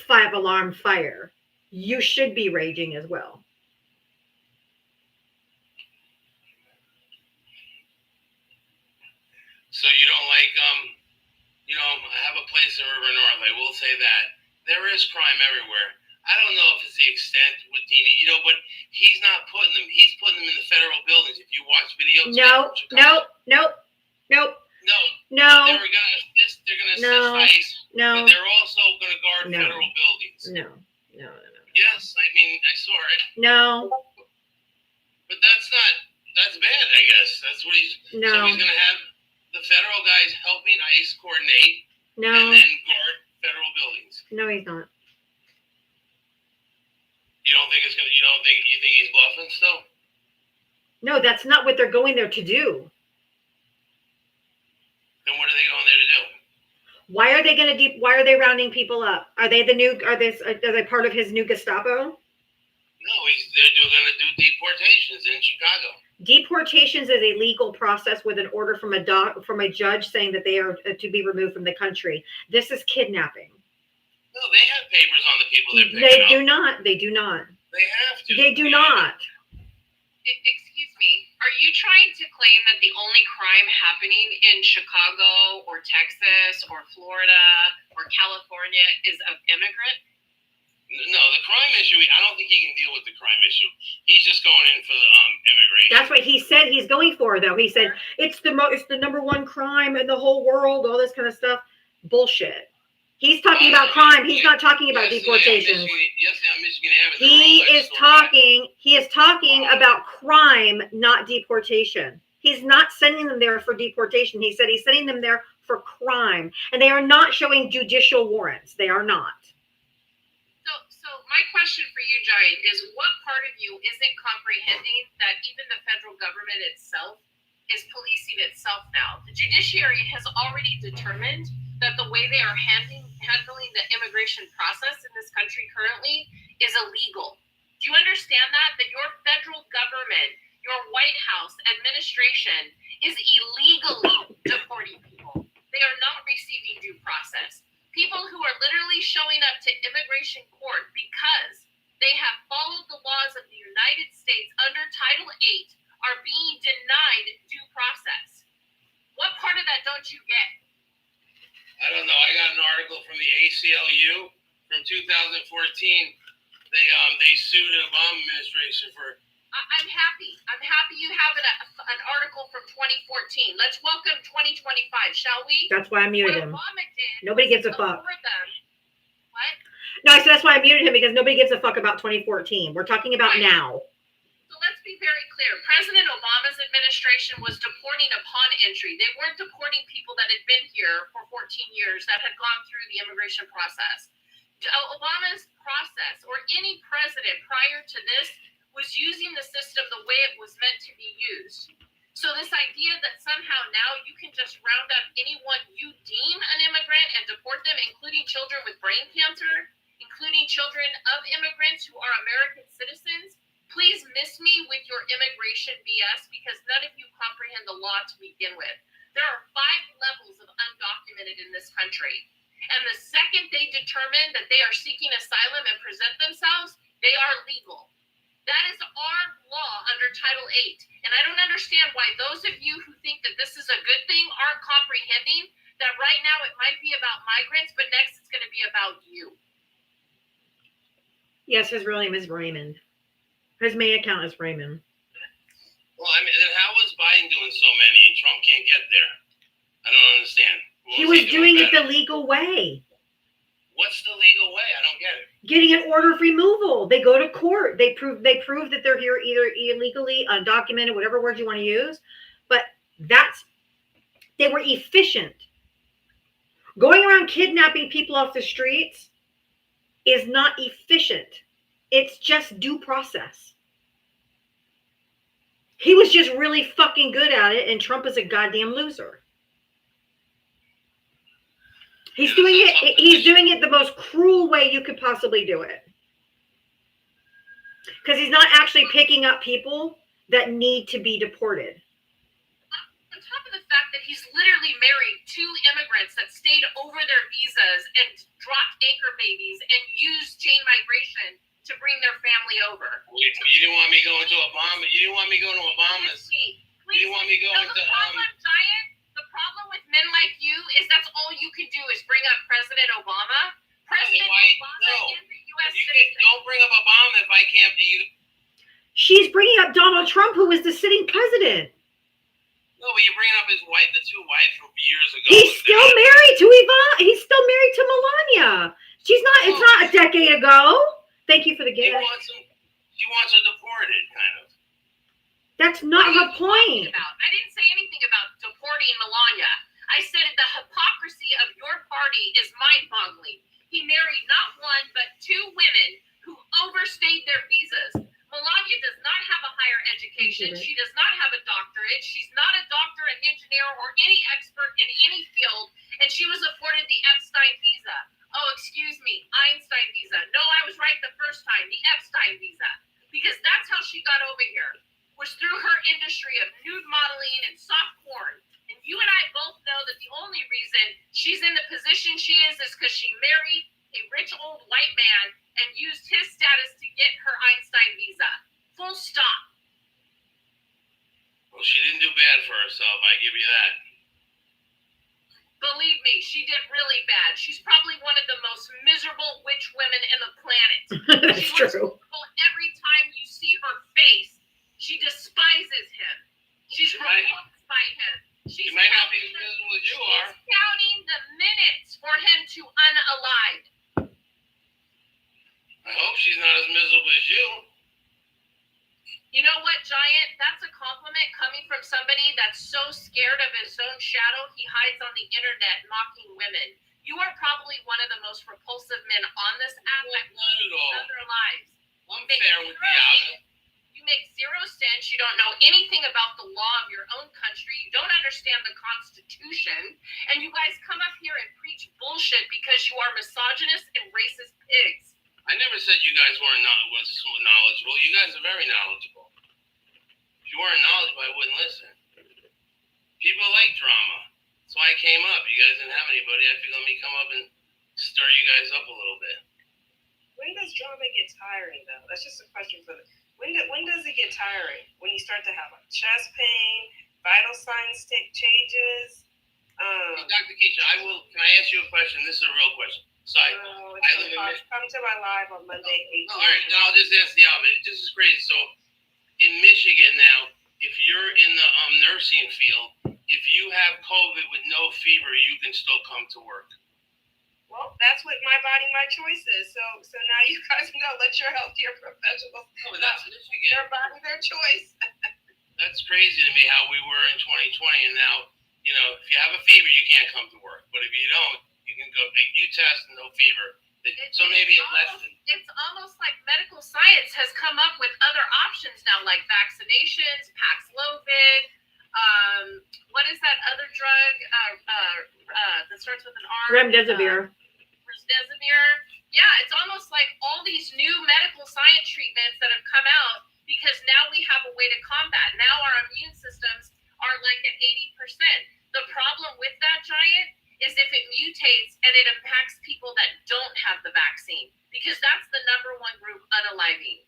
[SPEAKER 2] 5-alarm fire. You should be raging as well.
[SPEAKER 12] So you don't like, have a place in River North. I will say that there is crime everywhere. I don't know if it's the extent with Dina, but he's not putting them. He's putting them in the federal buildings. If you watch video guilty.
[SPEAKER 2] No.
[SPEAKER 12] Chicago.
[SPEAKER 2] No.
[SPEAKER 12] No.
[SPEAKER 2] No.
[SPEAKER 12] They're gonna assist. They're gonna
[SPEAKER 2] No.
[SPEAKER 12] assist ICE,
[SPEAKER 2] No.
[SPEAKER 12] but they're also gonna guard
[SPEAKER 2] No.
[SPEAKER 12] federal buildings.
[SPEAKER 2] No.
[SPEAKER 12] Yes, I mean I saw it,
[SPEAKER 2] No.
[SPEAKER 12] but that's bad. I guess that's what he's. So
[SPEAKER 2] No.
[SPEAKER 12] he's gonna have the federal guys helping ICE coordinate and
[SPEAKER 2] No.
[SPEAKER 12] then guard federal buildings.
[SPEAKER 2] No, he's not.
[SPEAKER 12] You don't think it's gonna? You think he's bluffing still?
[SPEAKER 2] No, that's not what they're going there to do.
[SPEAKER 12] Then what are they going there to do?
[SPEAKER 2] Why are they going to why are they rounding people up? Are they are they part of his new Gestapo?
[SPEAKER 12] No, they're going to do deportations in Chicago.
[SPEAKER 2] Deportations is a legal process with an order from a judge saying that they are to be removed from the country. This is kidnapping.
[SPEAKER 12] No, they have papers on the people they're picking
[SPEAKER 2] They
[SPEAKER 12] up.
[SPEAKER 2] do not. They do not.
[SPEAKER 12] They have to.
[SPEAKER 2] They do not.
[SPEAKER 10] Excuse me. Are you trying to claim that the only crime happening in Chicago or Texas or Florida or California is of immigrant?
[SPEAKER 12] No, the crime issue, I don't think he can deal with the crime issue. He's just going in for the immigration.
[SPEAKER 2] That's what he said he's going for, though. He said it's the number one crime in the whole world, all this kind of stuff. Bullshit. He's talking about crime. He's not talking about deportations. He is talking about crime, not deportation. He's not sending them there for deportation. He said he's sending them there for crime. And they are not showing judicial warrants. They are not.
[SPEAKER 10] So my question for you, Giant, is what part of you isn't comprehending that even the federal government itself is policing itself now? The judiciary has already determined that the way they are handling the immigration process in this country currently is illegal. Do you understand that? That your federal government, your White House administration is illegally deporting people. They are not receiving due process. People who are literally showing up to immigration court because they have followed the laws of the United States under Title VIII are being denied due process. What part of that don't you get?
[SPEAKER 12] I don't know. I got an article from the ACLU from 2014. They sued the Obama administration for.
[SPEAKER 10] I'm happy. I'm happy you have an article from 2014. Let's welcome 2025, shall we?
[SPEAKER 2] That's why I muted him.
[SPEAKER 10] Obama did.
[SPEAKER 2] Nobody gives a fuck.
[SPEAKER 10] What?
[SPEAKER 2] No, so that's why I muted him, because nobody gives a fuck about 2014. We're talking about now.
[SPEAKER 10] So let's be very clear. President Obama's administration was deporting upon entry. They weren't deporting people that had been here for 14 years that had gone through the immigration process. Obama's process, or any president prior to this, was using the system the way it was meant to be used. So this idea that somehow now you can just round up anyone you deem an immigrant and deport them, including children with brain cancer, including children of immigrants who are American citizens, please miss me with your immigration BS, because none of you comprehend the law to begin with. There are 5 levels of undocumented in this country. And the second they determine that they are seeking asylum and present themselves, they are legal. That is our law under Title VIII. And I don't understand why those of you who think that this is a good thing aren't comprehending that right now it might be about migrants, but next it's going to be about you.
[SPEAKER 2] Yes, his real name is Raymond. His main account is Raymond.
[SPEAKER 12] Well, I mean, then how was Biden doing so many and Trump can't get there? I don't understand.
[SPEAKER 2] He was doing it the legal way.
[SPEAKER 12] What's the legal way? I don't get it.
[SPEAKER 2] Getting an order of removal. They go to court. They prove that they're here either illegally, undocumented, whatever word you want to use. But they were efficient. Going around kidnapping people off the streets is not efficient. It's just due process. He was just really fucking good at it, and Trump is a goddamn loser. He's doing it the most cruel way you could possibly do it. Because he's not actually picking up people that need to be deported.
[SPEAKER 10] On top of the fact that he's literally married 2 immigrants that stayed over their visas and dropped anchor babies and used chain migration to bring their family over.
[SPEAKER 12] You didn't want me going to Obama. You didn't want me going to Obama's. You didn't want me going to
[SPEAKER 10] The problem with men like you is that's all you can do is bring up President Obama. President Obama is the U.S. citizen.
[SPEAKER 12] Don't bring up Obama if I can't.
[SPEAKER 2] She's bringing up Donald Trump, who is the sitting president.
[SPEAKER 12] No, but you're bringing up his wife, the two wives from years ago.
[SPEAKER 2] He's still married to Yvonne. He's still married to Melania. She's not. It's not a decade ago. Thank you for the gift.
[SPEAKER 12] She wants her deported, kind of.
[SPEAKER 2] That's not her point.
[SPEAKER 10] I didn't say anything about deporting Melania. I said the hypocrisy of your party is mind-boggling. He married not one, but two women who overstayed their visas. Melania does not have a higher education. She does not have a doctorate. She's not a doctor, an engineer, or any expert in any field, and she was afforded the Epstein visa. Oh, excuse me, Einstein visa. No, I was right the first time, the Epstein visa. Because that's how she got over here, was through her industry of nude modeling and soft porn. And you and I both know that the only reason she's in the position she is because she married a rich old white man and used his status to get her Einstein visa. Full stop.
[SPEAKER 12] Well, she didn't do bad for herself, I give you that.
[SPEAKER 10] Believe me, she did really bad. She's probably one of the most miserable witch women in the planet.
[SPEAKER 2] That's true.
[SPEAKER 10] Every time you see her face, she despises him. She's repulsed by him.
[SPEAKER 12] She might not be as miserable as you are.
[SPEAKER 10] She's counting the minutes for him to unalive.
[SPEAKER 12] I hope she's not as miserable as you.
[SPEAKER 10] You know what, Giant? That's a compliment coming from somebody that's so scared of his own shadow, he hides on the internet mocking women. You are probably one of the most repulsive men on this app.
[SPEAKER 12] Not at all.
[SPEAKER 10] In their lives.
[SPEAKER 12] I'm fair with the outing.
[SPEAKER 10] You make zero sense. You don't know anything about the law of your own country. You don't understand the Constitution. And you guys come up here and preach bullshit because you are misogynist and racist pigs.
[SPEAKER 12] I never said you guys weren't knowledgeable. You guys are very knowledgeable. If you weren't knowledgeable, I wouldn't listen. People like drama. That's why I came up. You guys didn't have anybody. I figured let me come up and stir you guys up a little bit.
[SPEAKER 9] When does drama get tiring, though? That's just a question for the. When does it get tiring? When you start to have like chest pain, vital signs changes.
[SPEAKER 12] Dr. Keisha, can I ask you a question? This is a real question. So I live in Michigan.
[SPEAKER 9] Come to my live on Monday.
[SPEAKER 12] All right, now I'll just ask the obvious. This is crazy. So in Michigan now, if you're in the nursing field, if you have COVID with no fever, you can still come to work.
[SPEAKER 9] Well, that's what my body, my choice is. So now you guys know. Let your healthcare professionals.
[SPEAKER 12] No, but that's Michigan.
[SPEAKER 9] Their body, their choice.
[SPEAKER 12] That's crazy to me how we were in 2020, and now if you have a fever, you can't come to work. But if you don't, you can go. You test and no fever. So maybe it's less than.
[SPEAKER 10] It's almost like medical science has come up with other options now, like vaccinations, Paxlovid. What is that other drug that starts with an R?
[SPEAKER 2] Remdesivir.
[SPEAKER 10] Yeah, it's almost like all these new medical science treatments that have come out because now we have a way to combat. Now our immune systems are like at 80%. The problem with that, Giant, is if it mutates and it impacts people that don't have the vaccine, because that's the number one group unaliving.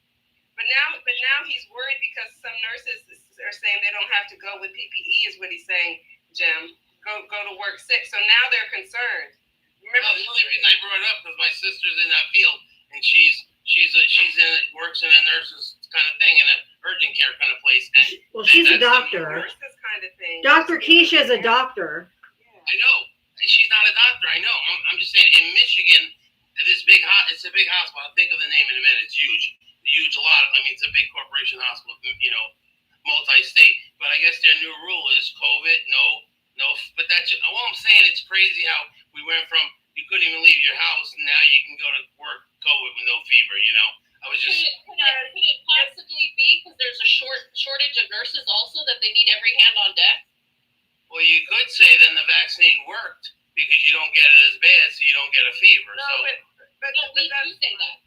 [SPEAKER 9] But now he's worried because some nurses are saying they don't have to go with PPE, is what he's saying, Jim. Go to work sick. So now they're concerned. Remember,
[SPEAKER 12] the only reason I brought it up because my sister's in that field and she's works in a nurse's kind of thing in an urgent care kind of place. And
[SPEAKER 2] well, she's a doctor.
[SPEAKER 9] Nurses kind of thing.
[SPEAKER 2] Dr. Keisha is a doctor.
[SPEAKER 12] I know. She's not a doctor. I know. I'm just saying in Michigan, it's a big hospital. I'll think of the name in a minute. It's huge. It's a big corporation hospital, multi-state. But I guess their new rule is COVID, no. But that's all I'm saying. It's crazy how we went from you couldn't even leave your house, and now you can go to work COVID with no fever. I was just.
[SPEAKER 10] Could it possibly be because there's a shortage of nurses also that they need every hand on deck?
[SPEAKER 12] Well, you could say then the vaccine worked because you don't get it as bad, so you don't get a fever.
[SPEAKER 9] But
[SPEAKER 10] we do say that.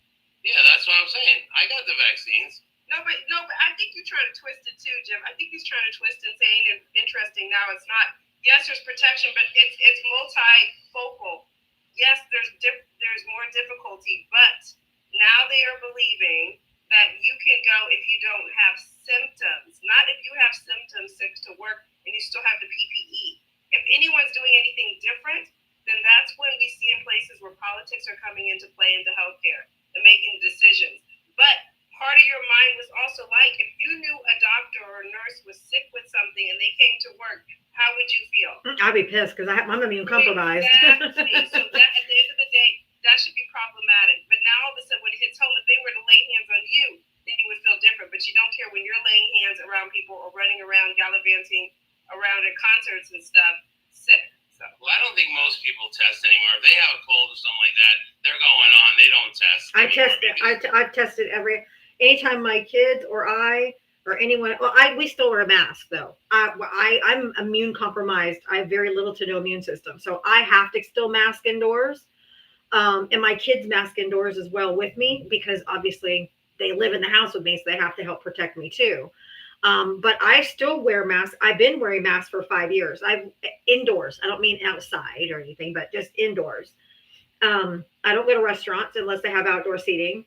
[SPEAKER 12] Yeah, that's what I'm saying. I got the vaccines.
[SPEAKER 9] No, but I think you're trying to twist it too, Jim. I think he's trying to twist and saying it's interesting. Now it's not. Yes, there's protection, but it's multifocal. Yes, there's more difficulty, but now they are believing that you can go if you don't have symptoms, not if you have symptoms sick to work and you still have the PPE. If anyone's doing anything different, then that's when we see in places where politics are coming into play into healthcare and making decisions. But part of your mind was also like, if you knew a doctor or a nurse was sick with something and they came to work, how would you feel?
[SPEAKER 2] I'd be pissed because I'm immune compromised.
[SPEAKER 9] Exactly. So that, at the end of the day, that should be problematic. But now all of a sudden, when it hits home, if they were to lay hands on you, then you would feel different. But you don't care when you're laying hands around people or running around gallivanting around at concerts and stuff, sick. So.
[SPEAKER 12] Well, I don't think most people test anymore. If they have a cold or something like that, they're going on. They don't test.
[SPEAKER 2] I've tested anytime my kids or I or anyone. Well, we still wear a mask though. I'm immune compromised. I have very little to no immune system, so I have to still mask indoors. And my kids mask indoors as well with me because obviously they live in the house with me, so they have to help protect me too. But I still wear masks. I've been wearing masks for 5 years. Indoors. I don't mean outside or anything, but just indoors. I don't go to restaurants unless they have outdoor seating.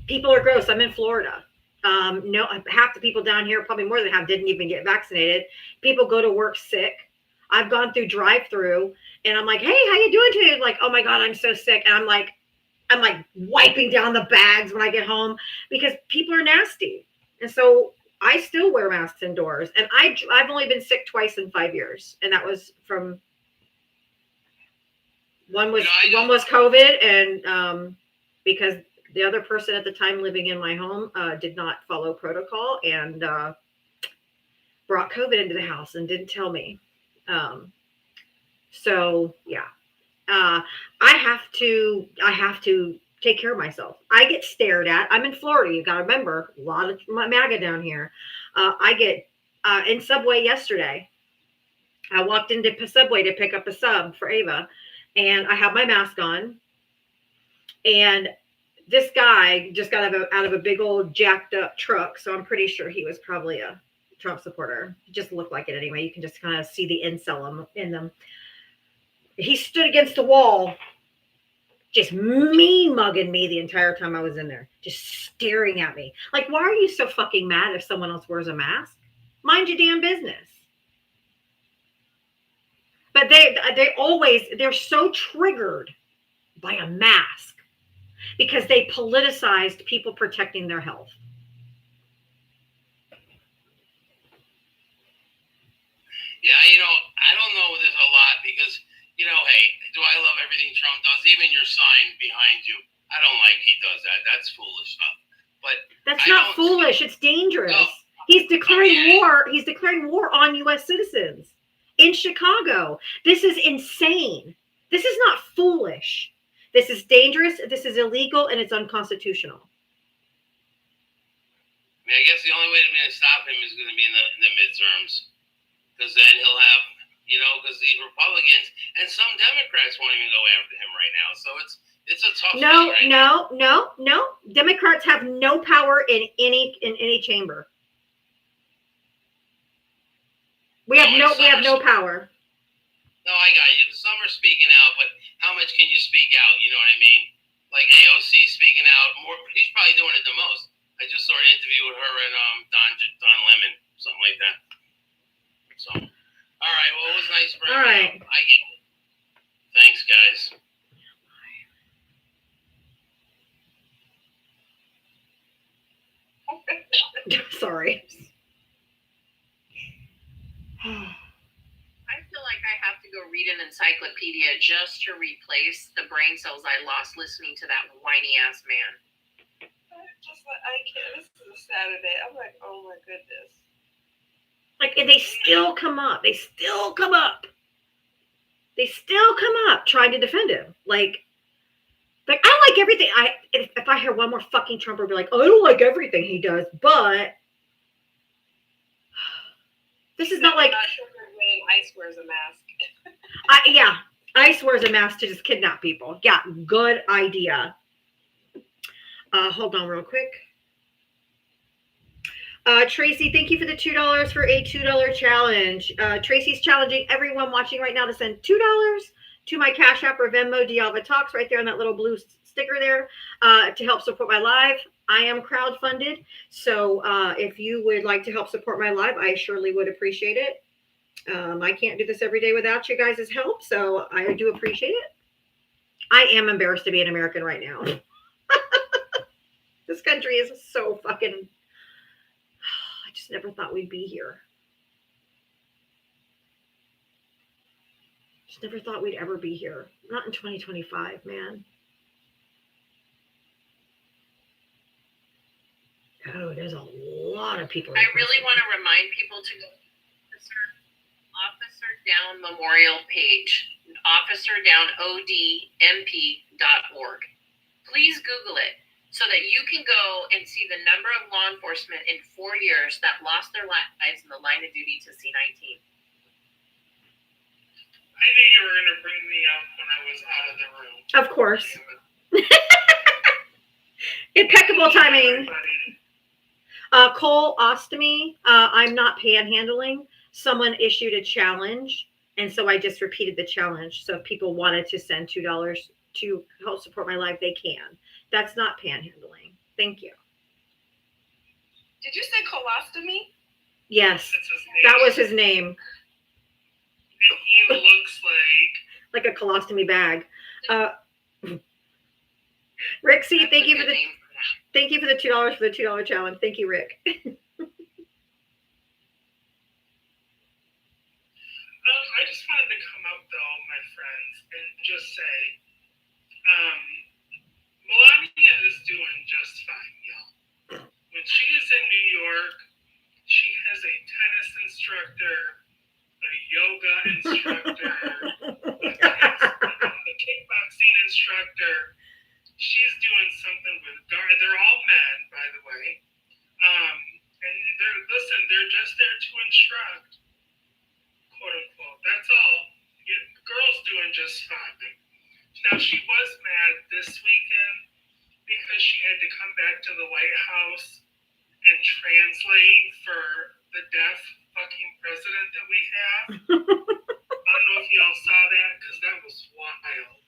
[SPEAKER 2] People are gross. I'm in Florida. No, half the people down here, probably more than half, didn't even get vaccinated. People go to work sick. I've gone through drive-through and I'm like, hey, how you doing today? Like, oh my God, I'm so sick. And I'm like wiping down the bags when I get home because people are nasty. And so I still wear masks indoors. And I've only been sick twice in 5 years. And that was from one was COVID and because the other person at the time living in my home did not follow protocol and brought COVID into the house and didn't tell me. So yeah. I have to take care of myself. I get stared at. I'm in Florida. You got to remember, a lot of MAGA down here. I get in Subway yesterday. I walked into Subway to pick up a sub for Ava, and I have my mask on. And this guy just got out of a big old jacked up truck, so I'm pretty sure he was probably a Trump supporter. He just looked like it anyway. You can just kind of see the incel in them. He stood against the wall, just mean mugging me the entire time I was in there, just staring at me. Like, why are you so fucking mad if someone else wears a mask? Mind your damn business. But they're so triggered by a mask because they politicized people protecting their health.
[SPEAKER 12] Yeah, I don't know there's a lot because, hey, do I love everything Trump does? Even your sign behind you. I don't like he does that. That's foolish stuff. But
[SPEAKER 2] that's not foolish. It's dangerous. No. He's declaring war. He's declaring war on U.S. citizens in Chicago. This is insane. This is not foolish. This is dangerous. This is illegal, and it's unconstitutional.
[SPEAKER 12] I mean, I guess the only way to stop him is going to be in the midterms, because then he'll have, because these Republicans and some Democrats won't even go after him right now. So it's a tough thing right now. No. Democrats have no power in any chamber. We have no power. No, I got you. Some are speaking out, but how much can you speak out? You know what I mean? Like AOC speaking out more. He's probably doing it the most. I just saw an interview with her and Don Lemon, something like that. So, all right. Well, it was nice for
[SPEAKER 2] all right.
[SPEAKER 12] I get it. Thanks, guys.
[SPEAKER 2] Sorry.
[SPEAKER 10] I feel like I have to go read an encyclopedia just to replace the brain cells I lost listening to that whiny ass man.
[SPEAKER 9] I can't. This is a Saturday. I'm like, oh my goodness.
[SPEAKER 2] Like, and they still come up. They still come up trying to defend him. Like I like everything. If I hear one more fucking Trumper be like, I don't like everything he does, but this is not like.
[SPEAKER 9] I'm not sure when ICE wears a mask.
[SPEAKER 2] ICE wears a mask to just kidnap people. Yeah, good idea. Hold on real quick. Tracy, thank you for the $2 for a $2 challenge. Tracy's challenging everyone watching right now to send $2 to my Cash App or Venmo, D'Alva Talks, right there on that little blue sticker there, to help support my live. I am crowdfunded, so if you would like to help support my live, I surely would appreciate it. I can't do this every day without you guys' help, so I do appreciate it. I am embarrassed to be an American right now. This country is so fucking. I just never thought we'd be here. Just never thought we'd ever be here. Not in 2025, man. Oh, there's a lot of people.
[SPEAKER 10] I really want to remind people to go to the Officer Down Memorial page, officerdownodmp.org. Please Google it so that you can go and see the number of law enforcement in 4 years that lost their lives in the line of duty to C-19.
[SPEAKER 8] I knew you were going to bring me up when I was out of the room.
[SPEAKER 2] Of course. Impeccable timing. Cole Ostomy, I'm not panhandling. Someone issued a challenge, and so I just repeated the challenge. So if people wanted to send $2 to help support my life, they can. That's not panhandling. Thank you.
[SPEAKER 9] Did you say colostomy?
[SPEAKER 2] Yes,
[SPEAKER 8] That's his name.
[SPEAKER 2] that was his name.
[SPEAKER 8] And he looks like...
[SPEAKER 2] Like a colostomy bag. Rick C,
[SPEAKER 10] That's
[SPEAKER 2] thank
[SPEAKER 10] a
[SPEAKER 2] you for
[SPEAKER 10] good
[SPEAKER 2] the
[SPEAKER 10] name for that.
[SPEAKER 2] thank you for the $2 for the $2 challenge. Thank you, Rick.
[SPEAKER 8] I just wanted to come out, though, my friends, and just say, Melania is doing just fine, y'all. When she is in New York, she has a tennis instructor, a yoga instructor, a kickboxing instructor. She's doing something with guard. They're all men, by the way. And they're just there to instruct, quote unquote. That's all. The girl's doing just fine. Now, she was mad this weekend because she had to come back to the White House and translate for the deaf fucking president that we have. I don't know if y'all saw that, because that was wild.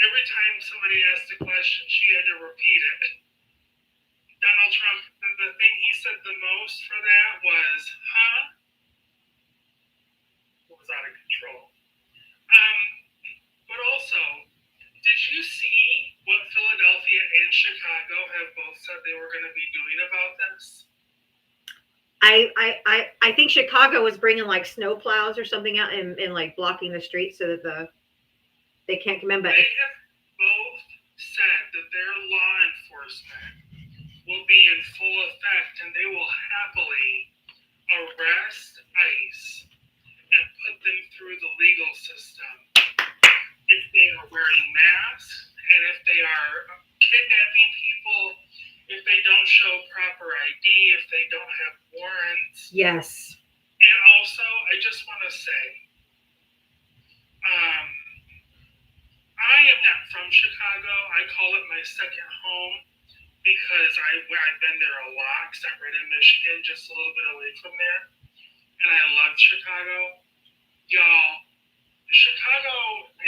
[SPEAKER 8] Every time somebody asked a question, she had to repeat it. Donald Trump, the thing he said the most for that was, huh? It was out of control. But also, did you see what Philadelphia and Chicago have both said they were going to be doing about this?
[SPEAKER 2] I think Chicago was bringing like snow plows or something out and like blocking the streets so that they can't come in. But
[SPEAKER 8] They have both said that their law enforcement will be in full effect and they will happily arrest ICE and put them through the legal system if they are wearing masks and if they are kidnapping people, if they don't show proper ID, if they don't have warrants.
[SPEAKER 2] yes,
[SPEAKER 8] And also, I just want to say, I am not from Chicago. I call it my second home because I've been there a lot because I'm right in Michigan, just a little bit away from there. And I love Chicago. Y'all, Chicago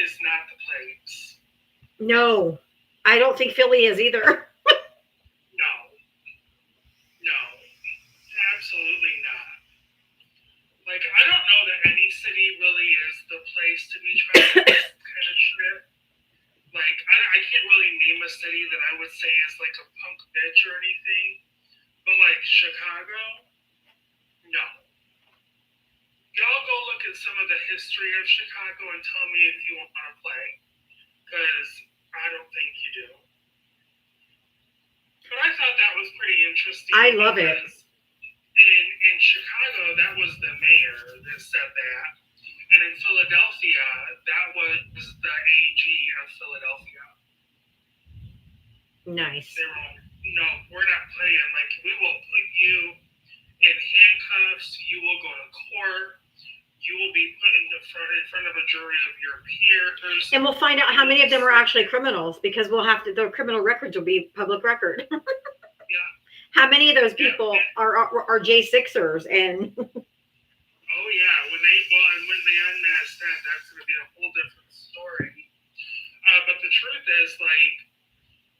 [SPEAKER 8] is not the place.
[SPEAKER 2] no, I don't think Philly is either.
[SPEAKER 8] No, absolutely not. Like, I don't know that any city really is the place to be trying this kind of shit. Like, I can't really name a city that I would say is like a punk bitch or anything. But like Chicago, no. Y'all go look at some of the history of Chicago and tell me if you want to play. Because I don't think you do. But I thought that was pretty interesting.
[SPEAKER 2] I love it.
[SPEAKER 8] In Chicago, that was the mayor that said that. And in Philadelphia, that was the AG of Philadelphia.
[SPEAKER 2] Nice.
[SPEAKER 8] They were like, no, we're not playing. Like, we will put you in handcuffs. You will go to court. You will be put in front of a jury of your peers.
[SPEAKER 2] And we'll find out how many of them are actually criminals because we'll have to. Their criminal records will be public record.
[SPEAKER 8] Yeah.
[SPEAKER 2] How many of those people are J6ers and?
[SPEAKER 8] Oh yeah, when they unmask that, that's going to be a whole different story. But the truth is, like,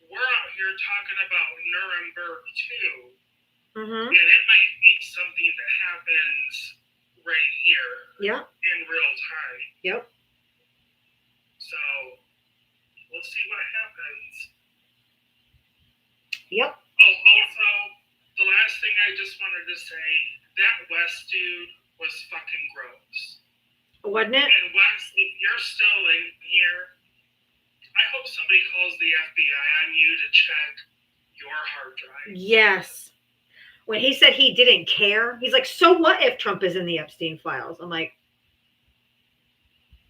[SPEAKER 8] we're out here talking about Nuremberg too,
[SPEAKER 2] Mm-hmm.
[SPEAKER 8] and it might be something that happens right here.
[SPEAKER 2] Yep.
[SPEAKER 8] In real time.
[SPEAKER 2] Yep.
[SPEAKER 8] So we'll see what happens.
[SPEAKER 2] Yep.
[SPEAKER 13] Oh, also, the last thing I just wanted to say, that West dude was fucking gross.
[SPEAKER 2] Wasn't it?
[SPEAKER 13] And Wes, if you're still in here, I hope somebody calls the FBI on you to check your hard drive.
[SPEAKER 2] Yes. When he said he didn't care, he's like, so what if Trump is in the Epstein files? I'm like,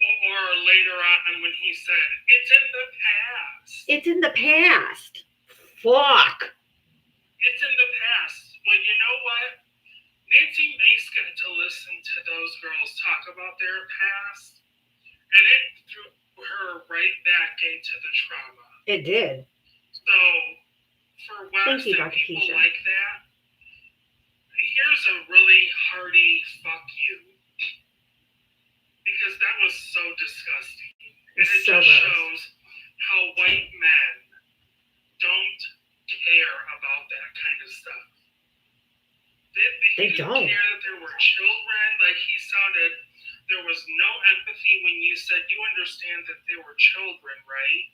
[SPEAKER 13] or later on when he said, it's in the past.
[SPEAKER 2] it's in the past. Fuck.
[SPEAKER 13] It's in the past. Well, you know what? Nancy Mace got to listen to those girls talk about their past, and it threw her right back into the trauma.
[SPEAKER 2] It did.
[SPEAKER 13] So, for Wes and
[SPEAKER 2] Dr.
[SPEAKER 13] people
[SPEAKER 2] Keisha.
[SPEAKER 13] like that, here's a really hearty fuck you. Because that was so disgusting. And it
[SPEAKER 2] So
[SPEAKER 13] just
[SPEAKER 2] gross.
[SPEAKER 13] shows how white men don't care about that kind of stuff.
[SPEAKER 2] They
[SPEAKER 13] didn't
[SPEAKER 2] don't.
[SPEAKER 13] care that there were children. Like he sounded, there was no empathy when you said you understand that they were children, right?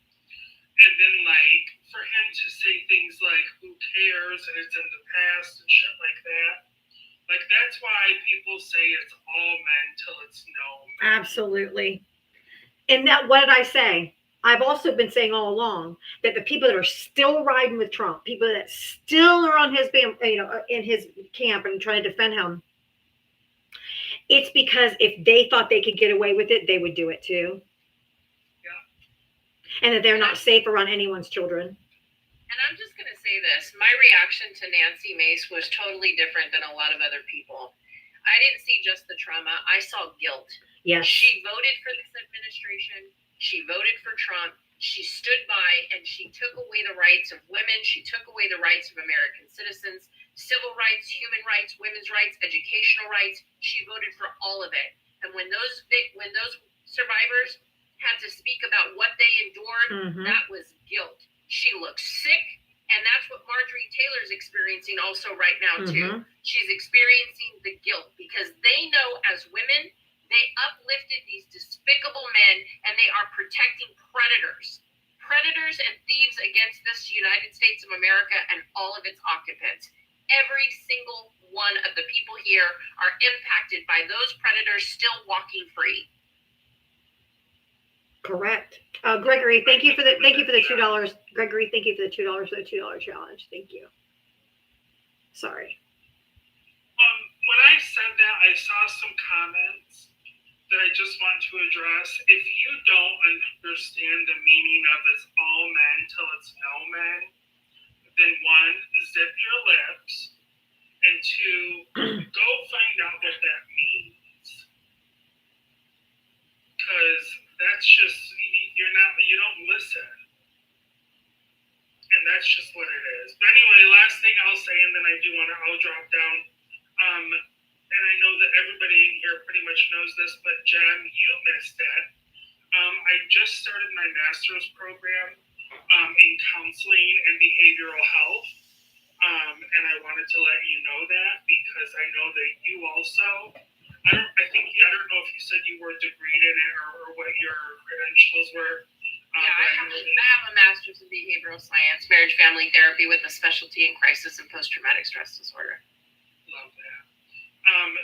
[SPEAKER 13] And then like for him to say things like who cares and it's in the past and shit like that. Like that's why people say it's all men till it's no men.
[SPEAKER 2] Absolutely. And that, what did I say? I've also been saying all along that the people that are still riding with Trump, people that still are on his, in his camp and trying to defend him, it's because if they thought they could get away with it, they would do it too.
[SPEAKER 13] Yeah.
[SPEAKER 2] And that they're not safe around anyone's children.
[SPEAKER 10] And I'm just going to say this. My reaction to Nancy Mace was totally different than a lot of other people. I didn't see just the trauma. I saw guilt.
[SPEAKER 2] Yes.
[SPEAKER 10] She voted for this administration. She voted for Trump. She stood by and she took away the rights of women. She took away the rights of American citizens, civil rights, human rights, women's rights, educational rights. She voted for all of it. And when those survivors had to speak about what they endured, that was guilt. She looks sick. And that's what Marjorie Taylor's experiencing also right now, too. She's experiencing the guilt because they know as women, they uplifted these despicable men and they are protecting predators and thieves against this United States of America and all of its occupants. Every single one of the people here are impacted by those predators still walking free.
[SPEAKER 2] Correct. Gregory, thank you for the $2. Gregory, thank you for the $2 for the $2 challenge. Thank you. Sorry.
[SPEAKER 13] When I said that, I saw some comments that I just want to address. If you don't understand the meaning of it's all men till it's no men, then one, zip your lips, and two, go find out what that means. Because that's just, you don't listen. And that's just what it is. But anyway, last thing I'll say, and then I'll drop down. And I know that everybody in here pretty much knows this, but Jen, you missed it. I just started my master's program in counseling and behavioral health. And I wanted to let you know that because I know that you also, I don't know if you said you were degreed in it or what your credentials were.
[SPEAKER 10] I have a master's in behavioral science, marriage family therapy with a specialty in crisis and post-traumatic stress disorder.
[SPEAKER 13] Love that.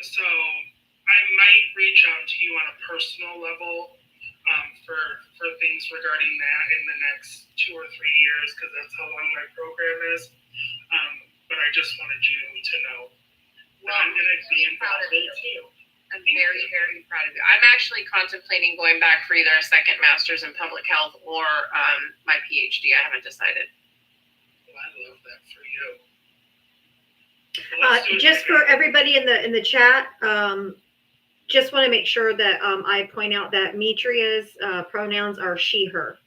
[SPEAKER 13] So I might reach out to you on a personal level for things regarding that in the next 2 or 3 years because that's how long my program is. But I just wanted you to know that I'm going to be involved in it too.
[SPEAKER 10] I'm very, very proud of you. I'm actually contemplating going back for either a second master's in public health or my PhD. I haven't decided.
[SPEAKER 13] Well, I love that for you.
[SPEAKER 2] Just for everybody in the chat, just want to make sure that I point out that Mitria's pronouns are she, her.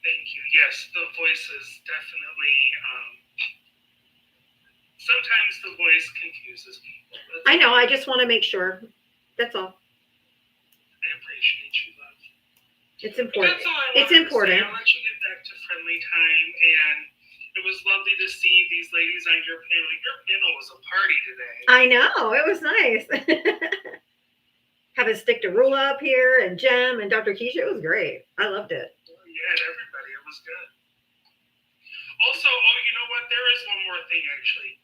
[SPEAKER 13] Thank you. Yes, the voice is definitely. Sometimes the voice confuses people.
[SPEAKER 2] I know. I just want to make sure. That's all.
[SPEAKER 13] I appreciate you, love.
[SPEAKER 2] It's important.
[SPEAKER 13] That's all I
[SPEAKER 2] It's
[SPEAKER 13] wanted to
[SPEAKER 2] important.
[SPEAKER 13] say. I'll let you get back to friendly time, and it was lovely to see these ladies on your panel. Your panel was a party today.
[SPEAKER 2] I know. It was nice. Having Stick to Rule up here and Jem and Dr. Keisha, it was great. I loved it.
[SPEAKER 13] Yeah. had everybody. It was good. Also, oh, you know what? There is one more thing actually.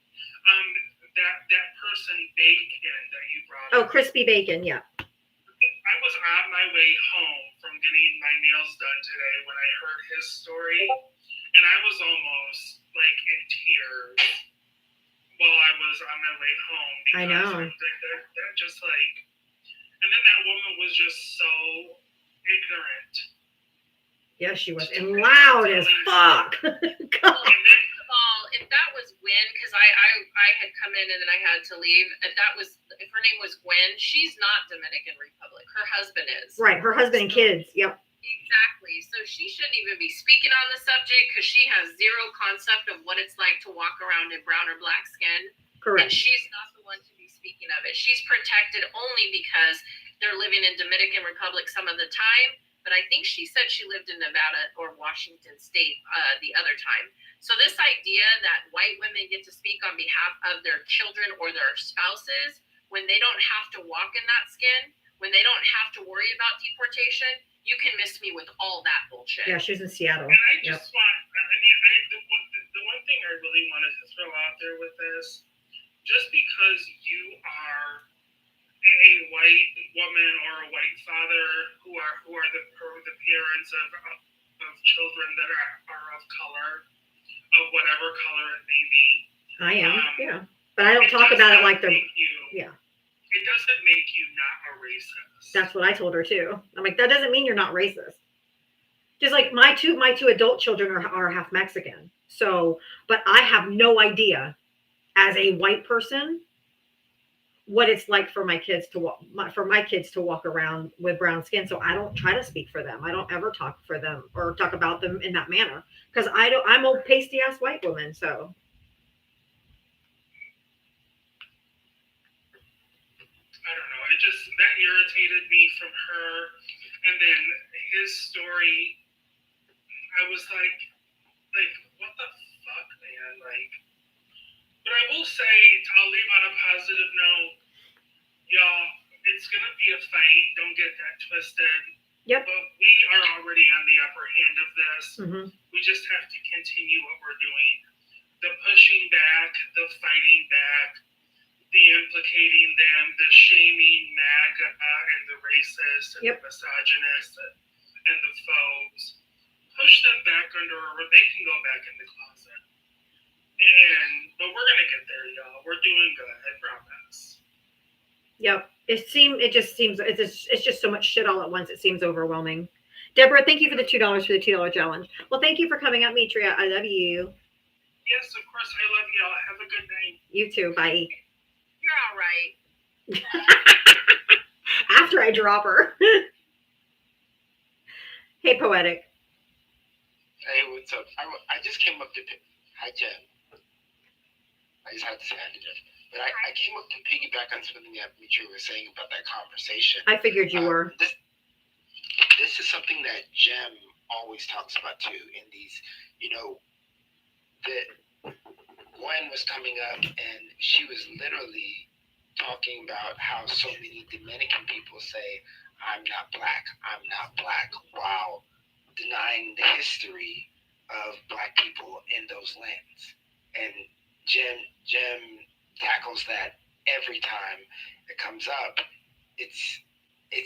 [SPEAKER 13] That person Bacon that you brought
[SPEAKER 2] Oh,
[SPEAKER 13] up.
[SPEAKER 2] crispy bacon. Yeah.
[SPEAKER 13] I was on my way home from getting my nails done today when I heard his story, and I was almost like in tears while I was on my way home because
[SPEAKER 2] I know.
[SPEAKER 13] That just like, and then that woman was just so ignorant.
[SPEAKER 2] Yeah, she was. And loud as fuck. God.
[SPEAKER 10] Well, first of all, if that was Gwen, because I had come in and then I had to leave, if her name was Gwen, she's not Dominican Republic. Her husband is.
[SPEAKER 2] Right. Her husband and kids. Yep.
[SPEAKER 10] Exactly. So she shouldn't even be speaking on the subject because she has zero concept of what it's like to walk around in brown or black skin.
[SPEAKER 2] Correct.
[SPEAKER 10] And she's not the one to be speaking of it. She's protected only because they're living in Dominican Republic some of the time. But I think she said she lived in Nevada or Washington State the other time. So this idea that white women get to speak on behalf of their children or their spouses when they don't have to walk in that skin, when they don't have to worry about deportation, you can miss me with all that bullshit.
[SPEAKER 2] Yeah, she was in Seattle.
[SPEAKER 13] And I just the one thing I really wanted to throw out there with this, just because you are a white woman or a white father who are the parents of children that are of color, of whatever color it may be.
[SPEAKER 2] I am, yeah. But I don't talk about it like they're, yeah.
[SPEAKER 13] It doesn't make you not a racist.
[SPEAKER 2] That's what I told her too. I'm like, that doesn't mean you're not racist. Just like my two adult children are half Mexican. So, but I have no idea as a white person what it's like for my kids to walk around with brown skin. So I don't try to speak for them. I don't ever talk for them or talk about them in that manner because I'm a pasty ass white woman. So.
[SPEAKER 13] I don't know. That irritated me from her. And then his story, I was like, what the fuck, man? But I will say, I'll leave on a positive note. Y'all, it's going to be a fight. Don't get that twisted.
[SPEAKER 2] Yep.
[SPEAKER 13] But we are already on the upper hand of this.
[SPEAKER 2] Mm-hmm.
[SPEAKER 13] We just have to continue what we're doing. The pushing back, the fighting back, the implicating them, the shaming MAGA and the racists and the misogynists and the foes. Push them back they can go back in the closet. But we're gonna get there, y'all. We're doing good, I promise.
[SPEAKER 2] Yep. It's just so much shit all at once. It seems overwhelming. Deborah, thank you for the $2 for the $2 challenge. Well, thank you for coming out, Mitria. I love you.
[SPEAKER 13] Yes, of course. I love y'all. Have a good night.
[SPEAKER 2] You too. Bye.
[SPEAKER 10] You're all right.
[SPEAKER 2] After I drop her. Hey, Poetic.
[SPEAKER 4] Hey, what's up? I just came up to hi, Jen. I just had to say hi to Jen. But I came up to piggyback on something that Mitria was saying about that conversation.
[SPEAKER 2] I figured you were.
[SPEAKER 4] This is something that Jem always talks about too in these, that Gwen was coming up and she was literally talking about how so many Dominican people say, I'm not black, while denying the history of black people in those lands. And Jem tackles that every time it comes up. It's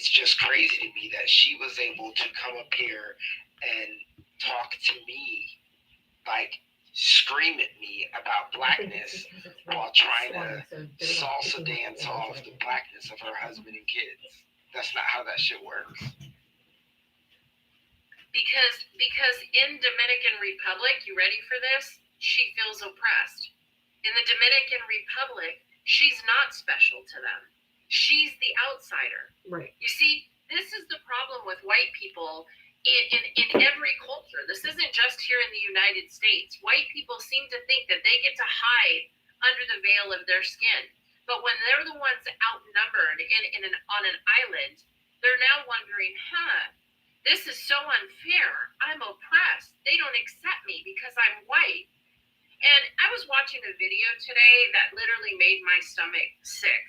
[SPEAKER 4] just crazy to me that she was able to come up here and talk to me, scream at me about blackness while trying to salsa dance off the blackness of her husband and kids. That's not how that shit works.
[SPEAKER 10] Because in Dominican Republic, you ready for this? She feels oppressed. In the Dominican Republic, she's not special to them. She's the outsider.
[SPEAKER 2] Right.
[SPEAKER 10] You see, this is the problem with white people in every culture. This isn't just here in the United States. White people seem to think that they get to hide under the veil of their skin. But when they're the ones outnumbered on an island, they're now wondering, this is so unfair. I'm oppressed. They don't accept me because I'm white. And I was watching a video today that literally made my stomach sick.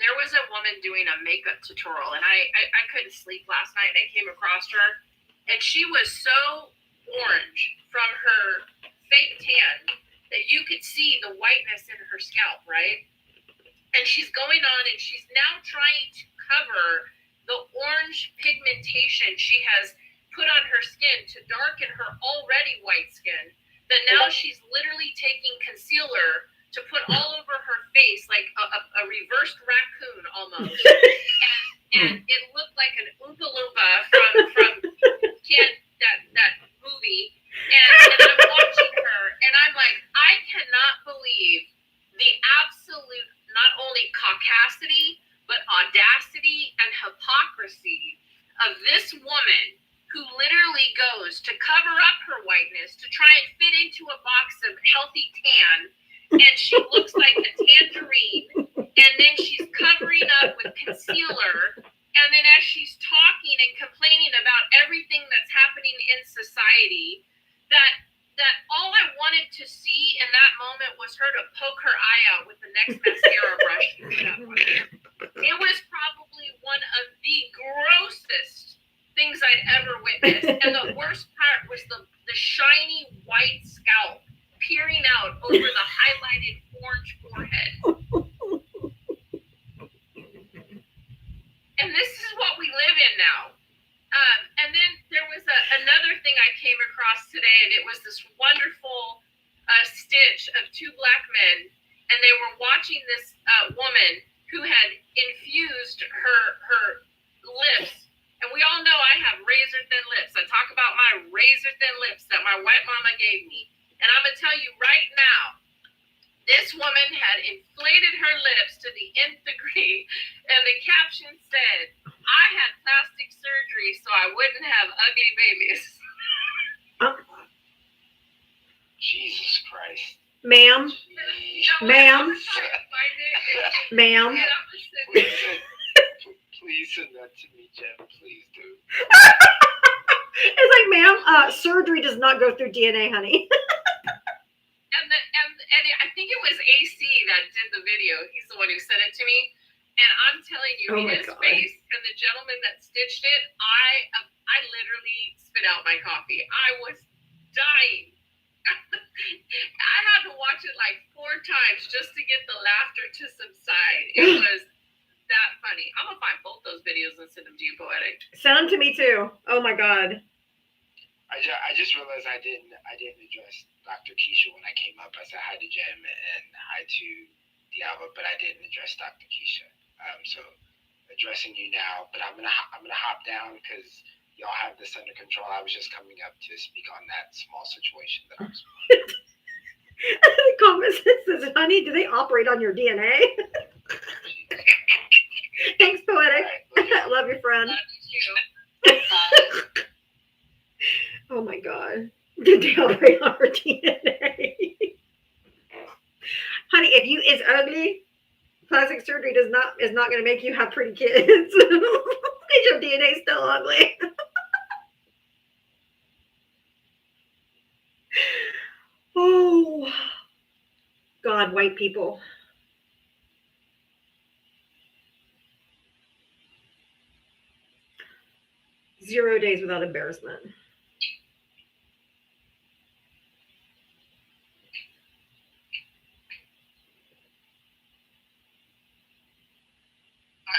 [SPEAKER 10] There was a woman doing a makeup tutorial, and I couldn't sleep last night, and I came across her, and she was so orange from her fake tan that you could see the whiteness in her scalp, right? And she's going on and she's now trying to cover the orange pigmentation she has put on her skin to darken her already white skin, that now she's literally taking concealer to put all over her face like a reversed raccoon almost. And it looked like an Oompa Loompa from that movie. And I'm watching her, and I'm like, I cannot believe the absolute, not only caucasity, but audacity and hypocrisy of this woman who literally goes to cover up her whiteness to try and fit into a box of healthy tan, and she looks like a tangerine, and then she's covering up with concealer, and then as she's talking and complaining about everything that's happening in society, that all I wanted to see in that moment was her to poke her eye out with the next mascara brush she put up on there. It was probably one of the grossest things I'd ever witnessed. And the worst part was the shiny white scalp peering out over the highlighted orange forehead. And this is what we live in now. And then there was another thing I came across today, and it was this wonderful stitch of two black men, and they were watching this woman who had infused her lips. And we all know I have razor thin lips. I talk about my razor thin lips that my white mama gave me. And I'm going to tell you right now, this woman had inflated her lips to the nth degree, and the caption said, I had plastic surgery so I wouldn't have ugly babies.
[SPEAKER 4] Jesus Christ.
[SPEAKER 2] Ma'am? Ma'am? Ma'am?
[SPEAKER 4] Please send that to me, Jen. Please do.
[SPEAKER 2] It's like, ma'am, surgery does not go through DNA, honey.
[SPEAKER 10] And I think it was AC that did the video. He's the one who sent it to me. And I'm telling you, his face and the gentleman that stitched it, I literally spit out my coffee. I was dying. I had to watch it like 4 times just to get the laughter to subside. It was that funny. I'm gonna find both those videos and send them to you, Poetic.
[SPEAKER 2] Send them to me too. Oh my God.
[SPEAKER 4] I just realized I didn't address Dr. Keisha when I came up. I said hi to Jem and hi to Diaba, but I didn't address Dr. Keisha. So addressing you now, but I'm gonna hop down because y'all have this under control. I was just coming up to speak on that small situation that I was.
[SPEAKER 2] The comment says, honey, do they operate on your DNA? Thanks, Poetic. Right, love you, friend.
[SPEAKER 10] Love you.
[SPEAKER 2] Oh my God. Did they operate on her DNA? Honey, if you is ugly, plastic surgery is not going to make you have pretty kids. Because your DNA is still ugly. Oh God, white people. Zero days without embarrassment.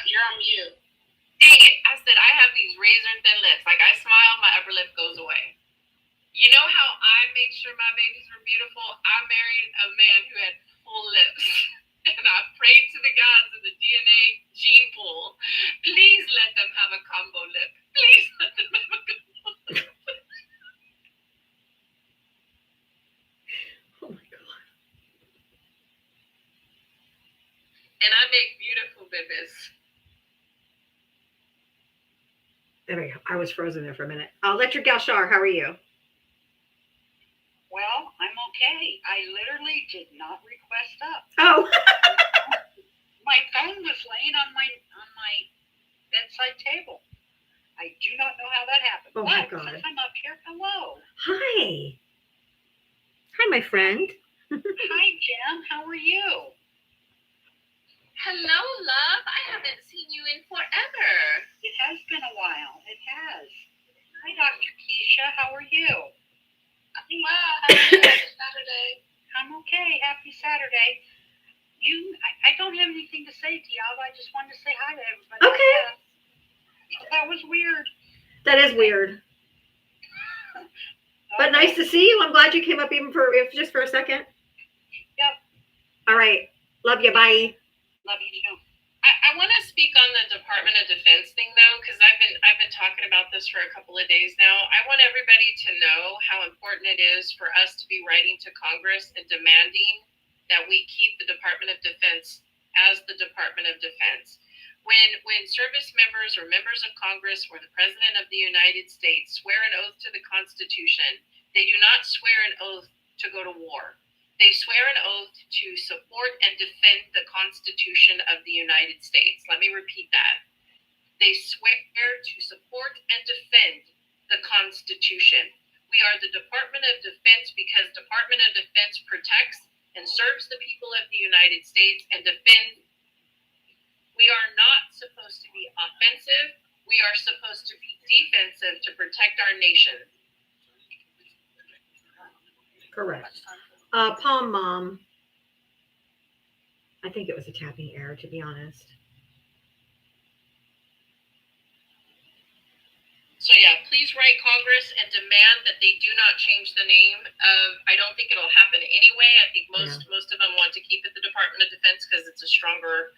[SPEAKER 10] You're on mute. Dang it. I said I have these razor thin lips. Like I smile, my upper lip goes away. You know how I made sure my babies were beautiful? I married a man who had full lips. And I prayed to the gods of the DNA gene pool. Please let them have a combo lip. Please let them have a combo lip.
[SPEAKER 2] Oh my God.
[SPEAKER 10] And I make beautiful babies.
[SPEAKER 2] There we go. I was frozen there for a minute. Electric Galshar, how are you?
[SPEAKER 14] Well, I'm okay. I literally did not request up.
[SPEAKER 2] Oh.
[SPEAKER 14] My phone was laying on my bedside table. I do not know how that happened.
[SPEAKER 2] Oh my God.
[SPEAKER 14] Since I'm up here, hello.
[SPEAKER 2] Hi. Hi, my friend.
[SPEAKER 14] Hi, Jem. How are you?
[SPEAKER 10] Hello, love. I haven't seen you in forever.
[SPEAKER 14] It has been a while. It has. Hi, Dr. Keisha. How are you?
[SPEAKER 3] I'm well. Happy Saturday.
[SPEAKER 14] I'm okay. Happy Saturday. I don't have anything to say to you. I just wanted to say hi to everybody.
[SPEAKER 2] Okay.
[SPEAKER 14] That was weird.
[SPEAKER 2] That is weird. But nice to see you. I'm glad you came up if just for a second.
[SPEAKER 14] Yep.
[SPEAKER 2] All right. Love you. Bye.
[SPEAKER 14] Love you too.
[SPEAKER 10] I want to speak on the Department of Defense thing though, because I've been talking about this for a couple of days now. I want everybody to know how important it is for us to be writing to Congress and demanding that we keep the Department of Defense as the Department of Defense. When service members or members of Congress or the President of the United States swear an oath to the Constitution, they do not swear an oath to go to war. They swear an oath to support and defend the Constitution of the United States. Let me repeat that. They swear to support and defend the Constitution. We are the Department of Defense because Department of Defense protects and serves the people of the United States and defends. We are not supposed to be offensive. We are supposed to be defensive to protect our nation.
[SPEAKER 2] Correct. Palm Mom. I think it was a tapping error, to be honest.
[SPEAKER 10] So yeah, please write Congress and demand that they do not change the name of. I don't think it'll happen anyway. I think most of them want to keep it the Department of Defense because it's a stronger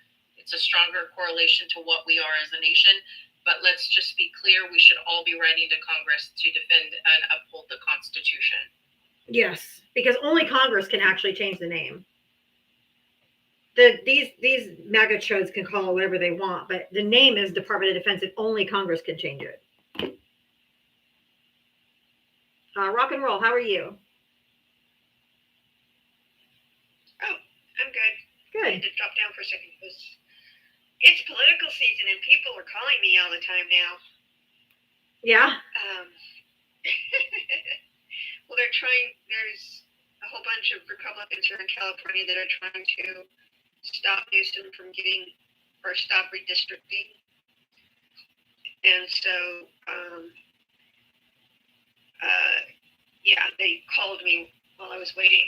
[SPEAKER 10] correlation to what we are as a nation. But let's just be clear: we should all be writing to Congress to defend and uphold the Constitution.
[SPEAKER 2] Yes, because only Congress can actually change the name. These MAGA shows can call it whatever they want, but the name is Department of Defense, and only Congress can change it. Rock and roll. How are you?
[SPEAKER 15] Oh, I'm good.
[SPEAKER 2] Good.
[SPEAKER 15] I had to drop down for a second because it's political season and people are calling me all the time now.
[SPEAKER 2] Yeah.
[SPEAKER 15] Well, there's a whole bunch of Republicans here in California that are trying to stop Newsom from stop redistricting. And so, they called me while I was waiting.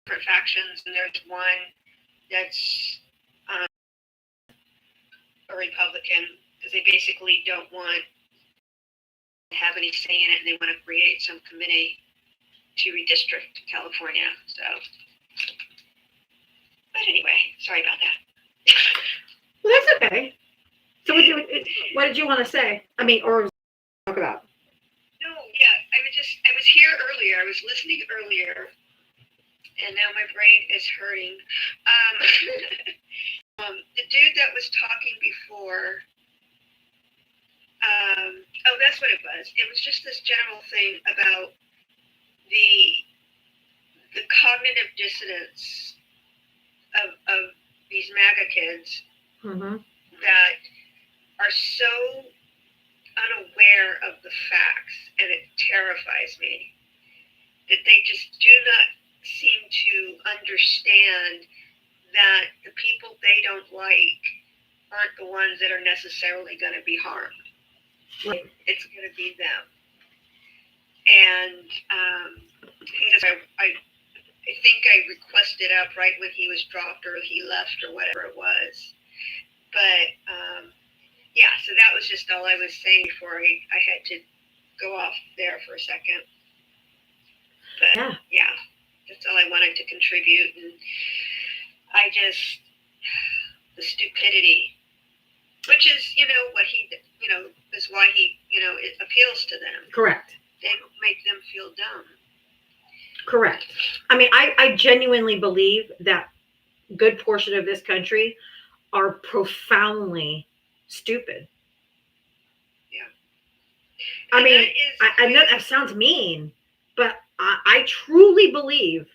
[SPEAKER 15] Different factions, and there's one that's a Republican because they basically don't want to have any say in it, and they want to create some committee to redistrict California. So, but anyway, sorry about that.
[SPEAKER 2] Well, that's okay. So what did you want to say? I mean, or talk about?
[SPEAKER 15] No, yeah, I was here earlier. I was listening earlier, and now my brain is hurting. The dude that was talking before, that's what it was. It was just this general thing about the cognitive dissonance of these MAGA kids that are so unaware of the facts, and it terrifies me that they just do not seem to understand that the people they don't like aren't the ones that are necessarily going to be harmed.
[SPEAKER 2] Right.
[SPEAKER 15] It's going to be them. And I think I requested up right when he was dropped or he left or whatever it was. But so that was just all I was saying before I had to go off there for a second. But yeah, that's all I wanted to contribute. And I just, the stupidity, which is, what he, is why he, it appeals to them.
[SPEAKER 2] Correct.
[SPEAKER 15] They make them feel dumb.
[SPEAKER 2] Correct. I mean, I genuinely believe that a good portion of this country are profoundly stupid.
[SPEAKER 15] Yeah.
[SPEAKER 2] I mean, I know that sounds mean, but I truly believe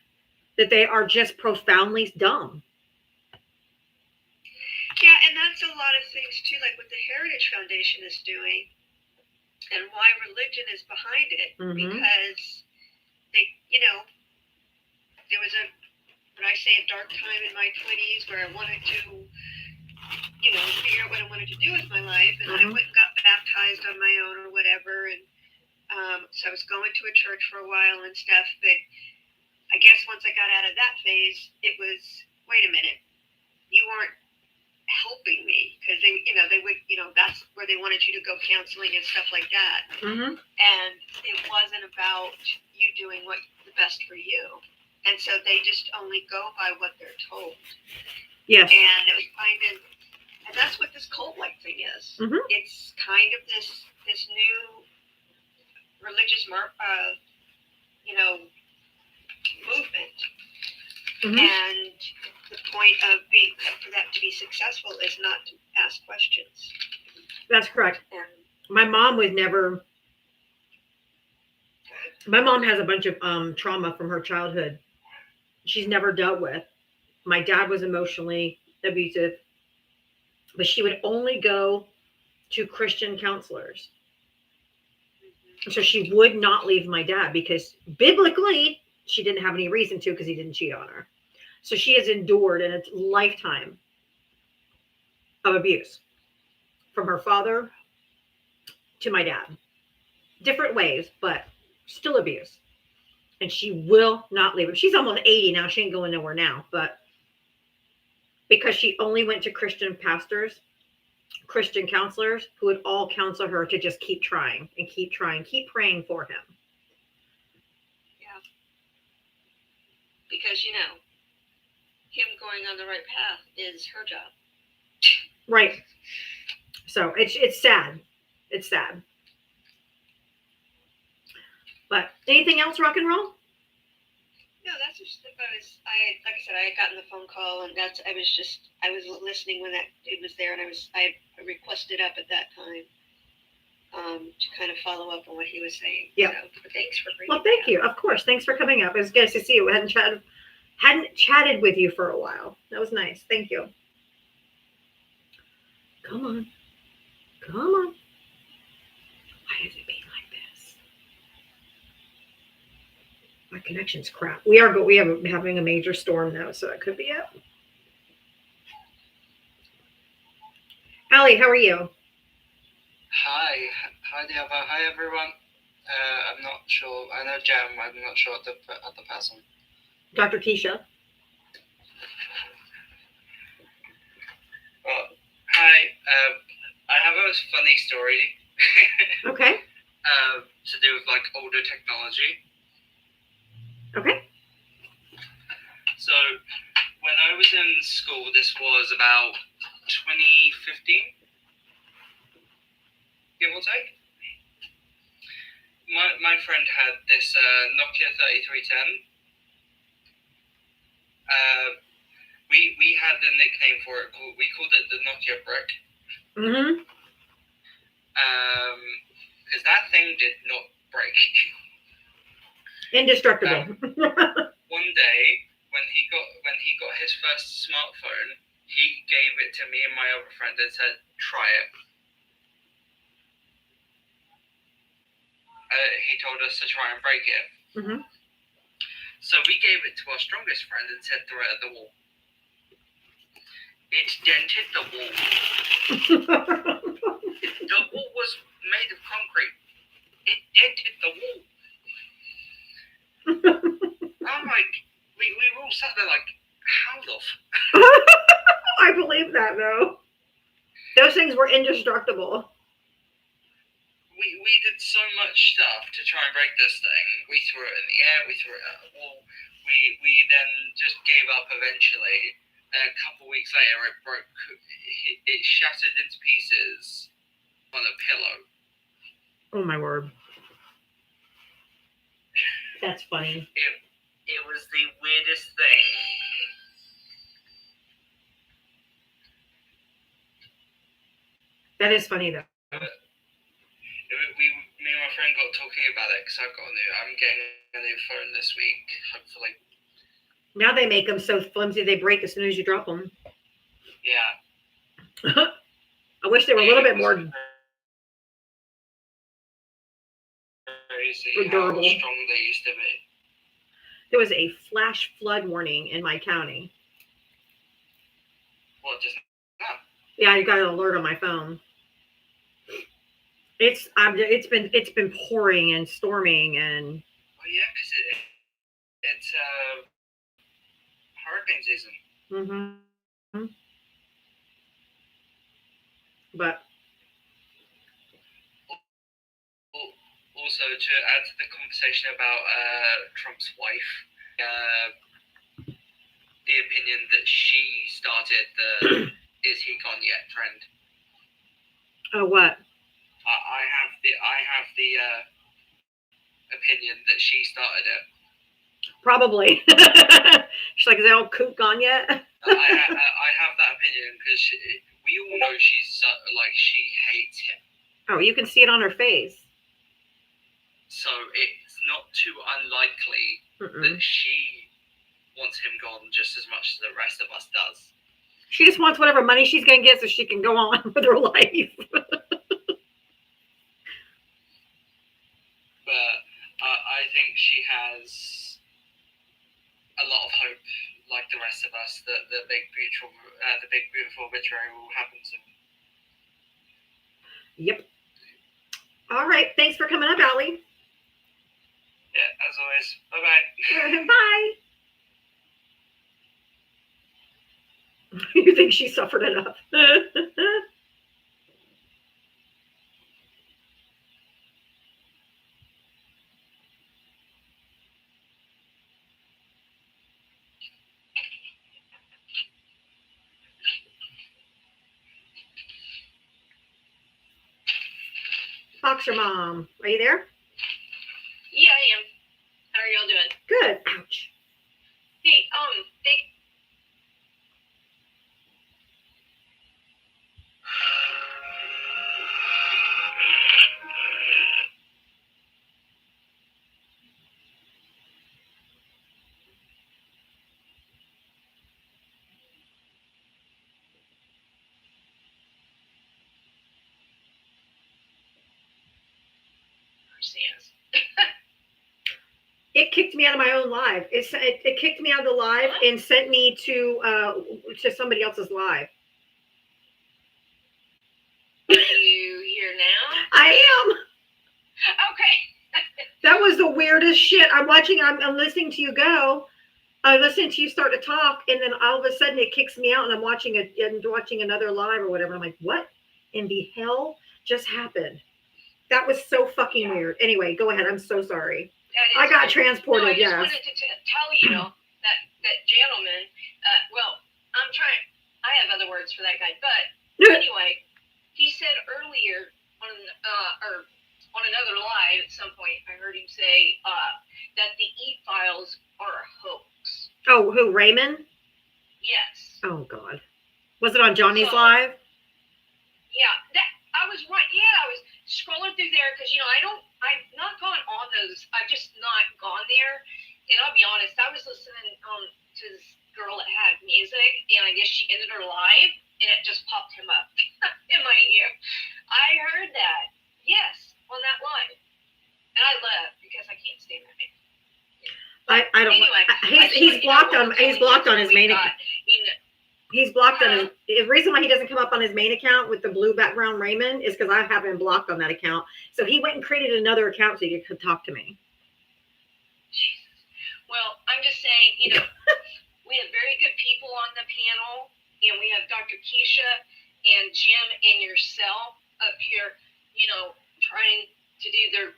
[SPEAKER 2] that they are just profoundly dumb.
[SPEAKER 15] Yeah, and that's a lot of things too, like what the Heritage Foundation is doing and why religion is behind it. Because they, there was when I say a dark time in my 20s where I wanted to, figure out what I wanted to do with my life, and I went and got baptized on my own or whatever, and so I was going to a church for a while and stuff. But I guess once I got out of that phase, it was, wait a minute, you weren't helping me, because they would, that's where they wanted you to go counseling and stuff like that.
[SPEAKER 2] Mm-hmm.
[SPEAKER 15] And it wasn't about you doing what's the best for you. And so they just only go by what they're told.
[SPEAKER 2] Yes.
[SPEAKER 15] And it was and that's what this cult-like thing is.
[SPEAKER 2] Mm-hmm.
[SPEAKER 15] It's kind of this new religious, movement.
[SPEAKER 2] Mm-hmm.
[SPEAKER 15] And the point of for that to be successful is not to ask questions.
[SPEAKER 2] That's correct.
[SPEAKER 15] And
[SPEAKER 2] my mom was never. My mom has a bunch of trauma from her childhood. She's never dealt with. My dad was emotionally abusive, but she would only go to Christian counselors. So she would not leave my dad because biblically she didn't have any reason to, because he didn't cheat on her. So she has endured in a lifetime of abuse from her father to my dad. Different ways, but still abuse. And she will not leave him. She's almost 80 now. She ain't going nowhere now. But because she only went to Christian pastors, Christian counselors, who would all counsel her to just keep trying and keep trying, keep praying for him.
[SPEAKER 15] Yeah. Because, him going on the right path is her job.
[SPEAKER 2] Right. So it's sad. It's sad. But anything else, rock and roll?
[SPEAKER 15] No, that's just like I had gotten the phone call, and I was listening when that dude was there, and I requested up at that time to kind of follow up on what he was saying.
[SPEAKER 2] Yeah.
[SPEAKER 15] So, thanks for bringing.
[SPEAKER 2] Well, thank you. Of course. Thanks for coming up. It was good to see you. We hadn't chatted with you for a while. That was nice. Thank you. Come on. Why is it being like this? My connection's crap. We are having a major storm though, so that could be it. Allie, how are you?
[SPEAKER 16] Hi Diava. Hi everyone. I'm not sure. I know Jam. I'm not sure the other person.
[SPEAKER 2] Dr. Keisha.
[SPEAKER 16] Hi. I have a funny story.
[SPEAKER 2] Okay.
[SPEAKER 16] To do with like older technology.
[SPEAKER 2] Okay.
[SPEAKER 16] So when I was in school, this was about 2015, give or take. My friend had this Nokia 3310. We had the nickname for it. We called it the Nokia brick.
[SPEAKER 2] Mm-hmm.
[SPEAKER 16] Because that thing did not break.
[SPEAKER 2] Indestructible.
[SPEAKER 16] One day, when he got his first smartphone, he gave it to me and my other friend and said, "Try it." He told us to try and break it.
[SPEAKER 2] Mm-hmm.
[SPEAKER 16] So we gave it to our strongest friend and said, "Throw it at the wall." It dented the wall. The wall was made of concrete. It dented the wall. I'm like, we were all sat there like, how the
[SPEAKER 2] I believe that though. Those things were indestructible.
[SPEAKER 16] We did so much stuff to try and break this thing. We threw it in the air, we threw it at the wall. We then just gave up eventually. And a couple weeks later, it broke. It shattered into pieces on a pillow.
[SPEAKER 2] Oh my word. That's funny.
[SPEAKER 16] It was the weirdest thing.
[SPEAKER 2] That is funny though.
[SPEAKER 16] Me and my friend got talking about it because I'm getting a new phone this week, hopefully.
[SPEAKER 2] Now they make them so flimsy they break as soon as you drop them.
[SPEAKER 16] Yeah.
[SPEAKER 2] I wish they were a little bit more
[SPEAKER 16] crazy
[SPEAKER 2] durable.
[SPEAKER 16] How strong they used to be.
[SPEAKER 2] There was a flash flood warning in my county.
[SPEAKER 16] What, just now?
[SPEAKER 2] Yeah, I got an alert on my phone. It's been pouring and storming and.
[SPEAKER 16] Well, yeah, because it's hurricane season.
[SPEAKER 2] Mm-hmm. But.
[SPEAKER 16] Also, to add to the conversation about Trump's wife, the opinion that she started the "Is he gone yet?" trend.
[SPEAKER 2] Oh, what?
[SPEAKER 16] I have the opinion that she started it.
[SPEAKER 2] Probably. She's like, is that old coot gone yet?
[SPEAKER 16] I have that opinion because we all know she's she hates him.
[SPEAKER 2] Oh, you can see it on her face.
[SPEAKER 16] So it's not too unlikely that she wants him gone just as much as the rest of us does.
[SPEAKER 2] She just wants whatever money she's going to get so she can go on with her life.
[SPEAKER 16] But I think she has a lot of hope, like the rest of us, that the big beautiful obituary will happen soon.
[SPEAKER 2] Yep. All right. Thanks for coming up, Allie.
[SPEAKER 16] Yeah, as always. Bye-bye.
[SPEAKER 2] Bye. You think she suffered enough? Boxer Mom, are you there?
[SPEAKER 17] Yeah, I am. How are y'all doing?
[SPEAKER 2] Good. Ouch.
[SPEAKER 17] Hey,
[SPEAKER 2] It kicked me out of my own live. It kicked me out of the live and sent me to somebody else's live.
[SPEAKER 17] Are you here now?
[SPEAKER 2] I am.
[SPEAKER 17] Okay.
[SPEAKER 2] That was the weirdest shit. I'm listening to you go. I listened to you start to talk, and then all of a sudden it kicks me out, and I'm watching another live or whatever. I'm like, what in the hell just happened? That was so fucking weird. Anyway, go ahead. I'm so sorry. I got transported.
[SPEAKER 17] No, I just
[SPEAKER 2] yes.
[SPEAKER 17] wanted to tell you that gentleman. Well, I have other words for that guy, but anyway, he said earlier on another live at some point, I heard him say that the E-Files are a hoax.
[SPEAKER 2] Oh, who, Raymond?
[SPEAKER 17] Yes.
[SPEAKER 2] Oh God. Was it on Johnny's live?
[SPEAKER 17] Yeah, I was right. Yeah, I was scrolling through there because I've not gone on those. I've just not gone there. And I'll be honest, I was listening to this girl that had music, and I guess she ended her live, and it just popped him up in my ear. I heard that, yes, on that live, and I left because I can't stand that man.
[SPEAKER 2] I don't.
[SPEAKER 17] Anyway,
[SPEAKER 2] he's blocked on his main account. He's blocked on his. The reason why he doesn't come up on his main account with the blue background Raymond is because I have him blocked on that account. So he went and created another account so he could talk to me.
[SPEAKER 17] Jesus. Well, I'm just saying, we have very good people on the panel, and we have Dr. Keisha and Jim and yourself up here, trying to do their.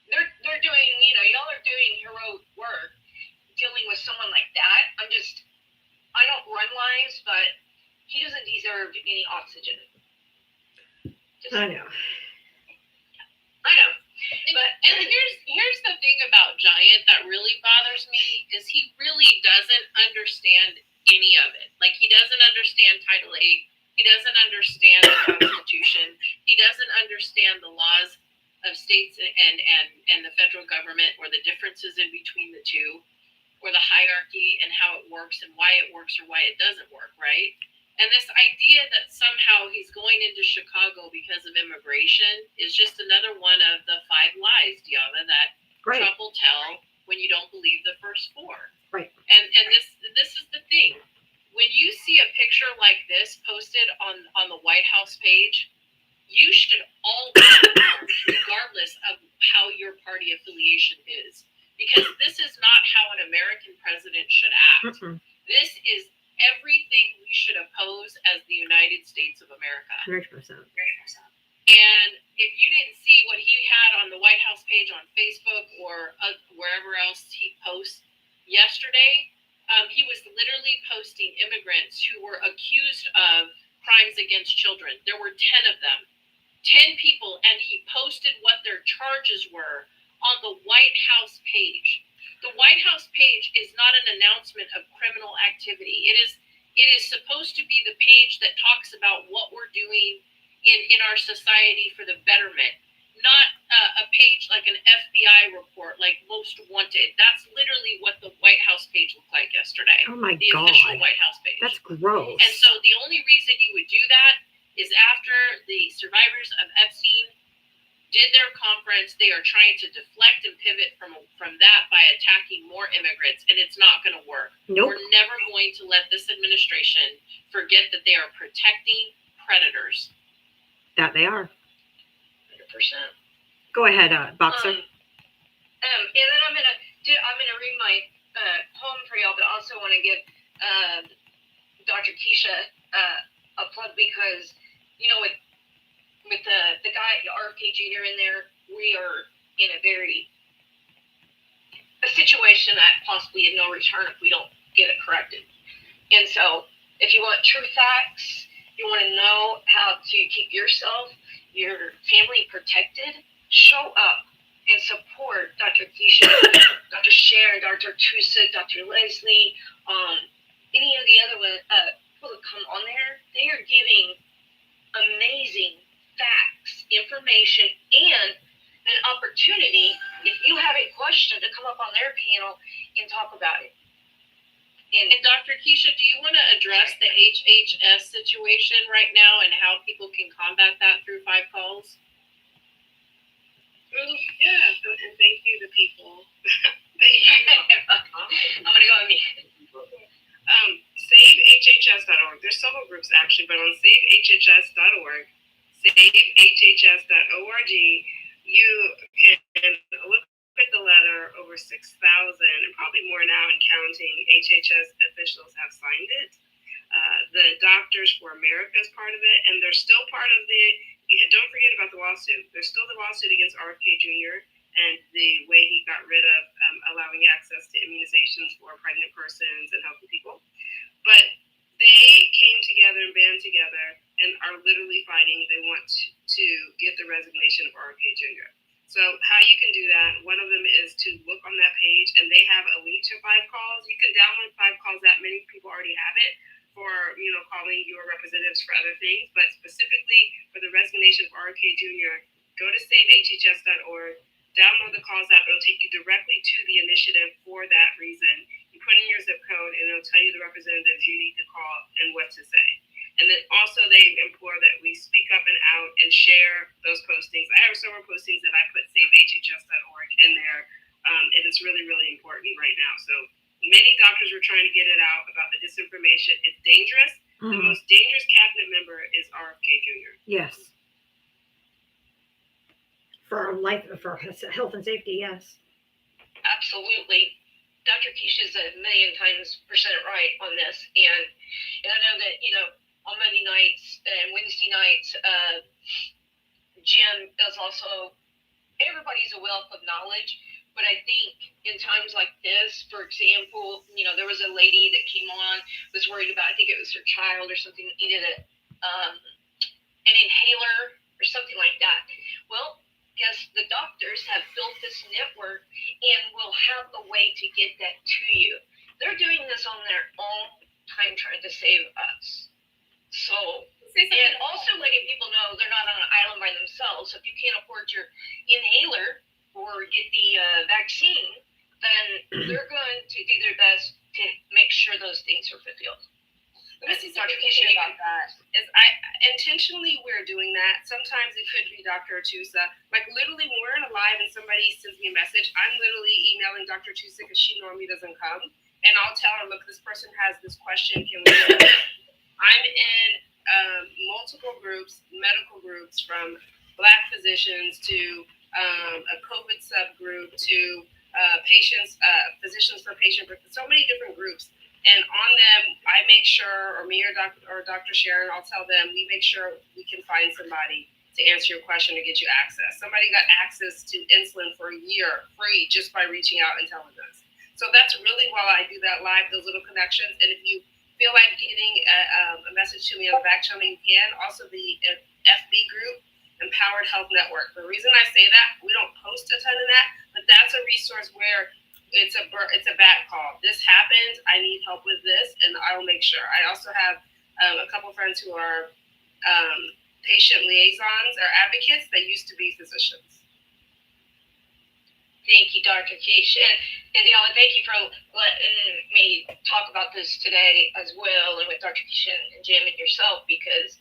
[SPEAKER 17] They're doing, y'all are doing heroic work dealing with someone like that. I don't run lives, but he doesn't deserve any oxygen.
[SPEAKER 2] I know.
[SPEAKER 10] And here's the thing about Giant that really bothers me is he really doesn't understand any of it. Like, he doesn't understand Title 8. He doesn't understand the Constitution. He doesn't understand the laws of states and the federal government, or the differences in between the two, or the hierarchy and how it works and why it works or why it doesn't work, right? And this idea that somehow he's going into Chicago because of immigration is just another one of the 5 lies, Diana, that Trump will tell when you don't believe the first 4.
[SPEAKER 2] Right.
[SPEAKER 10] And this is the thing. When you see a picture like this posted on the White House page, You should all be informed, regardless of how your party affiliation is, because this is not how an American president should act. This is everything we should oppose as the United States of America.
[SPEAKER 2] 100%.
[SPEAKER 10] And if you didn't see what he had on the White House page on Facebook or wherever else he posts yesterday, he was literally posting immigrants who were accused of crimes against children. There were 10 of them. 10 people, and he posted what their charges were on the White House page. The White House page is not an announcement of criminal activity. It is supposed to be the page that talks about what we're doing in our society for the betterment, not a page like an FBI report, like Most Wanted. That's literally what the White House page looked like yesterday.
[SPEAKER 2] Oh my
[SPEAKER 10] the
[SPEAKER 2] God.
[SPEAKER 10] official White House page.
[SPEAKER 2] That's gross.
[SPEAKER 10] And so the only reason you would do that is after the survivors of Epstein did their conference, they are trying to deflect and pivot from that by attacking more immigrants, and it's not going to work.
[SPEAKER 2] Nope.
[SPEAKER 10] We're never going to let this administration forget that they are protecting predators.
[SPEAKER 2] That they are.
[SPEAKER 17] 100%.
[SPEAKER 2] Go ahead, Boxer.
[SPEAKER 17] And then I'm gonna read my poem for y'all, but also want to give Dr. Keisha a plug because with the guy RFK Jr. in there, we are in a situation that possibly is no return if we don't get it corrected. And so, if you want true facts, you want to know how to keep yourself, your family protected, show up and support Dr. Keisha, Dr. Sharon, Dr. Tusa, Dr. Leslie, any of the other people that come on there. They are giving amazing facts, information, and an opportunity, if you have a question, to come up on their panel and talk about it.
[SPEAKER 10] And Dr. Keisha, do you want to address the HHS situation right now and how people can combat that through 5 calls?
[SPEAKER 9] Yeah, and thank you to people. Thank you.
[SPEAKER 17] I'm going to go on mute.
[SPEAKER 9] SaveHHS.org. There's several groups actually, but on SaveHHS.org, SaveHHS.org, you can look at the letter. Over 6,000, and probably more now and counting, HHS officials have signed it. The Doctors for America is part of it, and they're still part of the, don't forget about the lawsuit. There's still the lawsuit against RFK Jr. and the way he got rid of allowing access to immunizations for pregnant persons and healthy people. But they came together and band together and are literally fighting. They want to get the resignation of RFK Jr. So how you can do that, one of them is to look on that page, and they have a link to 5 calls. You can download 5 calls. That many people already have it for, calling your representatives for other things. But specifically for the resignation of RFK Jr., go to SaveHHS.org, download the calls app. It'll take you directly to the initiative for that reason. You put in your zip code, and it'll tell you the representatives you need to call and what to say. And then also they implore that we speak up and out and share those postings. I have several postings that I put SaveHHS.org in there, and it's really, really important right now. So many doctors were trying to get it out about the disinformation. It's dangerous. The most dangerous cabinet member is RFK Jr.
[SPEAKER 2] Yes. For health and safety, yes.
[SPEAKER 17] Absolutely. Dr. Keisha is 1,000,000% right on this. And I know that, on Monday nights and Wednesday nights, Jim does also, everybody's a wealth of knowledge, but I think in times like this, for example, there was a lady that came on, was worried about, I think it was her child or something, that needed an inhaler or something like that. Well, guess the doctors have built this network and will have a way to get that to you. They're doing this on their own time trying to save us. So, and also letting people know they're not on an island by themselves. So if you can't afford your inhaler or get the vaccine, then they're going to do their best to make sure those things are fulfilled.
[SPEAKER 9] This is Dr. Keisha about that. Intentionally we're doing that. Sometimes it could be Dr. Tusa. Like literally when we're in a live and somebody sends me a message, I'm literally emailing Dr. Tusa because she normally doesn't come. And I'll tell her, look, this person has this question. Can we do it? I'm in multiple groups, medical groups, from Black physicians to a COVID subgroup to physicians for patient groups, so many different groups. And on them, I make sure, or me or Dr. Sharon, I'll tell them, we make sure we can find somebody to answer your question or get you access. Somebody got access to insulin for a year free just by reaching out and telling us. So that's really why I do that live, those little connections. And if you feel like getting a message to me on the back channel, you can. Also the FB group, Empowered Health Network. The reason I say that, we don't post a ton of that, but that's a resource where it's a back call. This happened. I need help with this, and I will make sure. I also have a couple friends who are patient liaisons or advocates that used to be physicians.
[SPEAKER 17] Thank you, Dr. Keisha. And Diala, thank you for letting me talk about this today as well, and with Dr. Keisha and Jim and yourself, because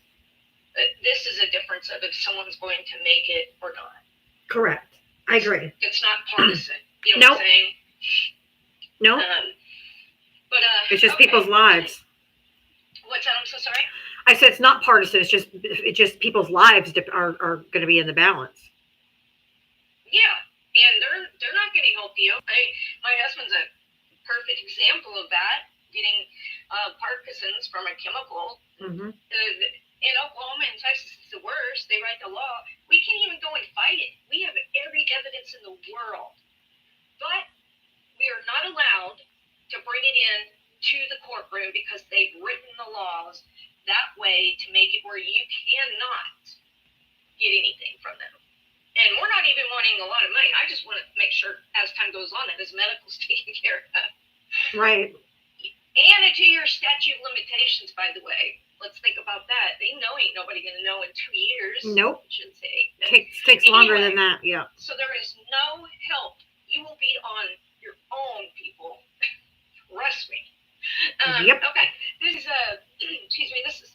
[SPEAKER 17] this is a difference of if someone's going to make it or not.
[SPEAKER 2] Correct. I agree.
[SPEAKER 17] It's not partisan. You know what I'm saying?
[SPEAKER 2] No.
[SPEAKER 17] But
[SPEAKER 2] it's just people's lives.
[SPEAKER 17] What's that? I'm so sorry.
[SPEAKER 2] I said it's not partisan. It's just people's lives are going to be in the balance.
[SPEAKER 17] Yeah, and they're not getting healthy. My husband's a perfect example of that. Getting Parkinson's from a chemical.
[SPEAKER 2] Mm-hmm.
[SPEAKER 17] In Oklahoma and Texas, it's the worst. They write the law. We can't even go and fight it. We have every evidence in the world, but we are not allowed to bring it in to the courtroom because they've written the laws that way to make it where you cannot get anything from them. And we're not even wanting a lot of money. I just want to make sure as time goes on that his medical's taken care of.
[SPEAKER 2] Right.
[SPEAKER 17] And a 2-year statute of limitations, by the way. Let's think about that. They know ain't nobody going to know in 2 years.
[SPEAKER 2] Nope.
[SPEAKER 17] I shouldn't say.
[SPEAKER 2] Takes longer than that. Yeah.
[SPEAKER 17] So there is no help. You will be on your own, people. Trust me.
[SPEAKER 2] Yep.
[SPEAKER 17] Okay. This is excuse me. This is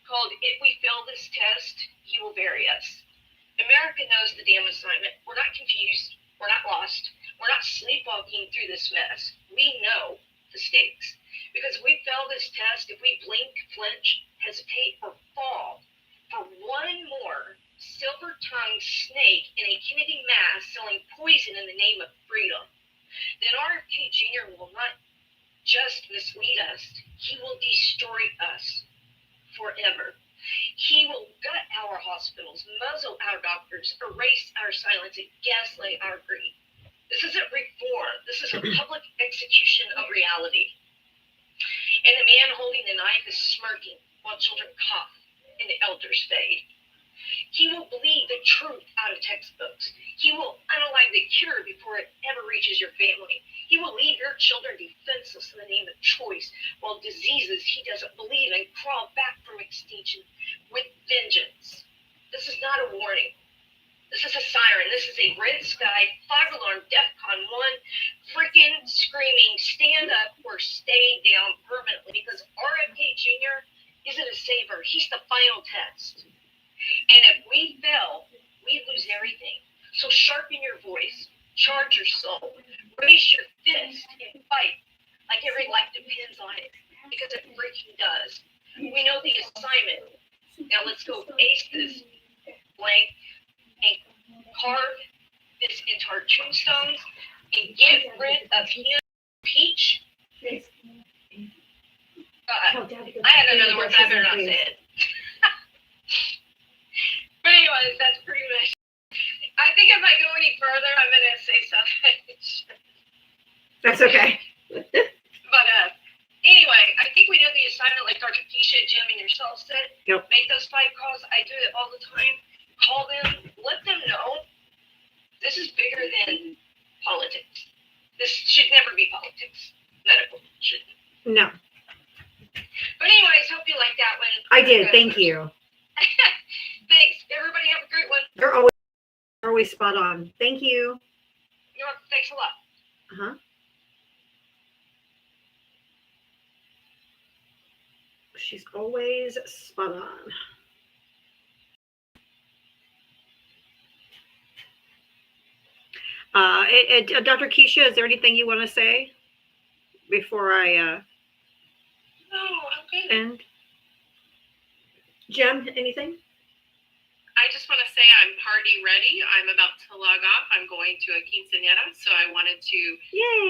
[SPEAKER 17] called "If We Fail This Test, He Will Bury Us." America knows the damn assignment. We're not confused. We're not lost. We're not sleepwalking through this mess. We know the stakes. Because if we fail this test, if we blink, flinch, hesitate, or fall for one more silver-tongued snake in a Kennedy mask selling poison in the name of freedom, then RFK Jr. will not just mislead us, he will destroy us forever. He will gut our hospitals, muzzle our doctors, erase our silence, and gaslight our greed. This isn't reform. This is a public execution of reality. And the man holding the knife is smirking while children cough and the elders fade. He will bleed the truth out of textbooks. He will unalive the cure before it ever reaches your family. He will leave your children defenseless in the name of choice, while diseases he doesn't believe in crawl back from extinction with vengeance. This is not a warning. This is a siren. This is a red sky, 5-alarm, DEFCON 1, freaking screaming, stand up or stay down permanently, because RFK Jr. isn't a saver. He's the final test. And if we fail, we lose everything. So sharpen your voice, charge your soul, raise your fist, and fight like every life depends on it, because it freaking does. We know the assignment. Now let's go ace this blank and carve this into our tombstones and get rid of him, Peach. I had another word, but I better not say it. But anyways, that's pretty much. I think if I go any further, I'm gonna say something.
[SPEAKER 2] That's okay.
[SPEAKER 17] But anyway, I think we know the assignment, like Dr. Keisha, Jim, and yourself said.
[SPEAKER 2] Yep.
[SPEAKER 17] Make those 5 calls. I do it all the time. Call them. Let them know this is bigger than politics. This should never be politics. Medical shouldn't.
[SPEAKER 2] No.
[SPEAKER 17] But anyways, hope you like that one.
[SPEAKER 2] I did. Thank you.
[SPEAKER 17] Thanks. Everybody have a great one.
[SPEAKER 2] They're always spot on. Thank you.
[SPEAKER 17] Thanks a lot.
[SPEAKER 2] Uh-huh. She's always spot on. Dr. Keisha, is there anything you want to say before I
[SPEAKER 10] No, I'm good.
[SPEAKER 2] end? Jem, anything?
[SPEAKER 10] I just want to say I'm party ready. I'm about to log off. I'm going to a quinceañera, so I wanted to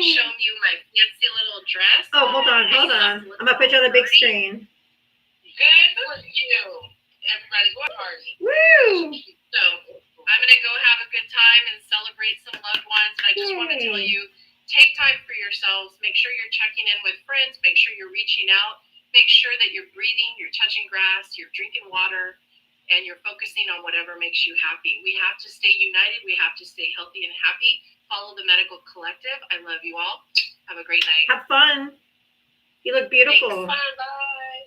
[SPEAKER 10] show you my fancy little dress.
[SPEAKER 2] Oh, hold on. I'm gonna put you on the big screen.
[SPEAKER 10] Good for you. Everybody go party.
[SPEAKER 2] Woo!
[SPEAKER 10] So I'm gonna go have a good time and celebrate some loved ones. And I just want to tell you, take time for yourselves. Make sure you're checking in with friends. Make sure you're reaching out. Make sure that you're breathing, you're touching grass, you're drinking water, and you're focusing on whatever makes you happy. We have to stay united. We have to stay healthy and happy. Follow the Medical Collective. I love you all. Have a great night.
[SPEAKER 2] Have fun. You look beautiful.
[SPEAKER 10] Thanks. Bye.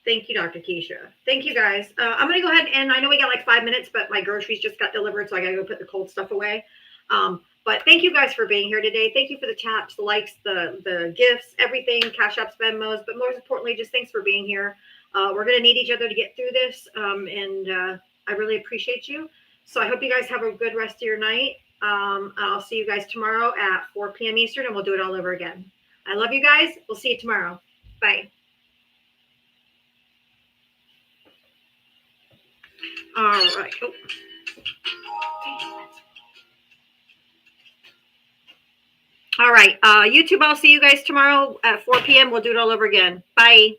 [SPEAKER 2] Thank you, Dr. Keisha. Thank you, guys. I'm going to go ahead and I know we got like 5 minutes, but my groceries just got delivered, so I got to go put the cold stuff away. But thank you guys for being here today. Thank you for the chats, the likes, the gifts, everything, Cash Apps, Venmos, but most importantly, just thanks for being here. We're going to need each other to get through this, and I really appreciate you. So I hope you guys have a good rest of your night. I'll see you guys tomorrow at 4 p.m. Eastern, and we'll do it all over again. I love you guys. We'll see you tomorrow. Bye. All right. Oh. All right. YouTube, I'll see you guys tomorrow at 4 p.m. We'll do it all over again. Bye.